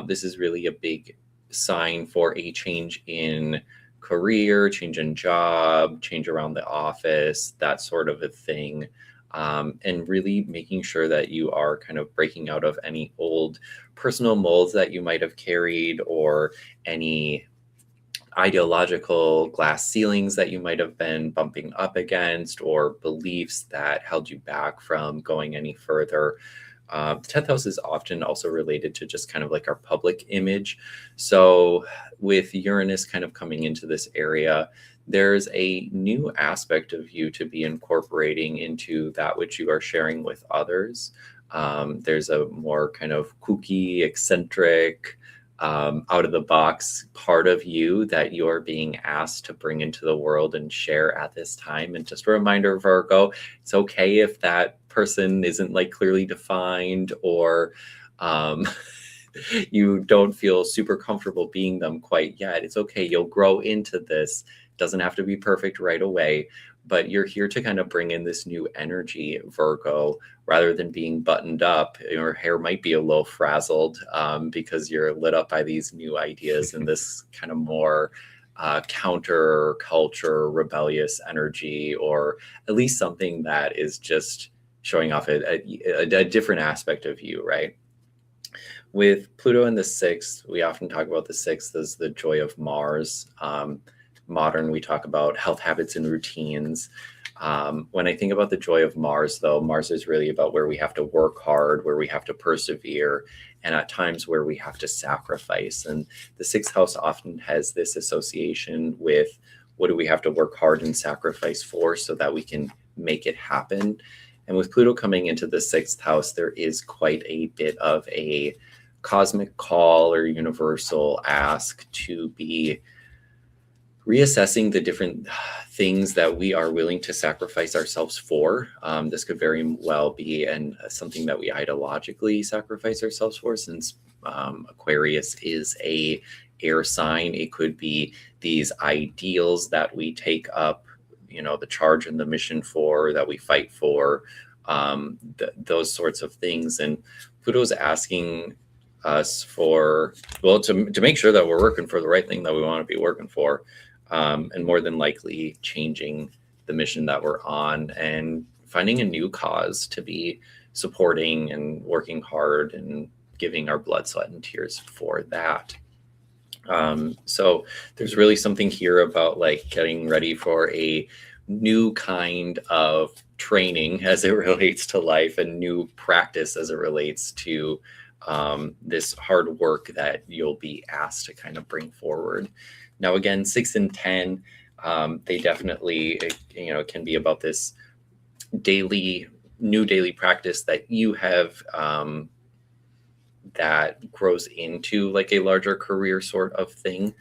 This is really a big sign for a change in career, change in job, change around the office, that sort of a thing. And really making sure that you are kind of breaking out of any old personal molds that you might have carried, or any ideological glass ceilings that you might have been bumping up against, or beliefs that held you back from going any further. The 10th house is often also related to just kind of like our public image. So with Uranus kind of coming into this area, there's a new aspect of you to be incorporating into that which you are sharing with others. There's a more kind of kooky, eccentric, out of the box part of you that you're being asked to bring into the world and share at this time. And just a reminder, Virgo, it's okay if that person isn't like clearly defined, or you don't feel super comfortable being them quite yet. It's okay. You'll grow into this. Doesn't have to be perfect right away, but you're here to kind of bring in this new energy, Virgo, rather than being buttoned up. Your hair might be a little frazzled because you're lit up by these new ideas and this kind of more counter culture, rebellious energy, or at least something that is just showing off a different aspect of you, right? With Pluto in the sixth, we often talk about the sixth as the joy of Mars. Modern, we talk about health habits and routines. When I think about the joy of Mars, though, Mars is really about where we have to work hard, where we have to persevere, and at times where we have to sacrifice. And the sixth house often has this association with what do we have to work hard and sacrifice for so that we can make it happen. And with Pluto coming into the sixth house, there is quite a bit of a cosmic call or universal ask to be reassessing the different things that we are willing to sacrifice ourselves for. This could very well be something that we ideologically sacrifice ourselves for, since Aquarius is a air sign. It could be these ideals that we take up, the charge and the mission for, that we fight for, those sorts of things. And Pluto's asking us for, to make sure that we're working for the right thing that we want to be working for. And more than likely changing the mission that we're on and finding a new cause to be supporting and working hard and giving our blood, sweat, and tears for that. So there's really something here about like getting ready for a new kind of training as it relates to life, and new practice as it relates to this hard work that you'll be asked to kind of bring forward. Now, again, 6 and 10, they definitely, can be about this new daily practice that you have that grows into like a larger career sort of thing.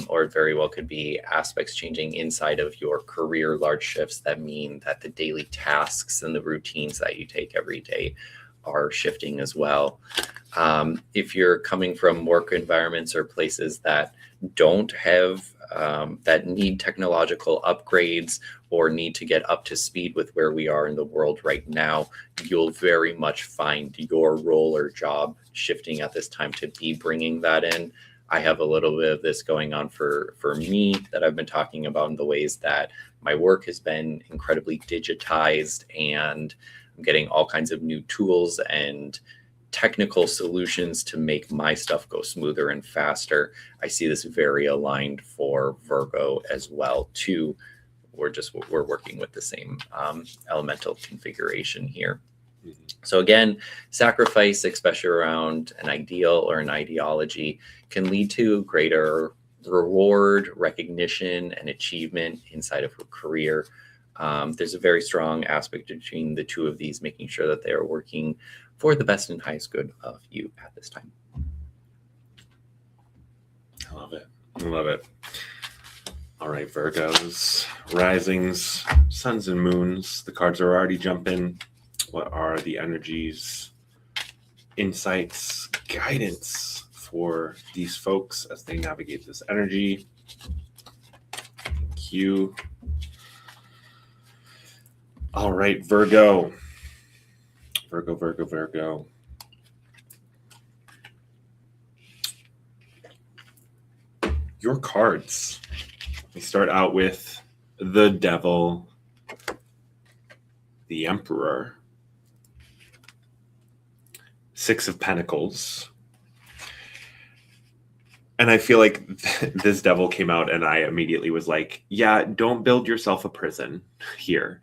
Or it very well could be aspects changing inside of your career, large shifts that mean that the daily tasks and the routines that you take every day are shifting as well. If you're coming from work environments or places that don't have that need technological upgrades or need to get up to speed with where we are in the world right now, you'll very much find your role or job shifting at this time to be bringing that in. I have a little bit of this going on for me that I've been talking about in the ways that my work has been incredibly digitized, and I'm getting all kinds of new tools and technical solutions to make my stuff go smoother and faster. I see this very aligned for Virgo as well too. We're working with the same elemental configuration here. So again, sacrifice, especially around an ideal or an ideology, can lead to greater reward, recognition, and achievement inside of a career. There's a very strong aspect between the two of these, making sure that they are working for the best and highest good of you at this time. I love it. I love it. All right, Virgos, risings, suns and moons. The cards are already jumping. What are the energies, insights, guidance for these folks as they navigate this energy? Thank you. All right, Virgo. Virgo. Your cards. We start out with the Devil, the Emperor, Six of Pentacles. And I feel like this Devil came out and I immediately was like, yeah, don't build yourself a prison here.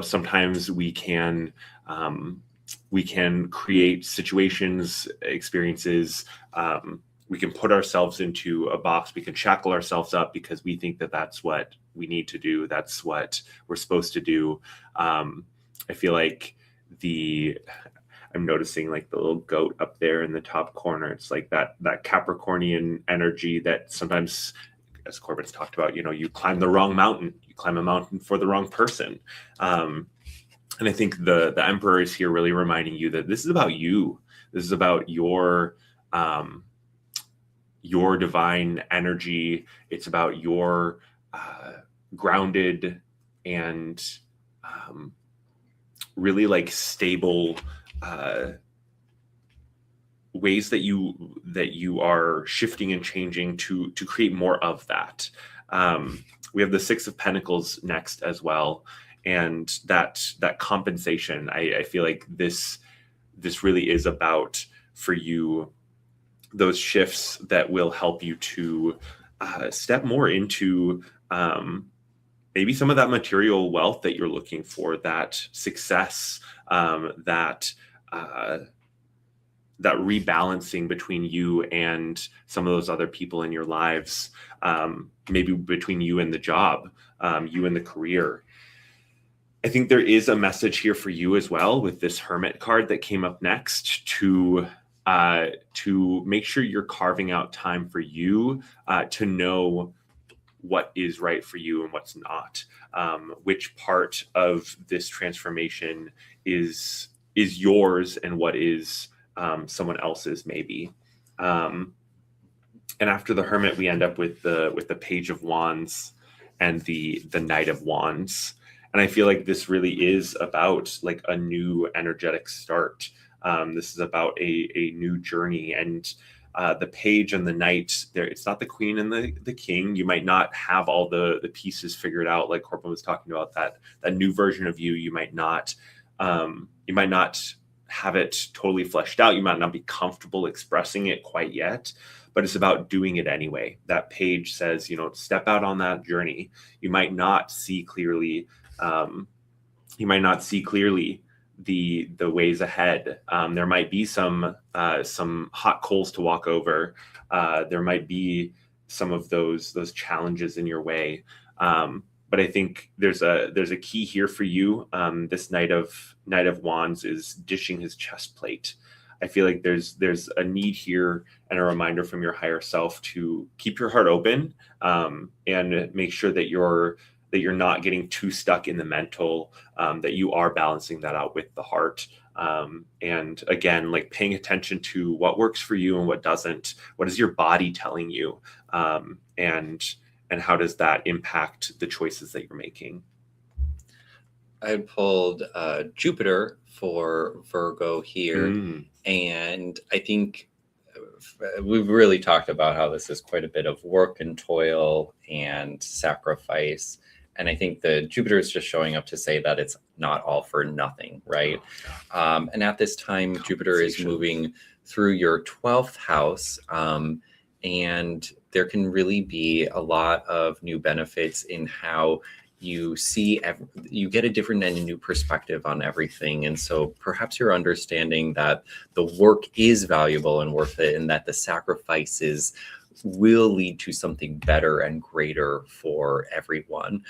Sometimes we can create situations, experiences. We can put ourselves into a box. We can shackle ourselves up because we think that that's what we need to do. That's what we're supposed to do. I feel like I'm noticing like the little goat up there in the top corner. It's like that Capricornian energy that sometimes, as Corbin's talked about, you climb the wrong mountain. You climb a mountain for the wrong person. And I think the Emperor is here really reminding you that this is about you. This is about your divine energy. It's about your grounded and really like stable ways that you are shifting and changing to create more of that. We have the Six of Pentacles next as well, and that compensation. I feel like this really is about for you those shifts that will help you to step more into maybe some of that material wealth that you're looking for, that success, that rebalancing between you and some of those other people in your lives, maybe between you and the job, you and the career. I think there is a message here for you as well with this Hermit card that came up next to make sure you're carving out time for you to know what is right for you and what's not. Which part of this transformation is yours and what is someone else's maybe. And after the Hermit, we end up with the Page of Wands and the Knight of Wands. And I feel like this really is about like a new energetic start. This is about a new journey, and the Page and the Knight, there, it's not the Queen and the King. You might not have all the pieces figured out, like Corbin was talking about, that new version of you. You might not have it totally fleshed out. You might not be comfortable expressing it quite yet, but it's about doing it anyway. That Page says, step out on that journey. You might not see clearly. The ways ahead. There might be some hot coals to walk over. There might be some of those challenges in your way. But I think there's a key here for you. This Knight of Wands is dishing his chest plate. I feel like there's a need here and a reminder from your higher self to keep your heart open, and make sure that you're not getting too stuck in the mental, that you are balancing that out with the heart. And again, like paying attention to what works for you and what doesn't. What is your body telling you? And how does that impact the choices that you're making? I pulled Jupiter for Virgo here. And I think we've really talked about how this is quite a bit of work and toil and sacrifice. And I think the Jupiter is just showing up to say that it's not all for nothing, right? And at this time, Jupiter is moving through your 12th house. And there can really be a lot of new benefits in how you see, you get a different and a new perspective on everything. And so perhaps you're understanding that the work is valuable and worth it, and that the sacrifices will lead to something better and greater for everyone.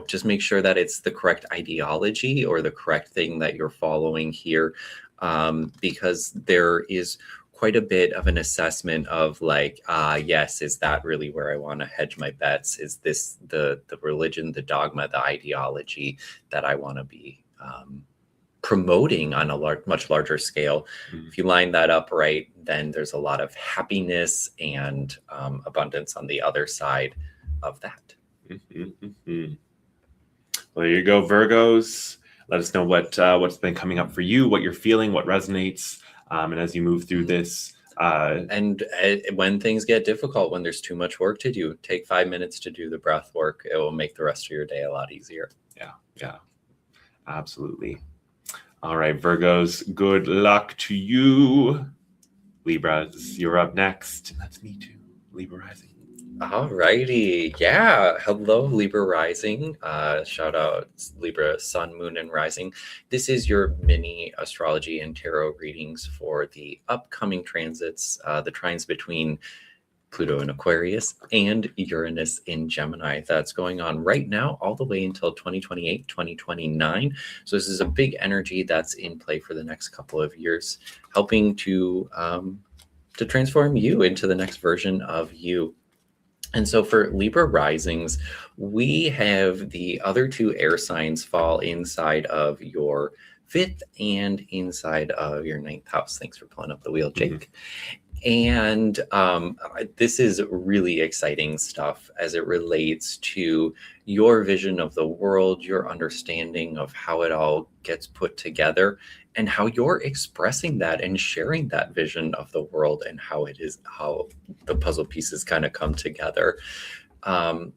Just make sure that it's the correct ideology or the correct thing that you're following here, because there is quite a bit of an assessment of like, yes, is that really where I want to hedge my bets? Is this the religion, the dogma, the ideology that I want to be promoting on a much larger scale? If you line that up right, then there's a lot of happiness and abundance on the other side of that. Well, there you go, Virgos. Let us know what's been coming up for you, what you're feeling, what resonates. And as you move through this, and when things get difficult, when there's too much work to do, take 5 minutes to do the breath work. It will make the rest of your day a lot easier. Yeah, absolutely. All right, Virgos, good luck to you. Libras, you're up next. That's me too, Libra rising. All righty. Yeah. Hello, Libra rising. Shout out Libra sun, moon, and rising. This is your mini astrology and tarot readings for the upcoming transits, the trines between Pluto in Aquarius and Uranus in Gemini. That's going on right now all the way until 2028, 2029. So this is a big energy that's in play for the next couple of years, helping to transform you into the next version of you. And so for Libra risings, we have the other two air signs fall inside of your 5th and inside of your 9th house. Thanks for pulling up the wheel, Jake. And this is really exciting stuff as it relates to your vision of the world, your understanding of how it all gets put together, and how you're expressing that and sharing that vision of the world, and how the puzzle pieces kind of come together. Admittedly,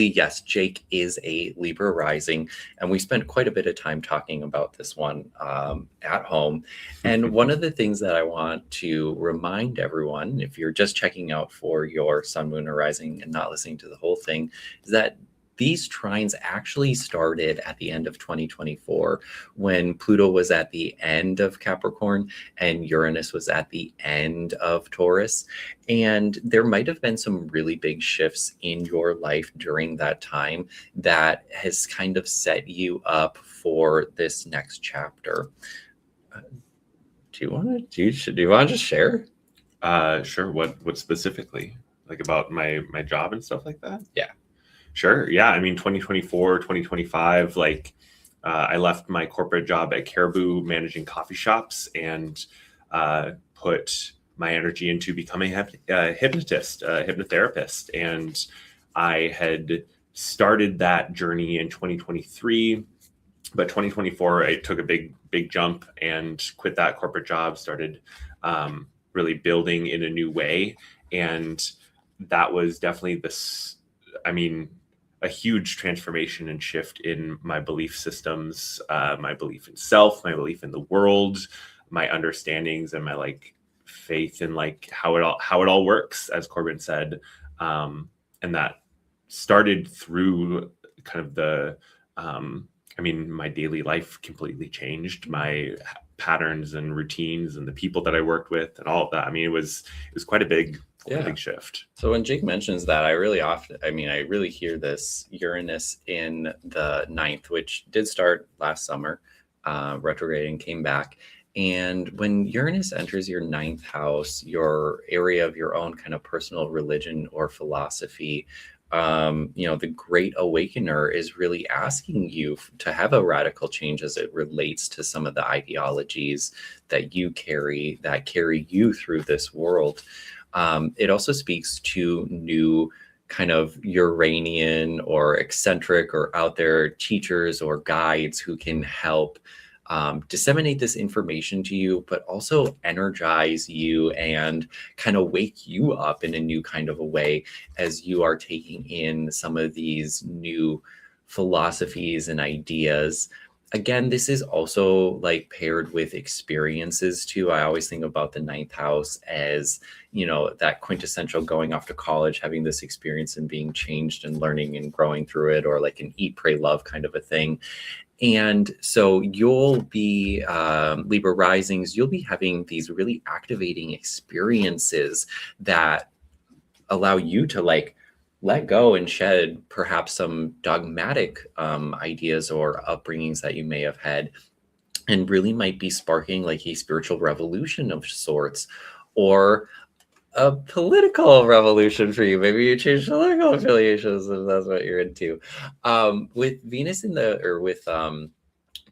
yes, Jake is a Libra rising, and we spent quite a bit of time talking about this one at home. And one of the things that I want to remind everyone, if you're just checking out for your sun, moon, or rising and not listening to the whole thing, is that these trines actually started at the end of 2024 when Pluto was at the end of Capricorn and Uranus was at the end of Taurus. And there might have been some really big shifts in your life during that time that has kind of set you up for this next chapter. Do you want to just share? Sure. What specifically? Like about my job and stuff like that? Yeah. Sure. Yeah. I mean, 2024, 2025, I left my corporate job at Caribou managing coffee shops and put my energy into becoming a hypnotist, a hypnotherapist. And I had started that journey in 2023, but 2024, I took a big jump and quit that corporate job, started really building in a new way. And that was definitely a huge transformation and shift in my belief systems, my belief in self, my belief in the world, my understandings, and my faith in how it all works, as Corbin said. And that started through kind of my daily life completely changed, my patterns and routines and the people that I worked with and all of that. I mean, it was quite a big shift. So when Jake mentions that, I really hear this Uranus in the 9th, which did start last summer, retrograding, came back. And when Uranus enters your 9th house, your area of your own kind of personal religion or philosophy, the Great Awakener is really asking you to have a radical change as it relates to some of the ideologies that you carry you through this world. It also speaks to new kind of Uranian or eccentric or out there teachers or guides who can help disseminate this information to you, but also energize you and kind of wake you up in a new kind of a way as you are taking in some of these new philosophies and ideas. Again, this is also paired with experiences too. I always think about the 9th house as, that quintessential going off to college, having this experience and being changed and learning and growing through it, or an eat, pray, love kind of a thing. And so you'll be Libra risings, you'll be having these really activating experiences that allow you to let go and shed perhaps some dogmatic ideas or upbringings that you may have had, and really might be sparking a spiritual revolution of sorts, or a political revolution for you. Maybe you change political affiliations if that's what you're into. With Venus with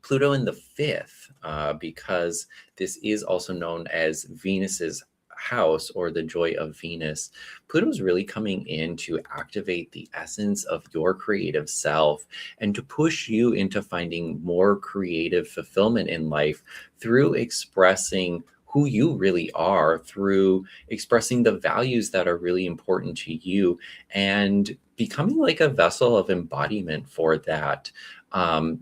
Pluto in the 5th, because this is also known as Venus's house or the joy of Venus. Pluto's really coming in to activate the essence of your creative self and to push you into finding more creative fulfillment in life through expressing who you really are, through expressing the values that are really important to you, and becoming a vessel of embodiment for that.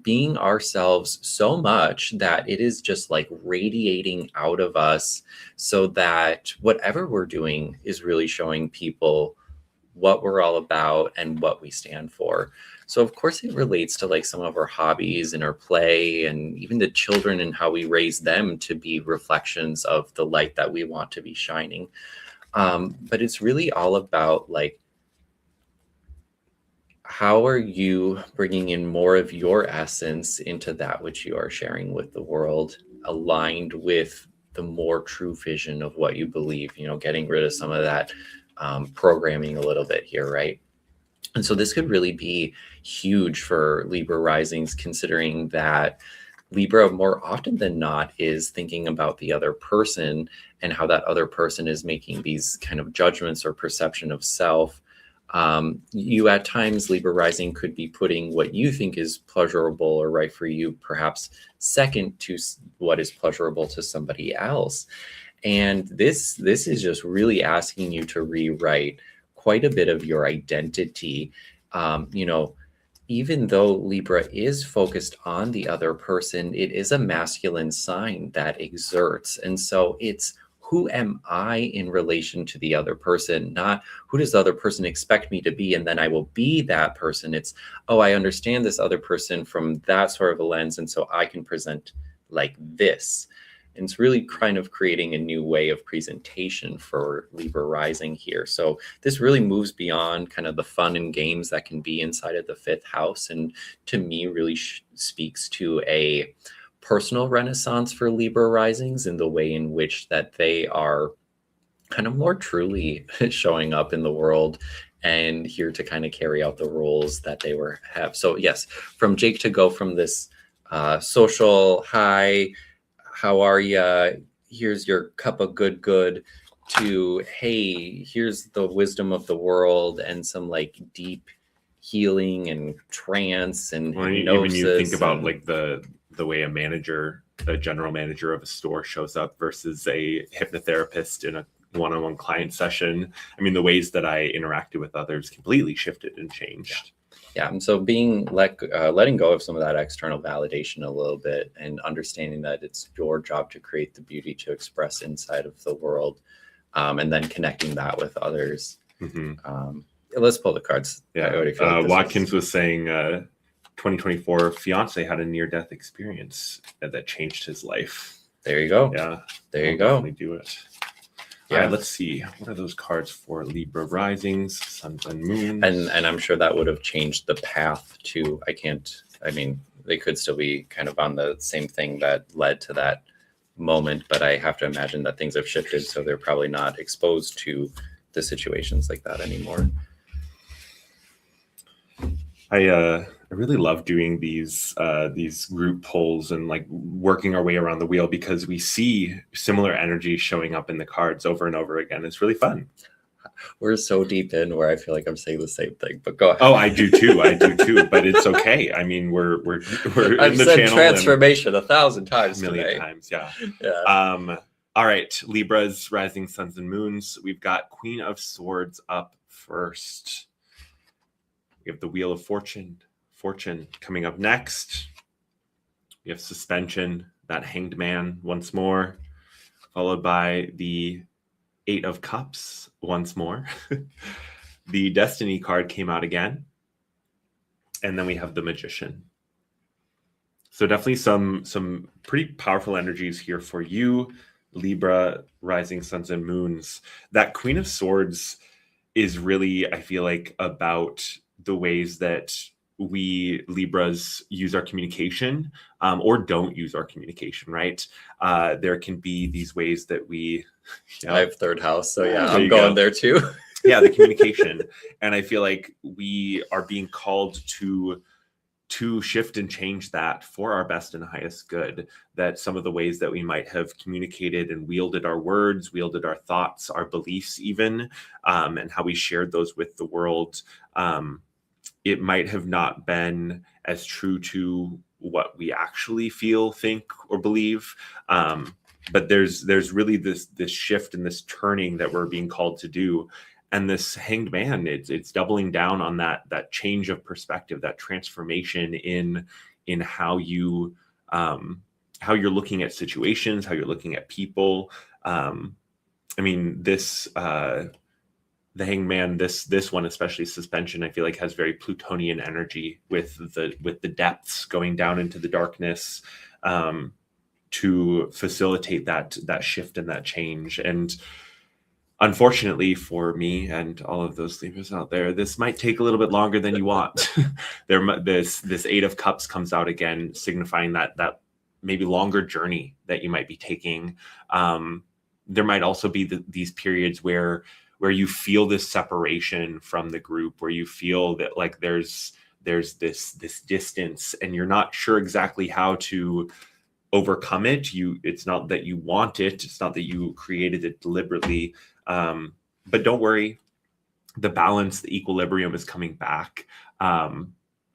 Being ourselves so much that it is just radiating out of us, so that whatever we're doing is really showing people what we're all about and what we stand for. So of course it relates to some of our hobbies and our play, and even the children and how we raise them to be reflections of the light that we want to be shining. But it's really all about how are you bringing in more of your essence into that which you are sharing with the world, aligned with the more true vision of what you believe, getting rid of some of that programming a little bit here, right? And so this could really be huge for Libra risings, considering that Libra more often than not is thinking about the other person and how that other person is making these kind of judgments or perception of self. You at times, Libra rising, could be putting what you think is pleasurable or right for you, perhaps second to what is pleasurable to somebody else. And this is just really asking you to rewrite quite a bit of your identity. You know, even though Libra is focused on the other person, it is a masculine sign that exerts. And so it's, who am I in relation to the other person? Not who does the other person expect me to be, and then I will be that person. It's, oh, I understand this other person from that sort of a lens, and so I can present like this. And it's really kind of creating a new way of presentation for Libra rising here. So this really moves beyond kind of the fun and games that can be inside of the 5th house. And to me, really speaks to a personal renaissance for Libra risings in the way in which that they are kind of more truly showing up in the world and here to kind of carry out the roles that they have. So yes, from Jake to go from this social, hi, how are ya? Here's your cup of good, to, hey, here's the wisdom of the world and some like deep healing and trance and hypnosis. Even you think about like the way a general manager of a store shows up versus a hypnotherapist in a one-on-one client session. I mean, the ways that I interacted with others completely shifted and changed. Yeah, and so letting go of some of that external validation a little bit and understanding that it's your job to create the beauty to express inside of the world, and then connecting that with others. Mm-hmm. Let's pull the cards. Yeah, I already feel like Watkins was saying 2024 fiance had a near-death experience that changed his life. There you go. Yeah, there you go. Definitely do it. Yeah. All right, let's see. What are those cards for Libra risings, suns, and moons? And I'm sure that would have changed the path to, I mean, they could still be kind of on the same thing that led to that moment, but I have to imagine that things have shifted, so they're probably not exposed to the situations like that anymore. I really love doing these group polls and like working our way around the wheel because we see similar energy showing up in the cards over and over again. It's really fun. We're so deep in where I feel like I'm saying the same thing, but go ahead. Oh, I do too. But it's okay. I mean, we're I've in the said channel transformation 1,000 times, a million today. Times. Yeah. Yeah. All right, Libras, rising suns and moons. We've got Queen of Swords up first. We have the Wheel of Fortune coming up next. We have Suspension, that Hanged Man once more, followed by the 8 of Cups once more. The Destiny card came out again. And then we have the Magician. So definitely some pretty powerful energies here for you, Libra, rising suns and moons. That Queen of Swords is really, I feel like, about the ways that we Libras use our communication or don't use our communication, right? There can be these ways that we... I have 3rd house, so yeah, I'm going there too. Yeah, the communication. And I feel like we are being called to shift and change that for our best and highest good, that some of the ways that we might have communicated and wielded our words, wielded our thoughts, our beliefs even, and how we shared those with the world, it might have not been as true to what we actually feel, think, or believe. But there's really this shift and this turning that we're being called to do. And this Hanged Man, it's doubling down on that change of perspective, that transformation in how you're looking at situations, how you're looking at people. I mean, the Hanged Man, this one, especially Suspension, I feel like has very Plutonian energy with the depths going down into the darkness, to facilitate that shift and that change. And unfortunately for me and all of those Libras out there, this might take a little bit longer than you want. This 8 of Cups comes out again, signifying that maybe longer journey that you might be taking. There might also be these periods where you feel this separation from the group, where you feel that like there's this distance and you're not sure exactly how to overcome it. It's not that you want it. It's not that you created it deliberately. But don't worry, the balance, the equilibrium is coming back.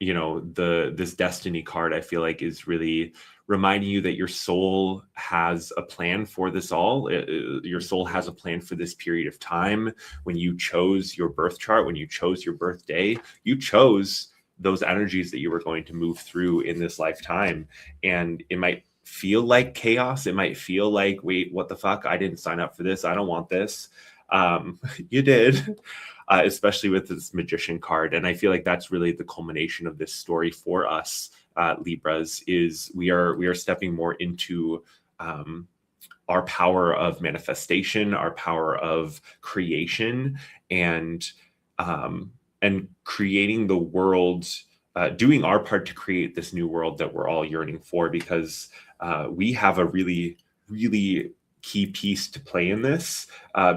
This Destiny card, I feel like, is really reminding you that your soul has a plan for this all. Your soul has a plan for this period of time. When you chose your birth chart, when you chose your birthday, you chose those energies that you were going to move through in this lifetime. And it might feel like chaos. It might feel like, wait, what the fuck? I didn't sign up for this. I don't want this. You did, especially with this Magician card. And I feel like that's really the culmination of this story for us, Libras, is we are stepping more into our power of manifestation, our power of creation, and creating the world, doing our part to create this new world that we're all yearning for, because we have a really, really key piece to play in this,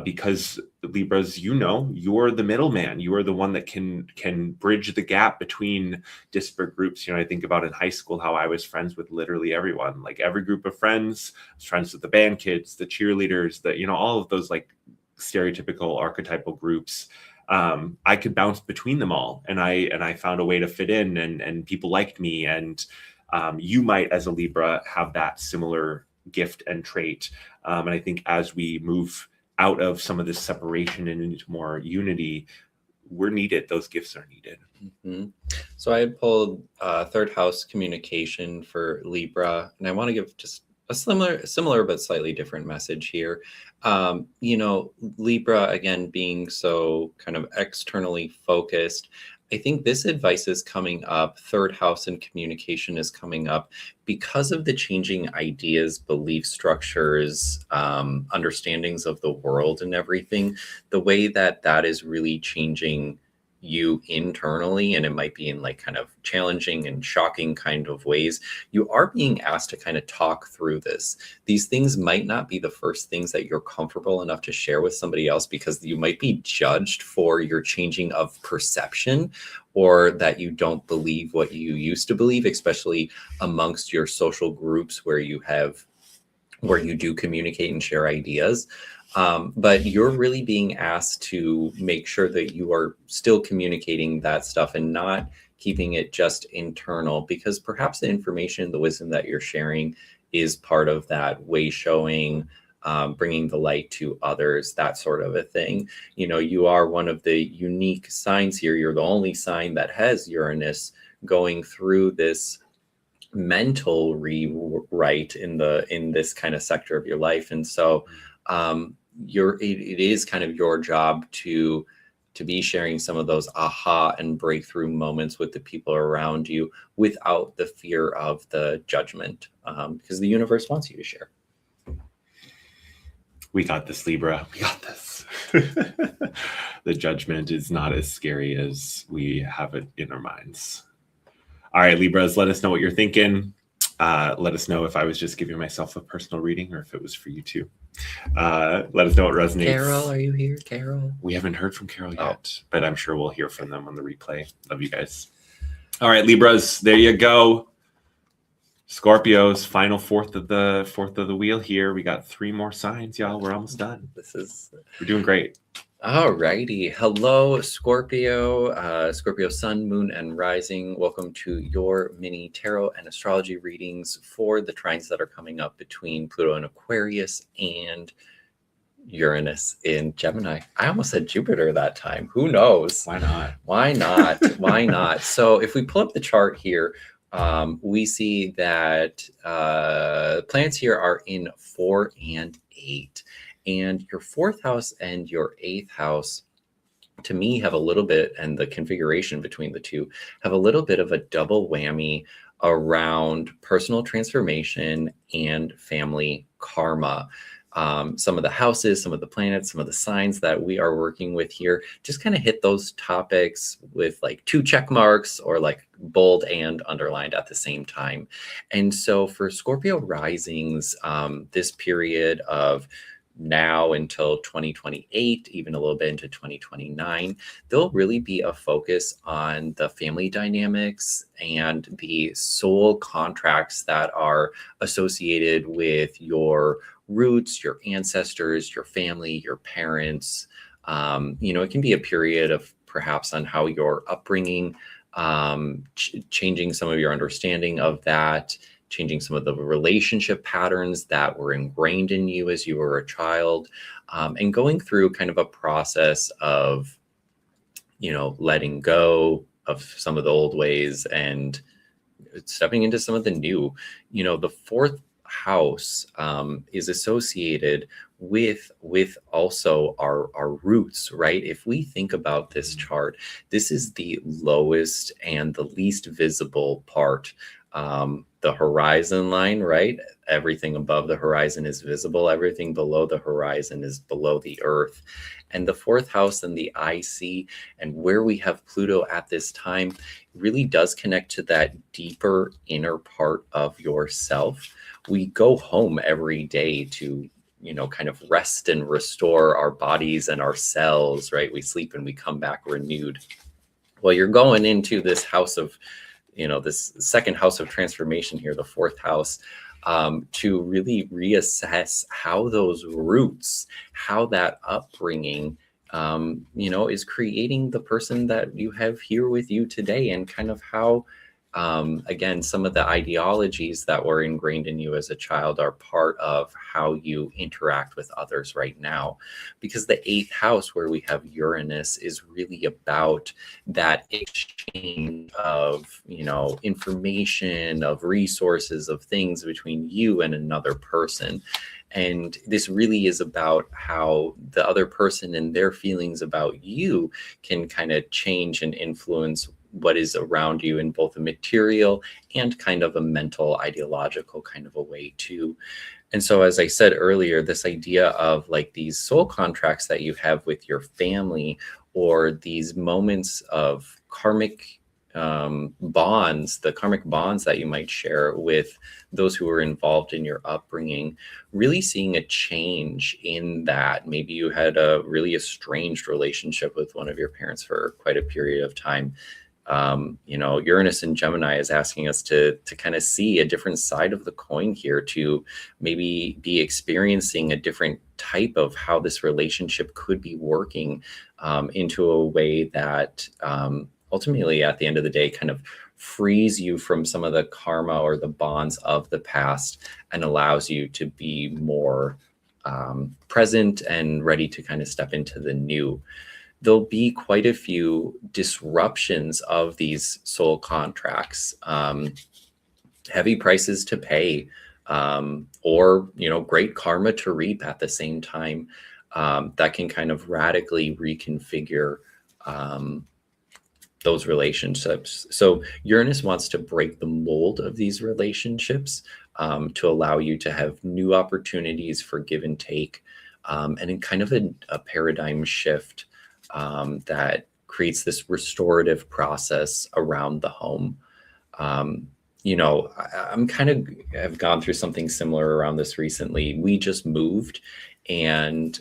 because Libras, you're the middleman. You are the one that can bridge the gap between disparate groups. I think about in high school how I was friends with literally everyone, like every group of friends. I was friends with the band kids, the cheerleaders, all of those like stereotypical archetypal groups. I could bounce between them all, and I found a way to fit in, and people liked me. And you might, as a Libra, have that similar gift and trait. And I think as we move out of some of this separation and into more unity, we're needed. Those gifts are needed. Mm-hmm. So I pulled third house communication for Libra, and I want to give just a similar but slightly different message here. Libra, again, being so kind of externally focused, I think this advice is coming up. Third house and communication is coming up because of the changing ideas, belief structures, understandings of the world and everything. The way that is really changing you internally, and it might be in like kind of challenging and shocking kind of ways. You are being asked to kind of talk through this. These things might not be the first things that you're comfortable enough to share with somebody else, because you might be judged for your changing of perception, or that you don't believe what you used to believe, especially amongst your social groups where you do communicate and share ideas. But you're really being asked to make sure that you are still communicating that stuff and not keeping it just internal, because perhaps the information, the wisdom that you're sharing is part of that way showing, bringing the light to others, that sort of a thing. You are one of the unique signs here. You're the only sign that has Uranus going through this mental rewrite in this kind of sector of your life. And so, it is kind of your job to be sharing some of those aha and breakthrough moments with the people around you without the fear of the judgment, because the universe wants you to share. We got this, Libra. We got this. The judgment is not as scary as we have it in our minds. All right, Libras, let us know what you're thinking. Let us know if I was just giving myself a personal reading or if it was for you too. Let us know what resonates. Carol, are you here, Carol? We haven't heard from Carol yet, but I'm sure we'll hear from them on the replay. Love you guys. All right, Libras, there you go. Scorpios, final fourth of the wheel here. We got 3 more signs, y'all. We're almost done. We're doing great. All righty. Hello, Scorpio, Scorpio sun, moon, and rising. Welcome to your mini tarot and astrology readings for the trines that are coming up between Pluto and Aquarius and Uranus in Gemini. I almost said Jupiter that time. Who knows? Why not? Why not? Why not? So if we pull up the chart here, we see that planets here are in 4 and 8. And your 4th house and your 8th house, to me, have a little bit, and the configuration between the two, have a little bit of a double whammy around personal transformation and family karma. Some of the houses, some of the planets, some of the signs that we are working with here just kind of hit those topics with like 2 check marks, or like bold and underlined at the same time. And so for Scorpio risings, this period of now until 2028, even a little bit into 2029, there'll really be a focus on the family dynamics and the soul contracts that are associated with your roots, your ancestors, your family, your parents. It can be a period of perhaps on how your upbringing, changing some of your understanding of that, changing some of the relationship patterns that were ingrained in you as you were a child, and going through kind of a process of, letting go of some of the old ways and stepping into some of the new. The fourth house is associated with also our roots, right? If we think about this chart, this is the lowest and the least visible part. The horizon line, right? Everything above the horizon is visible. Everything below the horizon is below the earth. And the fourth house and the IC and where we have Pluto at this time really does connect to that deeper inner part of yourself. We go home every day to, kind of rest and restore our bodies and our cells, right? We sleep and we come back renewed. Well, you're going into this house of, this second house of transformation here, the fourth house, to really reassess how those roots, how that upbringing, is creating the person that you have here with you today, and kind of how, again, some of the ideologies that were ingrained in you as a child are part of how you interact with others right now. Because the eighth house, where we have Uranus, is really about that exchange of, information, of resources, of things between you and another person. And this really is about how the other person and their feelings about you can kind of change and influence what is around you in both a material and kind of a mental, ideological kind of a way too. And so, as I said earlier, this idea of like these soul contracts that you have with your family, or these moments of karmic bonds, the karmic bonds that you might share with those who are involved in your upbringing, really seeing a change in that. Maybe you had a really estranged relationship with one of your parents for quite a period of time. Uranus and Gemini is asking us to kind of see a different side of the coin here, to maybe be experiencing a different type of how this relationship could be working into a way that ultimately, at the end of the day, kind of frees you from some of the karma or the bonds of the past and allows you to be more present and ready to kind of step into the new. There'll be quite a few disruptions of these soul contracts, heavy prices to pay, or, great karma to reap at the same time, that can kind of radically reconfigure those relationships. So Uranus wants to break the mold of these relationships, to allow you to have new opportunities for give and take, and in kind of a paradigm shift that creates this restorative process around the home. I'm kind of have gone through something similar around this recently. We just moved, and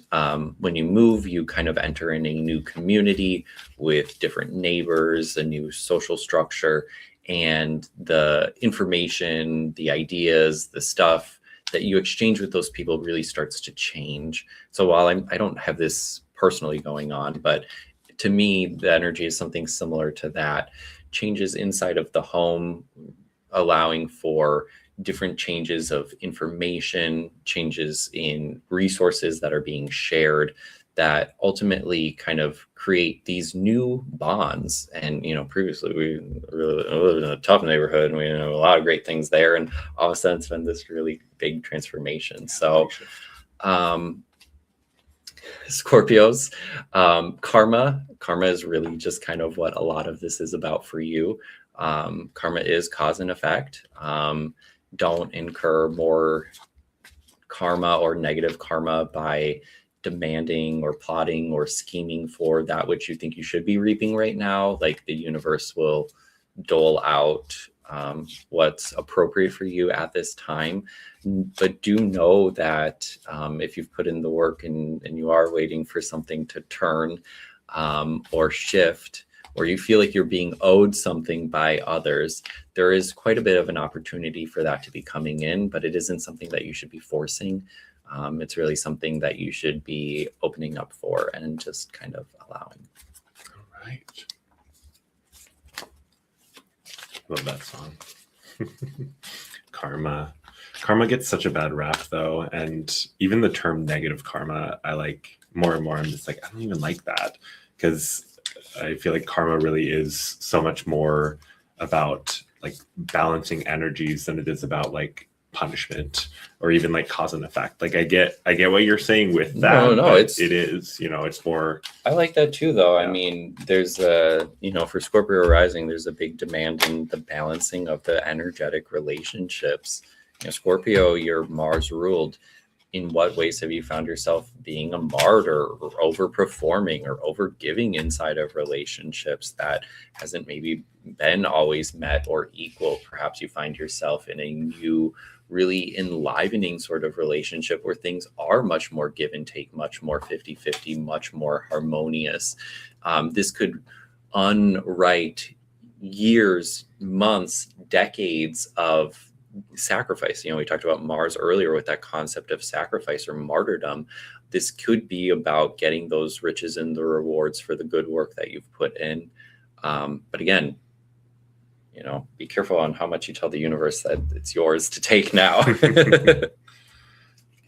when you move, you kind of enter in a new community with different neighbors, a new social structure, and the information, the ideas, the stuff that you exchange with those people really starts to change. So while I don't have this personally going on, but to me, the energy is something similar to that. Changes inside of the home, allowing for different changes of information, changes in resources that are being shared, that ultimately kind of create these new bonds. And, previously we lived in a tough neighborhood and we had a lot of great things there. And all of a sudden it's been this really big transformation. So, Scorpios, karma is really just kind of what a lot of this is about for you. Karma is cause and effect. Don't incur more karma or negative karma by demanding or plotting or scheming for that which you think you should be reaping right now. Like, the universe will dole out what's appropriate for you at this time. But do know that if you've put in the work and you are waiting for something to turn or shift, or you feel like you're being owed something by others, there is quite a bit of an opportunity for that to be coming in, but it isn't something that you should be forcing. It's really something that you should be opening up for and just kind of allowing. All right. Love that song. Karma gets such a bad rap though, and even the term negative karma, I like more and more. I'm just like, I don't even like that, because I feel like karma really is so much more about like balancing energies than it is about like punishment or even like cause and effect. Like I get what you're saying with that. No, but it is, it's more. I like that too, though. Yeah. I mean, there's for Scorpio rising, there's a big demand in the balancing of the energetic relationships. Scorpio, you're Mars ruled. In what ways have you found yourself being a martyr or overperforming or overgiving inside of relationships that hasn't maybe been always met or equal? Perhaps you find yourself in a new, really enlivening sort of relationship where things are much more give and take, much more 50-50, much more harmonious. This could unwrite years, months, decades of sacrifice. We talked about Mars earlier with that concept of sacrifice or martyrdom. This could be about getting those riches and the rewards for the good work that you've put in. But again, be careful on how much you tell the universe that it's yours to take now.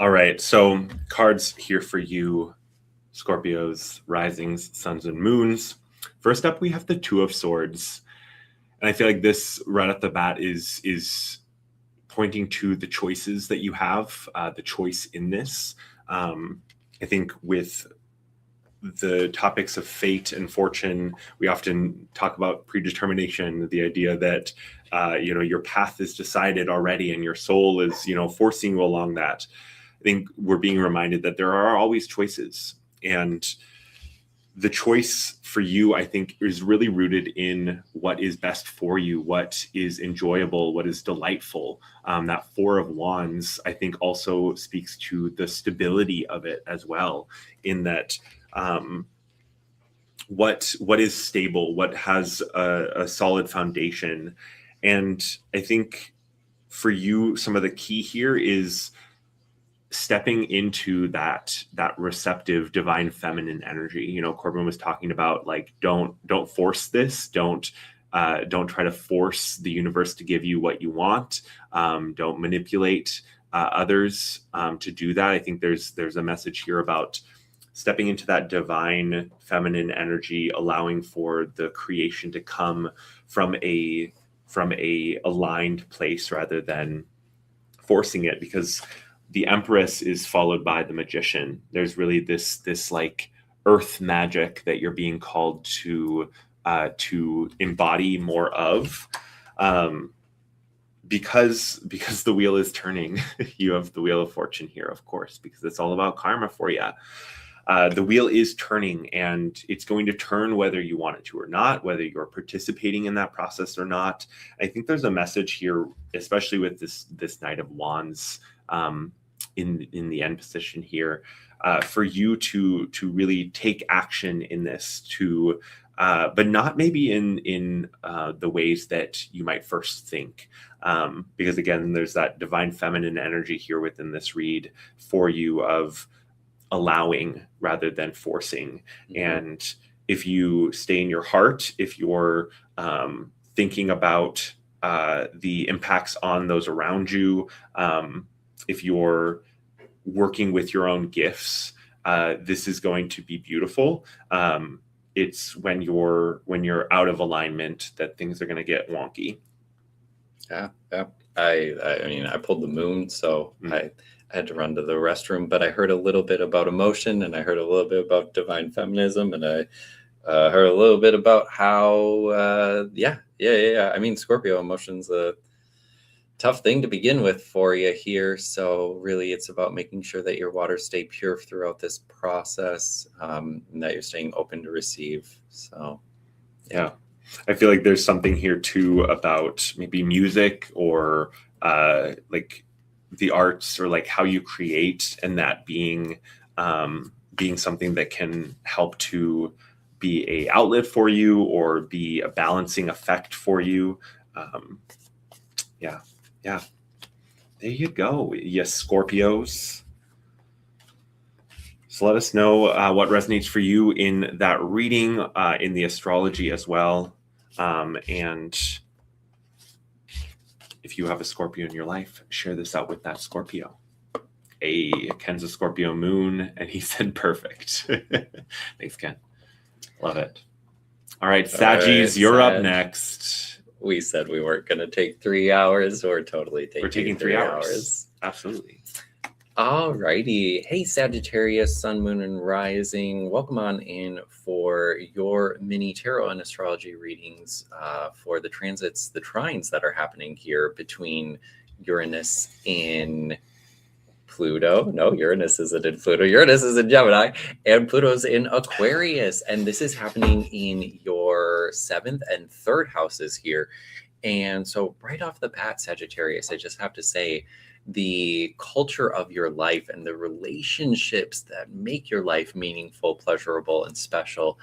All right. So cards here for you, Scorpios, risings, suns, and moons. First up, we have the Two of Swords. And I feel like this right at the bat is pointing to the choices that you have, the choice in this. I think with the topics of fate and fortune, we often talk about predetermination, the idea that, your path is decided already and your soul is, forcing you along that. I think we're being reminded that there are always choices. And the choice for you, I think, is really rooted in what is best for you, what is enjoyable, what is delightful. That Four of Wands, I think, also speaks to the stability of it as well, in that what is stable, what has a solid foundation. And I think for you, some of the key here is stepping into that receptive divine feminine energy. Corbin was talking about like, don't force this. Don't try to force the universe to give you what you want. Don't manipulate others to do that. I think there's a message here about stepping into that divine feminine energy, allowing for the creation to come from a aligned place rather than forcing it, because the Empress is followed by the Magician. There's really this like earth magic that you're being called to embody more of, because the wheel is turning. You have the Wheel of Fortune here, of course, because it's all about karma for you. The wheel is turning, and it's going to turn whether you want it to or not, whether you're participating in that process or not. I think there's a message here, especially with this Knight of Wands in the end position here, for you to really take action in this, but not maybe in the ways that you might first think, because again, there's that divine feminine energy here within this read for you of allowing rather than forcing. Mm-hmm. And if you stay in your heart, if you're thinking about the impacts on those around you, if you're working with your own gifts, this is going to be beautiful. It's when you're out of alignment that things are going to get wonky. Yeah. I mean, I pulled the moon, so I had to run to the restroom, but I heard a little bit about emotion, and I heard a little bit about divine feminism, and I heard a little bit about how, I mean, Scorpio, emotion's a tough thing to begin with for you here. So really it's about making sure that your waters stay pure throughout this process, and that you're staying open to receive. So, yeah. I feel like there's something here too about maybe music or like the arts, or like how you create, and that being something that can help to be a outlet for you or be a balancing effect for you. Yeah. There you go. Yes, Scorpios. So let us know what resonates for you in that reading, in the astrology as well. And if you have a Scorpio in your life, share this out with that Scorpio. Ken's a Scorpio moon, and he said perfect. Thanks, Ken. Love it. All right, Saggies, you're up next. We said we weren't going to take 3 hours. We're totally taking 3 hours. Absolutely. All righty. Hey, Sagittarius, Sun, Moon, and Rising. Welcome on in for your mini tarot and astrology readings for the transits, the trines that are happening here between Uranus in Pluto. No, Uranus isn't in Pluto. Uranus is in Gemini, and Pluto's in Aquarius. And this is happening in your 7th and 3rd houses here. And so right off the bat, Sagittarius, I just have to say, the culture of your life and the relationships that make your life meaningful, pleasurable, and special,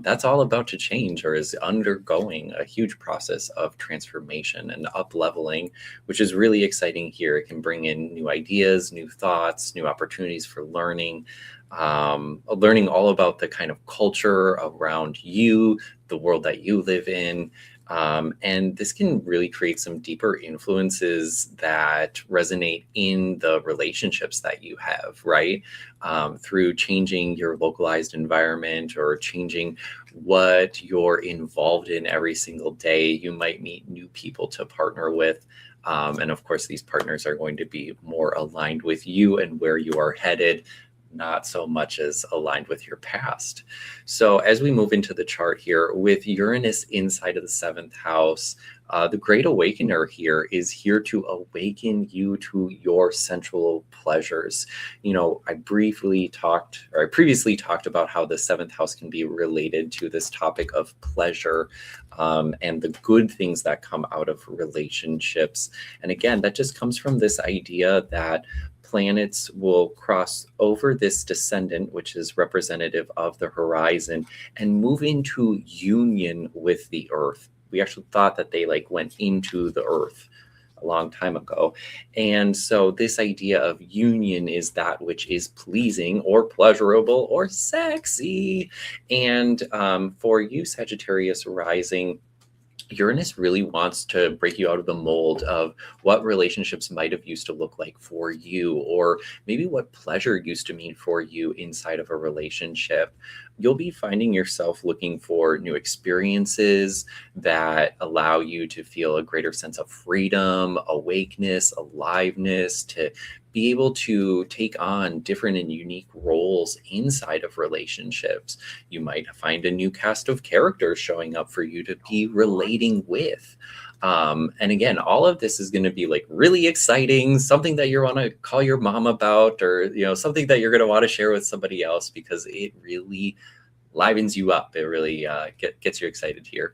that's all about to change, or is undergoing a huge process of transformation and up-leveling, which is really exciting here. It can bring in new ideas, new thoughts, new opportunities for learning all about the kind of culture around you, the world that you live in. And this can really create some deeper influences that resonate in the relationships that you have, right? Through changing your localized environment or changing what you're involved in every single day. You might meet new people to partner with. And of course, these partners are going to be more aligned with you and where you are headed, not so much as aligned with your past. So as we move into the chart here, with Uranus inside of the 7th house, the Great Awakener here is here to awaken you to your sensual pleasures. You know, I previously talked about how the 7th house can be related to this topic of pleasure and the good things that come out of relationships. And again, that just comes from this idea that planets will cross over this descendant, which is representative of the horizon, and move into union with the Earth. We actually thought that they went into the Earth a long time ago. And so this idea of union is that which is pleasing or pleasurable or sexy. And for you, Sagittarius rising, Uranus really wants to break you out of the mold of what relationships might have used to look like for you, or maybe what pleasure used to mean for you inside of a relationship. You'll be finding yourself looking for new experiences that allow you to feel a greater sense of freedom, awakeness, aliveness, to be able to take on different and unique roles inside of relationships. You might find a new cast of characters showing up for you to be relating with. And again, all of this is going to be really exciting, something that you want to call your mom about, or, something that you're going to want to share with somebody else, because it really livens you up. It really gets you excited here.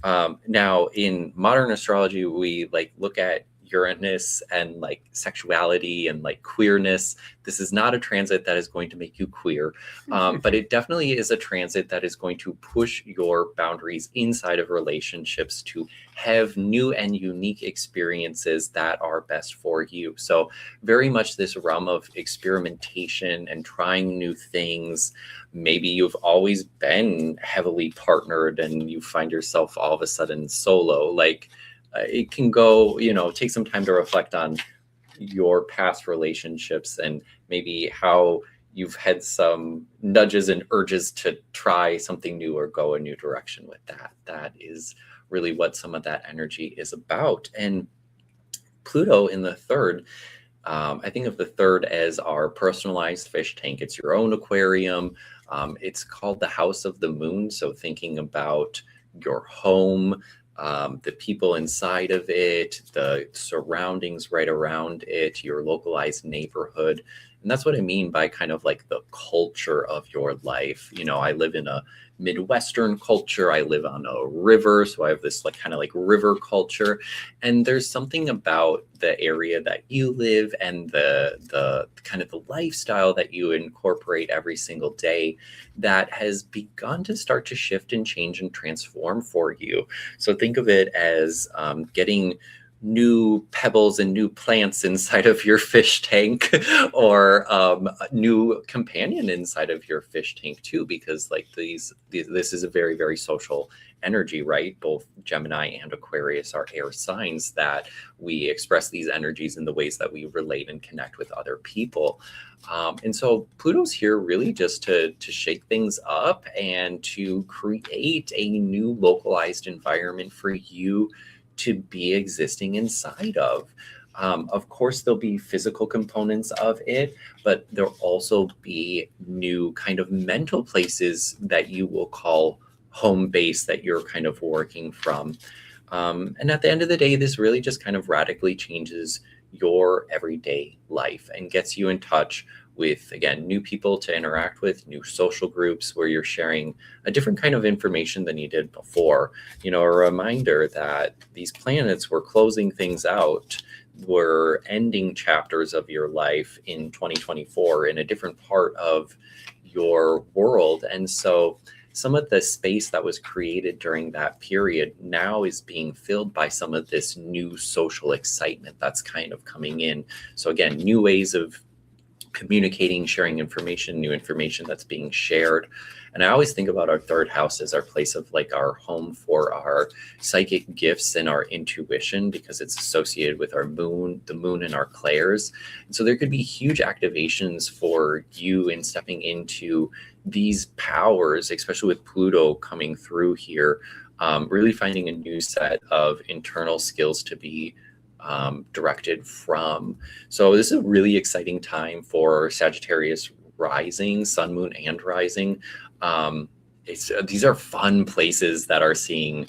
Now, in modern astrology, we look at Uranus and sexuality and queerness. This is not a transit that is going to make you queer, but it definitely is a transit that is going to push your boundaries inside of relationships to have new and unique experiences that are best for you. So very much this realm of experimentation and trying new things. Maybe you've always been heavily partnered and you find yourself all of a sudden solo. It can go, take some time to reflect on your past relationships and maybe how you've had some nudges and urges to try something new or go a new direction with that. That is really what some of that energy is about. And Pluto in the 3rd, I think of the 3rd as our personalized fish tank. It's your own aquarium. It's called the House of the Moon. So thinking about your home, the people inside of it, the surroundings right around it, your localized neighborhood. And that's what I mean by kind of the culture of your life. I live in a Midwestern culture. I live on a river, so I have this kind of river culture. And there's something about the area that you live and the kind of the lifestyle that you incorporate every single day that has begun to start to shift and change and transform for you. So think of it as getting new pebbles and new plants inside of your fish tank, or a new companion inside of your fish tank too, because like this is a very, very social energy, right? Both Gemini and Aquarius are air signs that we express these energies in the ways that we relate and connect with other people. And so Pluto's here really just to shake things up and to create a new localized environment for you to be existing inside of. Of course, there'll be physical components of it, but there'll also be new kind of mental places that you will call home base that you're kind of working from. And at the end of the day, this really just kind of radically changes your everyday life and gets you in touch with, again, new people to interact with, new social groups where you're sharing a different kind of information than you did before. You know, a reminder that these planets were closing things out, were ending chapters of your life in 2024 in a different part of your world. And so some of the space that was created during that period now is being filled by some of this new social excitement that's kind of coming in. So again, new ways of communicating, sharing information, new information that's being shared. And I always think about our third house as our place of like our home for our psychic gifts and our intuition, because it's associated with our moon, the moon and our clairs. And so there could be huge activations for you in stepping into these powers, especially with Pluto coming through here, really finding a new set of internal skills to be directed from. So this is a really exciting time for Sagittarius rising, sun, moon, and rising. These are fun places that are seeing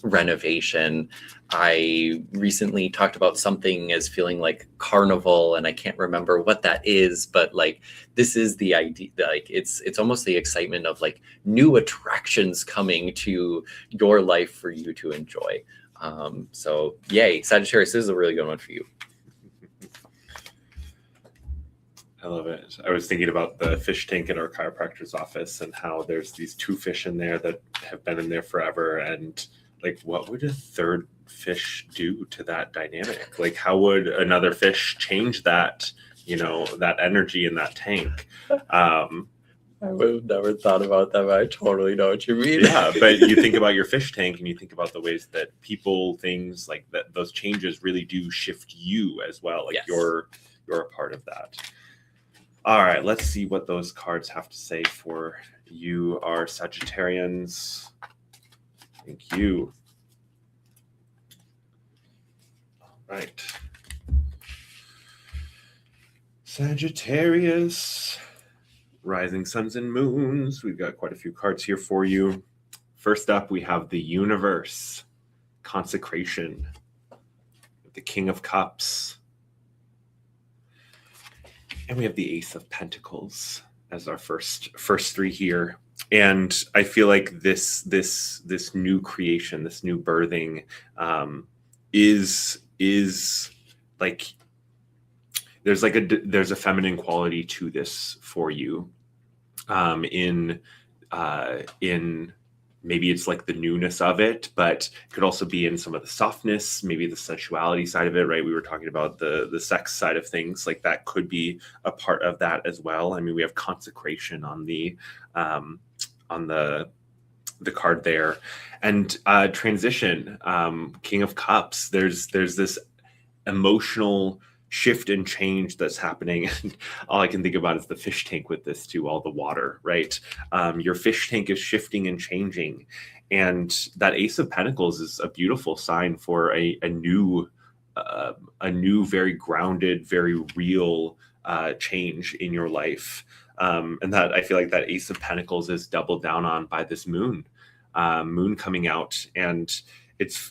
renovation. I recently talked about something as feeling like carnival, and I can't remember what that is, but like this is the idea, like it's almost the excitement of like new attractions coming to your life for you to enjoy. So yay, Sagittarius, this is a really good one for you. I love it. I was thinking about the fish tank at our chiropractor's office and how there's these two fish in there that have been in there forever. And like, what would a third fish do to that dynamic? Like, how would another fish change that, you know, that energy in that tank? I would have never thought about that, but I totally know what you mean. Yeah, but you think about your fish tank and you think about the ways that people, things like that, those changes really do shift you as well. Like yes. You're a part of that. All right, let's see what those cards have to say for you, our Sagittarians. Thank you. All right. Sagittarius, rising suns and moons. We've got quite a few cards here for you. First up, we have the universe, consecration, the King of Cups. And we have the Ace of Pentacles as our first three here. And I feel like this new creation, this new birthing, is like there's a feminine quality to this for you. In maybe it's like the newness of it, but it could also be in some of the softness, maybe the sensuality side of it, right? We were talking about the sex side of things, like that could be a part of that as well. I mean, we have consecration on the card there, and transition, King of Cups. There's this emotional shift and change that's happening. And all I can think about is the fish tank with this too, all the water, right? Your fish tank is shifting and changing. And that Ace of Pentacles is a beautiful sign for a new, very grounded, very real change in your life. And that I feel like that Ace of Pentacles is doubled down on by this moon coming out. And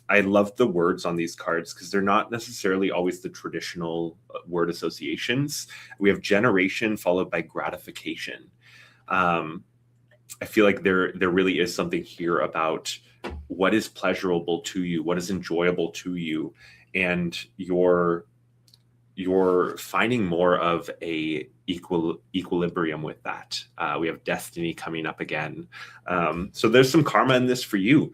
I love the words on these cards because they're not necessarily always the traditional word associations. We have generation followed by gratification. I feel like there really is something here about what is pleasurable to you, what is enjoyable to you, and you're finding more of a equilibrium with that. We have destiny coming up again. So there's some karma in this for you.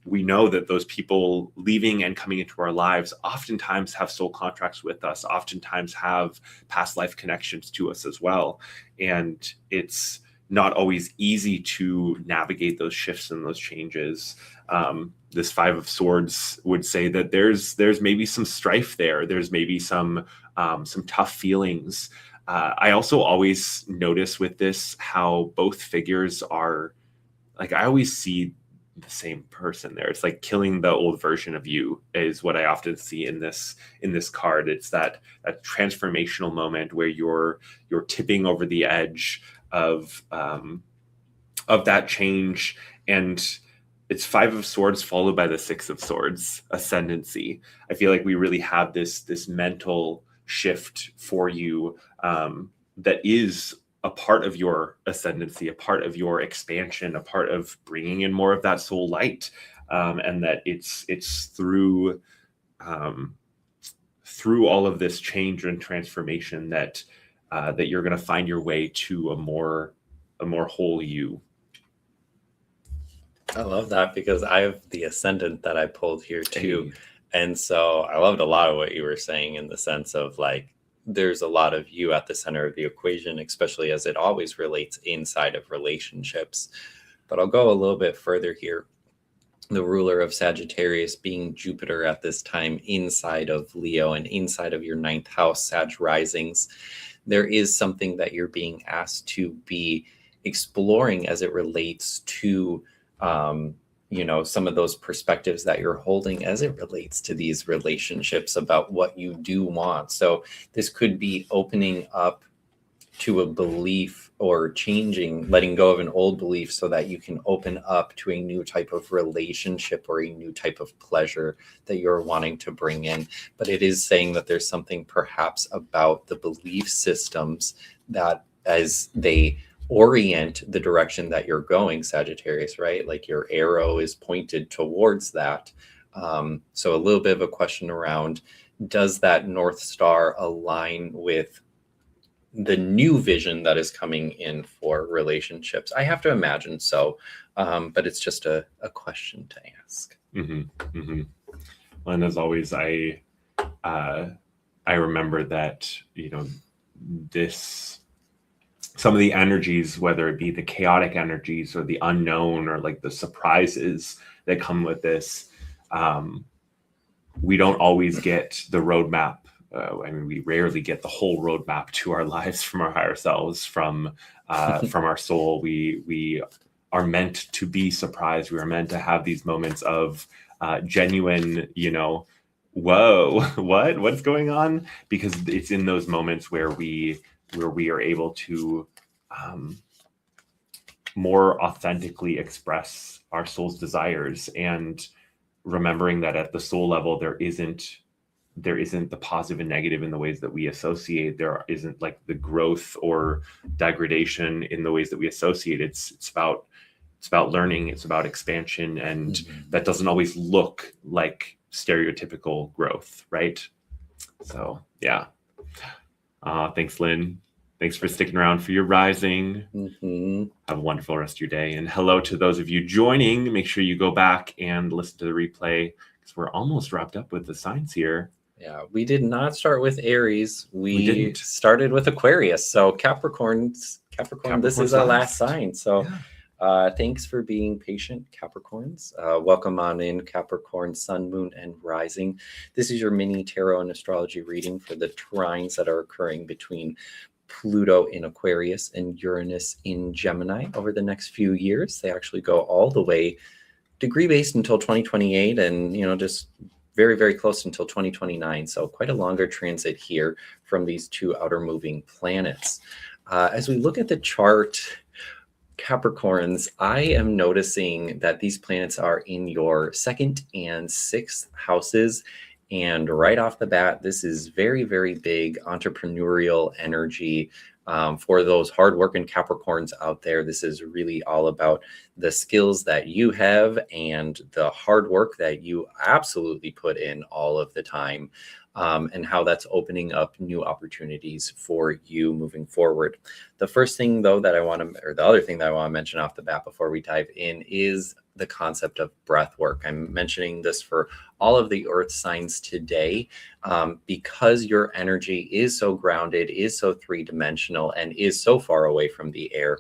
we know that those people leaving and coming into our lives oftentimes have soul contracts with us, oftentimes have past life connections to us as well. And it's not always easy to navigate those shifts and those changes. This Five of Swords would say that there's maybe some strife there. There's maybe some tough feelings. I also always notice with this how both figures are, like, I always see the same person there. It's like killing the old version of you is what I often see in this card. It's that transformational moment where you're tipping over the edge of that change. And it's Five of Swords followed by the Six of Swords ascendancy. I feel like we really have this mental shift for you that is a part of your ascendancy, a part of your expansion, a part of bringing in more of that soul light, and that it's through all of this change and transformation that you're going to find your way to a more whole you. I love that because I have the ascendant that I pulled here too. And so I loved a lot of what you were saying in the sense of like, there's a lot of you at the center of the equation, especially as it always relates inside of relationships. But I'll go a little bit further here. The ruler of Sagittarius being Jupiter at this time inside of Leo and inside of your 9th house, Sag risings, there is something that you're being asked to be exploring as it relates to some of those perspectives that you're holding as it relates to these relationships about what you do want. So this could be opening up to a belief or letting go of an old belief so that you can open up to a new type of relationship or a new type of pleasure that you're wanting to bring in. But it is saying that there's something perhaps about the belief systems that as they orient the direction that you're going, Sagittarius, right? Like your arrow is pointed towards that. So a little bit of a question around, does that North Star align with the new vision that is coming in for relationships? I have to imagine so, but it's just a question to ask. Mm-hmm. Mm-hmm. Well, and as always, I remember that, some of the energies, whether it be the chaotic energies or the unknown or like the surprises that come with this, we don't always get the roadmap. We rarely get the whole roadmap to our lives from our higher selves, from our soul. We are meant to be surprised. We are meant to have these moments of genuine, whoa, what's going on? Because it's in those moments where we are able to more authentically express our soul's desires, and remembering that at the soul level there isn't the positive and negative in the ways that we associate. There isn't like the growth or degradation in the ways that we associate. It's about learning, it's about expansion, and that doesn't always look like stereotypical growth, right? So yeah. Thanks, Lynn. Thanks for sticking around for your rising. Mm-hmm. Have a wonderful rest of your day. And hello to those of you joining. Make sure you go back and listen to the replay because we're almost wrapped up with the signs here. Yeah, we did not start with Aries. We started with Aquarius. So Capricorn, this is our last sign. So thanks for being patient, Capricorns. Welcome on in, Capricorn, Sun, Moon, and Rising. This is your mini tarot and astrology reading for the trines that are occurring between Pluto in Aquarius and Uranus in Gemini over the next few years. They actually go all the way degree-based until 2028 and, just very, very close until 2029. So quite a longer transit here from these two outer moving planets. As we look at the chart, Capricorns, I am noticing that these planets are in your 2nd and 6th houses. And right off the bat, this is very, very big entrepreneurial energy for those hardworking Capricorns out there. This is really all about the skills that you have and the hard work that you absolutely put in all of the time. and how that's opening up new opportunities for you moving forward. The first thing, though, that I want to, or the other thing that I want to mention off the bat before we dive in is the concept of breath work. I'm mentioning this for all of the earth signs today, because your energy is so grounded, is so three-dimensional, and is so far away from the air.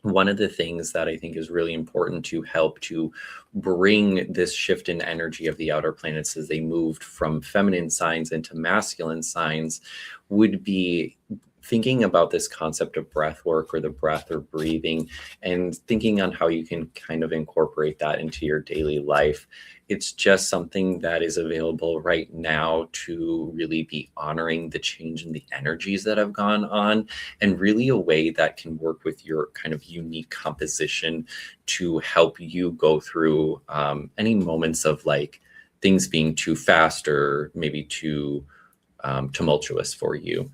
One of the things that I think is really important to help to bring this shift in energy of the outer planets as they moved from feminine signs into masculine signs would be thinking about this concept of breath work, or the breath or breathing, and thinking on how you can kind of incorporate that into your daily life. It's just something that is available right now to really be honoring the change in the energies that have gone on, and really a way that can work with your kind of unique composition to help you go through any moments of like things being too fast or maybe too tumultuous for you.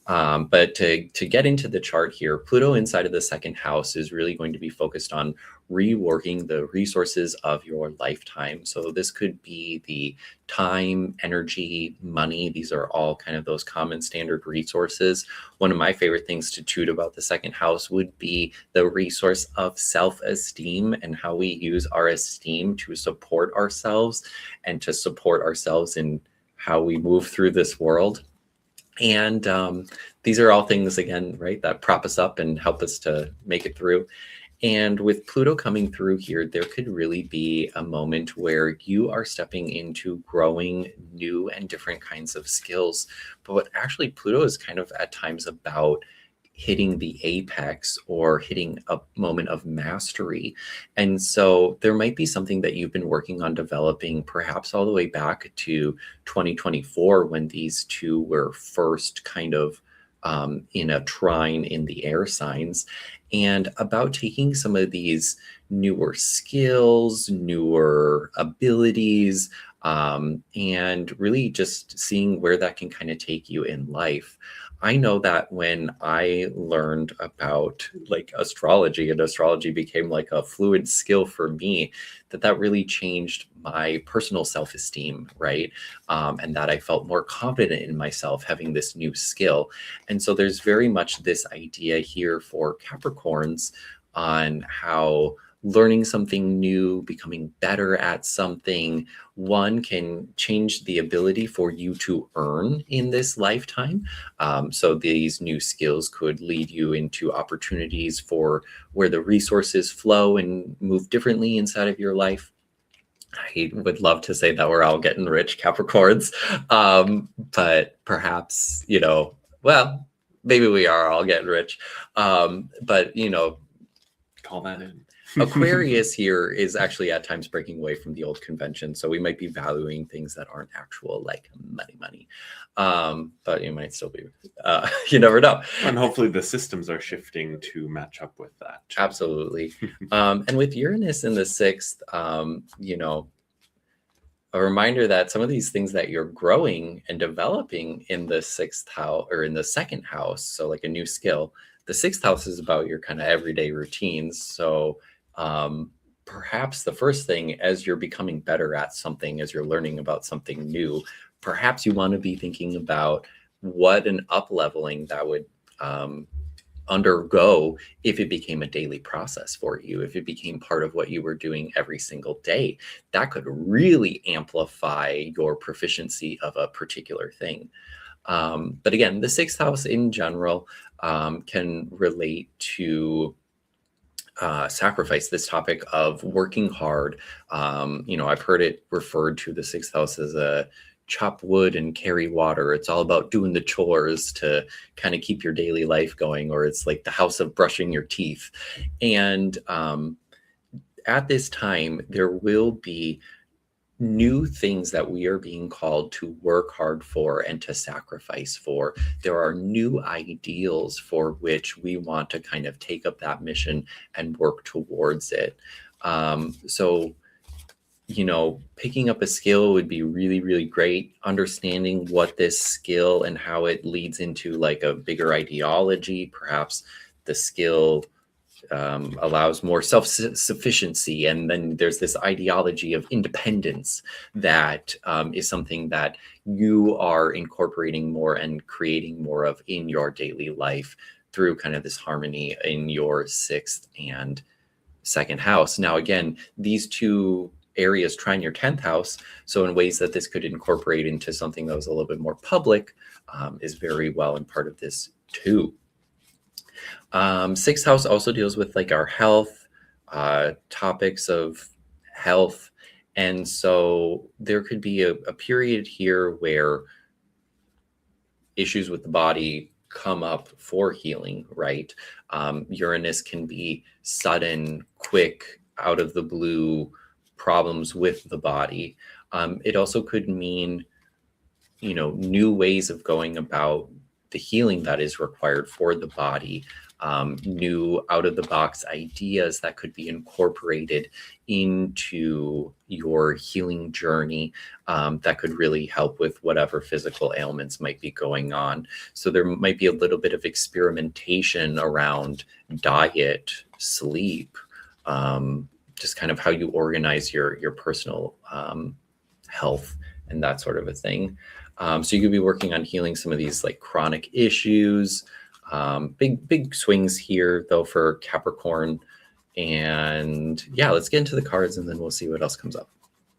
But to get into the chart here, Pluto inside of the second house is really going to be focused on reworking the resources of your lifetime. So this could be the time, energy, money. These are all kind of those common standard resources. One of my favorite things to toot about the second house would be the resource of self-esteem, and how we use our esteem to support ourselves and to support ourselves in how we move through this world. And these are all things, again, right, that prop us up and help us to make it through. And with Pluto coming through here, there could really be a moment where you are stepping into growing new and different kinds of skills. But what actually Pluto is kind of at times about hitting the apex or hitting a moment of mastery. And so there might be something that you've been working on developing, perhaps all the way back to 2024, when these two were first kind of in a trine in the air signs, and about taking some of these newer skills, newer abilities, and really just seeing where that can kind of take you in life. I know that when I learned about like astrology, and astrology became like a fluid skill for me, that really changed my personal self-esteem, right? And that I felt more confident in myself having this new skill. And so there's very much this idea here for Capricorns on how learning something new, becoming better at something, one can change the ability for you to earn in this lifetime. So these new skills could lead you into opportunities for where the resources flow and move differently inside of your life. I would love to say that we're all getting rich, Capricorns, but perhaps, well, maybe we are all getting rich, but Call that in. Aquarius here is actually at times breaking away from the old convention. So we might be valuing things that aren't actual, like money. But you might still be, you never know. And hopefully the systems are shifting to match up with that. Absolutely. And with Uranus in the sixth, a reminder that some of these things that you're growing and developing in the sixth house or in the second house, so like a new skill, the sixth house is about your kind of everyday routines. So perhaps the first thing, as you're becoming better at something, as you're learning about something new, perhaps you want to be thinking about what an up-leveling that would undergo if it became a daily process for you, if it became part of what you were doing every single day. That could really amplify your proficiency of a particular thing. But again, the sixth house in general can relate to sacrifice, this topic of working hard. I've heard it referred to, the sixth house, as a chop wood and carry water. It's all about doing the chores to kind of keep your daily life going, or it's like the house of brushing your teeth. And at this time, there will be new things that we are being called to work hard for and to sacrifice for. There are new ideals for which we want to kind of take up that mission and work towards it. So picking up a skill would be really, really great. Understanding what this skill and how it leads into like a bigger ideology, perhaps the skill allows more self-sufficiency. And then there's this ideology of independence that is something that you are incorporating more and creating more of in your daily life through kind of this harmony in your 6th and 2nd house. Now, again, these two areas trine your 10th house. So in ways that this could incorporate into something that was a little bit more public is very well in part of this too. 6th house also deals with like our health, topics of health. And so there could be a period here where issues with the body come up for healing, right? Uranus can be sudden, quick, out of the blue problems with the body. It also could mean, new ways of going about the healing that is required for the body, new out-of-the-box ideas that could be incorporated into your healing journey that could really help with whatever physical ailments might be going on. So there might be a little bit of experimentation around diet, sleep, just kind of how you organize your personal health and that sort of a thing. So you could be working on healing some of these like chronic issues. Big swings here though for Capricorn. And yeah, let's get into the cards and then we'll see what else comes up.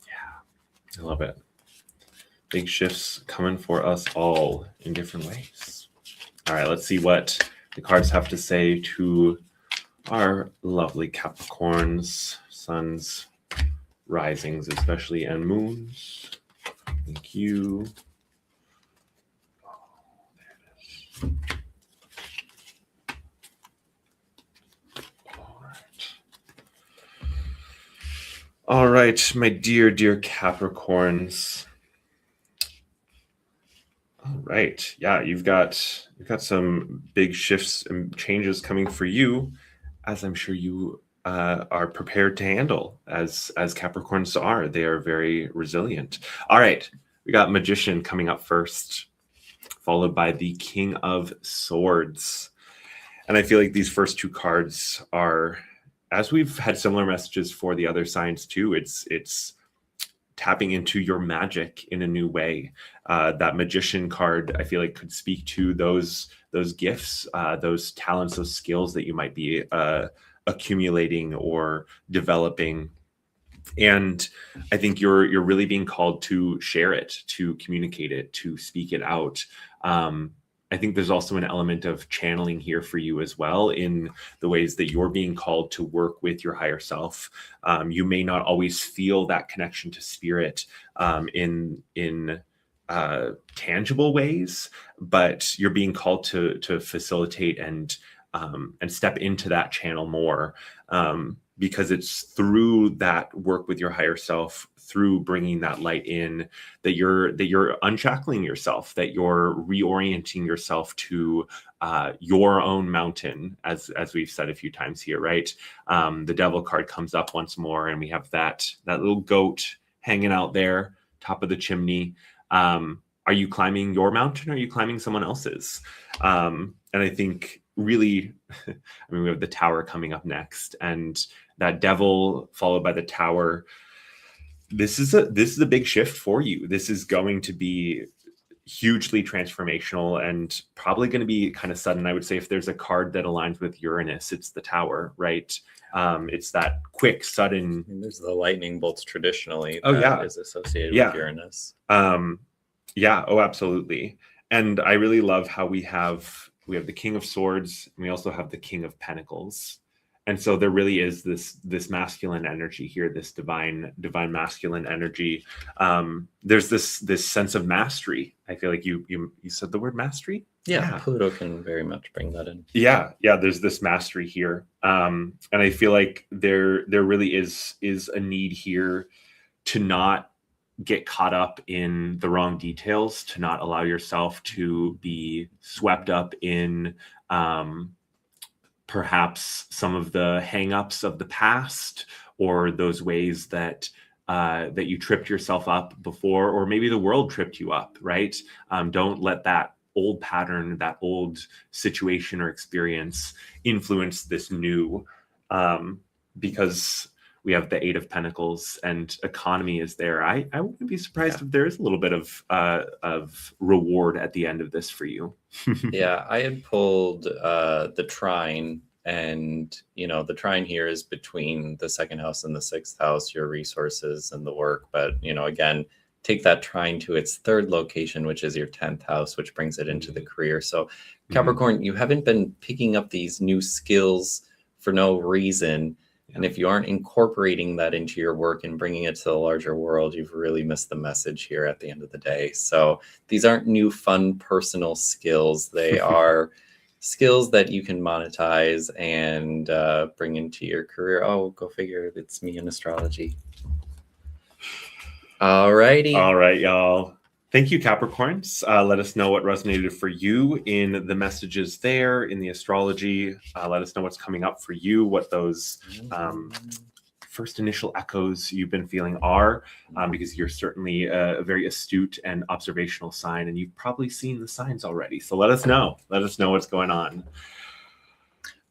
Yeah, I love it. Big shifts coming for us all in different ways. All right, let's see what the cards have to say to our lovely Capricorns, suns, risings especially, and moons. Thank you. All right, my dear Capricorns. All right, yeah, you've got some big shifts and changes coming for you, as I'm sure you are prepared to handle, as Capricorns are. They are very resilient. All right, we got Magician coming up first, followed by the King of Swords. And I feel like these first two cards are, as we've had similar messages for the other signs too, it's tapping into your magic in a new way. That Magician card, I feel like, could speak to those gifts, those talents, those skills that you might be accumulating or developing. And I think you're really being called to share it, to communicate it, to speak it out. I think there's also an element of channeling here for you as well, in the ways that you're being called to work with your higher self. You may not always feel that connection to spirit in tangible ways, but you're being called to facilitate and step into that channel more, because it's through that work with your higher self, through bringing that light in, that you're unshackling yourself, that you're reorienting yourself to your own mountain, as we've said a few times here, right? The Devil card comes up once more, and we have that little goat hanging out there, top of the chimney. Are you climbing your mountain, or are you climbing someone else's? And I think really, I mean, we have the Tower coming up next, and that Devil followed by the Tower. This is a big shift for you. This is going to be hugely transformational and probably going to be kind of sudden. I would say if there's a card that aligns with Uranus, it's the Tower, right? It's that quick, sudden. And there's the lightning bolts traditionally. Is associated with Uranus. Yeah. Oh, absolutely. And I really love how we have the King of Swords, and we also have the King of Pentacles. And so there really is this masculine energy here, this divine masculine energy. There's this sense of mastery. I feel like you said the word mastery. Yeah, Pluto can very much bring that in. Yeah. There's this mastery here, and I feel like there really is a need here to not get caught up in the wrong details, to not allow yourself to be swept up in perhaps some of the hang-ups of the past, or those ways that you tripped yourself up before, or maybe the world tripped you up, right? Don't let that old pattern, that old situation or experience influence this new, because we have the Eight of Pentacles and economy is there. I wouldn't be surprised if there is a little bit of reward at the end of this for you. Yeah, I had pulled the trine, and the trine here is between the second house and the sixth house, your resources and the work. But again, take that trine to its third location, which is your 10th house, which brings it into the career. So Capricorn, you haven't been picking up these new skills for no reason. And if you aren't incorporating that into your work and bringing it to the larger world, you've really missed the message here at the end of the day. So these aren't new, fun, personal skills. They are skills that you can monetize and bring into your career. Oh, go figure. It's me in astrology. All righty. All right, y'all. Thank you, Capricorns. Let us know what resonated for you in the messages there, in the astrology. Let us know what's coming up for you, what those first initial echoes you've been feeling are, because you're certainly a very astute and observational sign, and you've probably seen the signs already. So let us know. Let us know what's going on.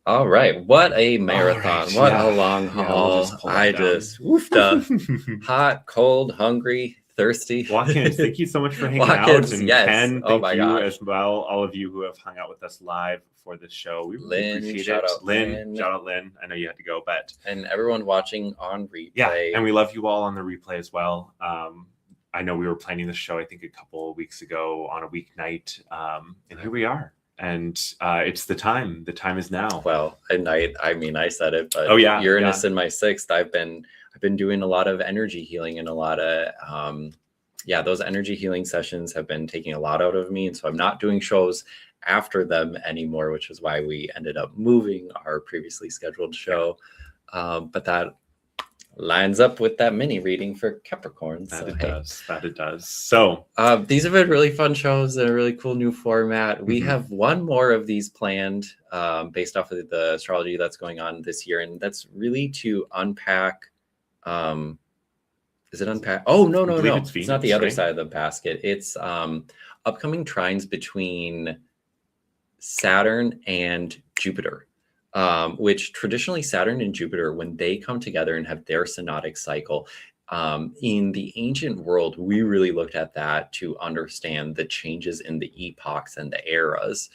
All right. What a marathon. Right, what a long haul. We'll just woofed up. Hot, cold, hungry, thirsty. Watkins, thank you so much for hanging out. And yes. Ken, oh thank you gosh. as well. All of you who have hung out with us live for this show. We really appreciate shout it. out Lynn, shout out Lynn. I know you had to go, but and everyone watching on replay. Yeah, and we love you all on the replay as well. I know we were planning the show, I think, a couple of weeks ago on a weeknight, and here we are. And it's the time. The time is now. Well, and I said it, but Uranus in my sixth. I've been doing a lot of energy healing and a lot of those energy healing sessions have been taking a lot out of me, and so I'm not doing shows after them anymore, which is why we ended up moving our previously scheduled show. But that lines up with that mini reading for Capricorn. That it does. So these have been really fun shows and a really cool new format. We have one more of these planned based off of the astrology that's going on this year, and that's really to unpack. Is it unpack? Oh, no. It's not the other side of the basket. It's upcoming trines between Saturn and Jupiter. Which traditionally Saturn and Jupiter, when they come together and have their synodic cycle, in the ancient world, we really looked at that to understand the changes in the epochs and the eras.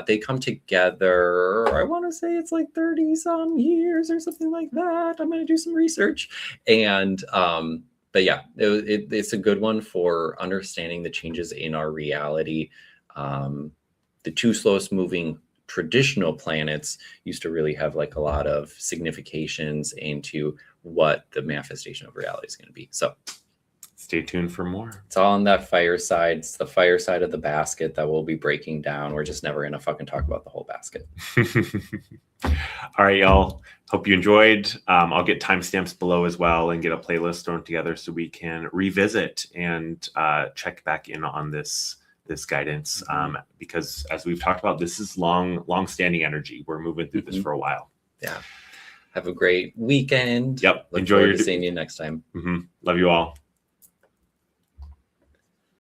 They come together, I want to say it's like 30 some years or something like that. I'm going to do some research. And but yeah, it's a good one for understanding the changes in our reality. The two slowest moving traditional planets used to really have like a lot of significations into what the manifestation of reality is going to be. So stay tuned for more. It's all on that fire side. It's the fire side of the basket that we'll be breaking down. We're just never going to fucking talk about the whole basket. All right, y'all. Hope you enjoyed. I'll get timestamps below as well and get a playlist thrown together so we can revisit and check back in on this guidance, because as we've talked about, this is long-standing energy. We're moving through this for a while. Yeah. Have a great weekend. Yep. Look forward to seeing you next time. Love you all.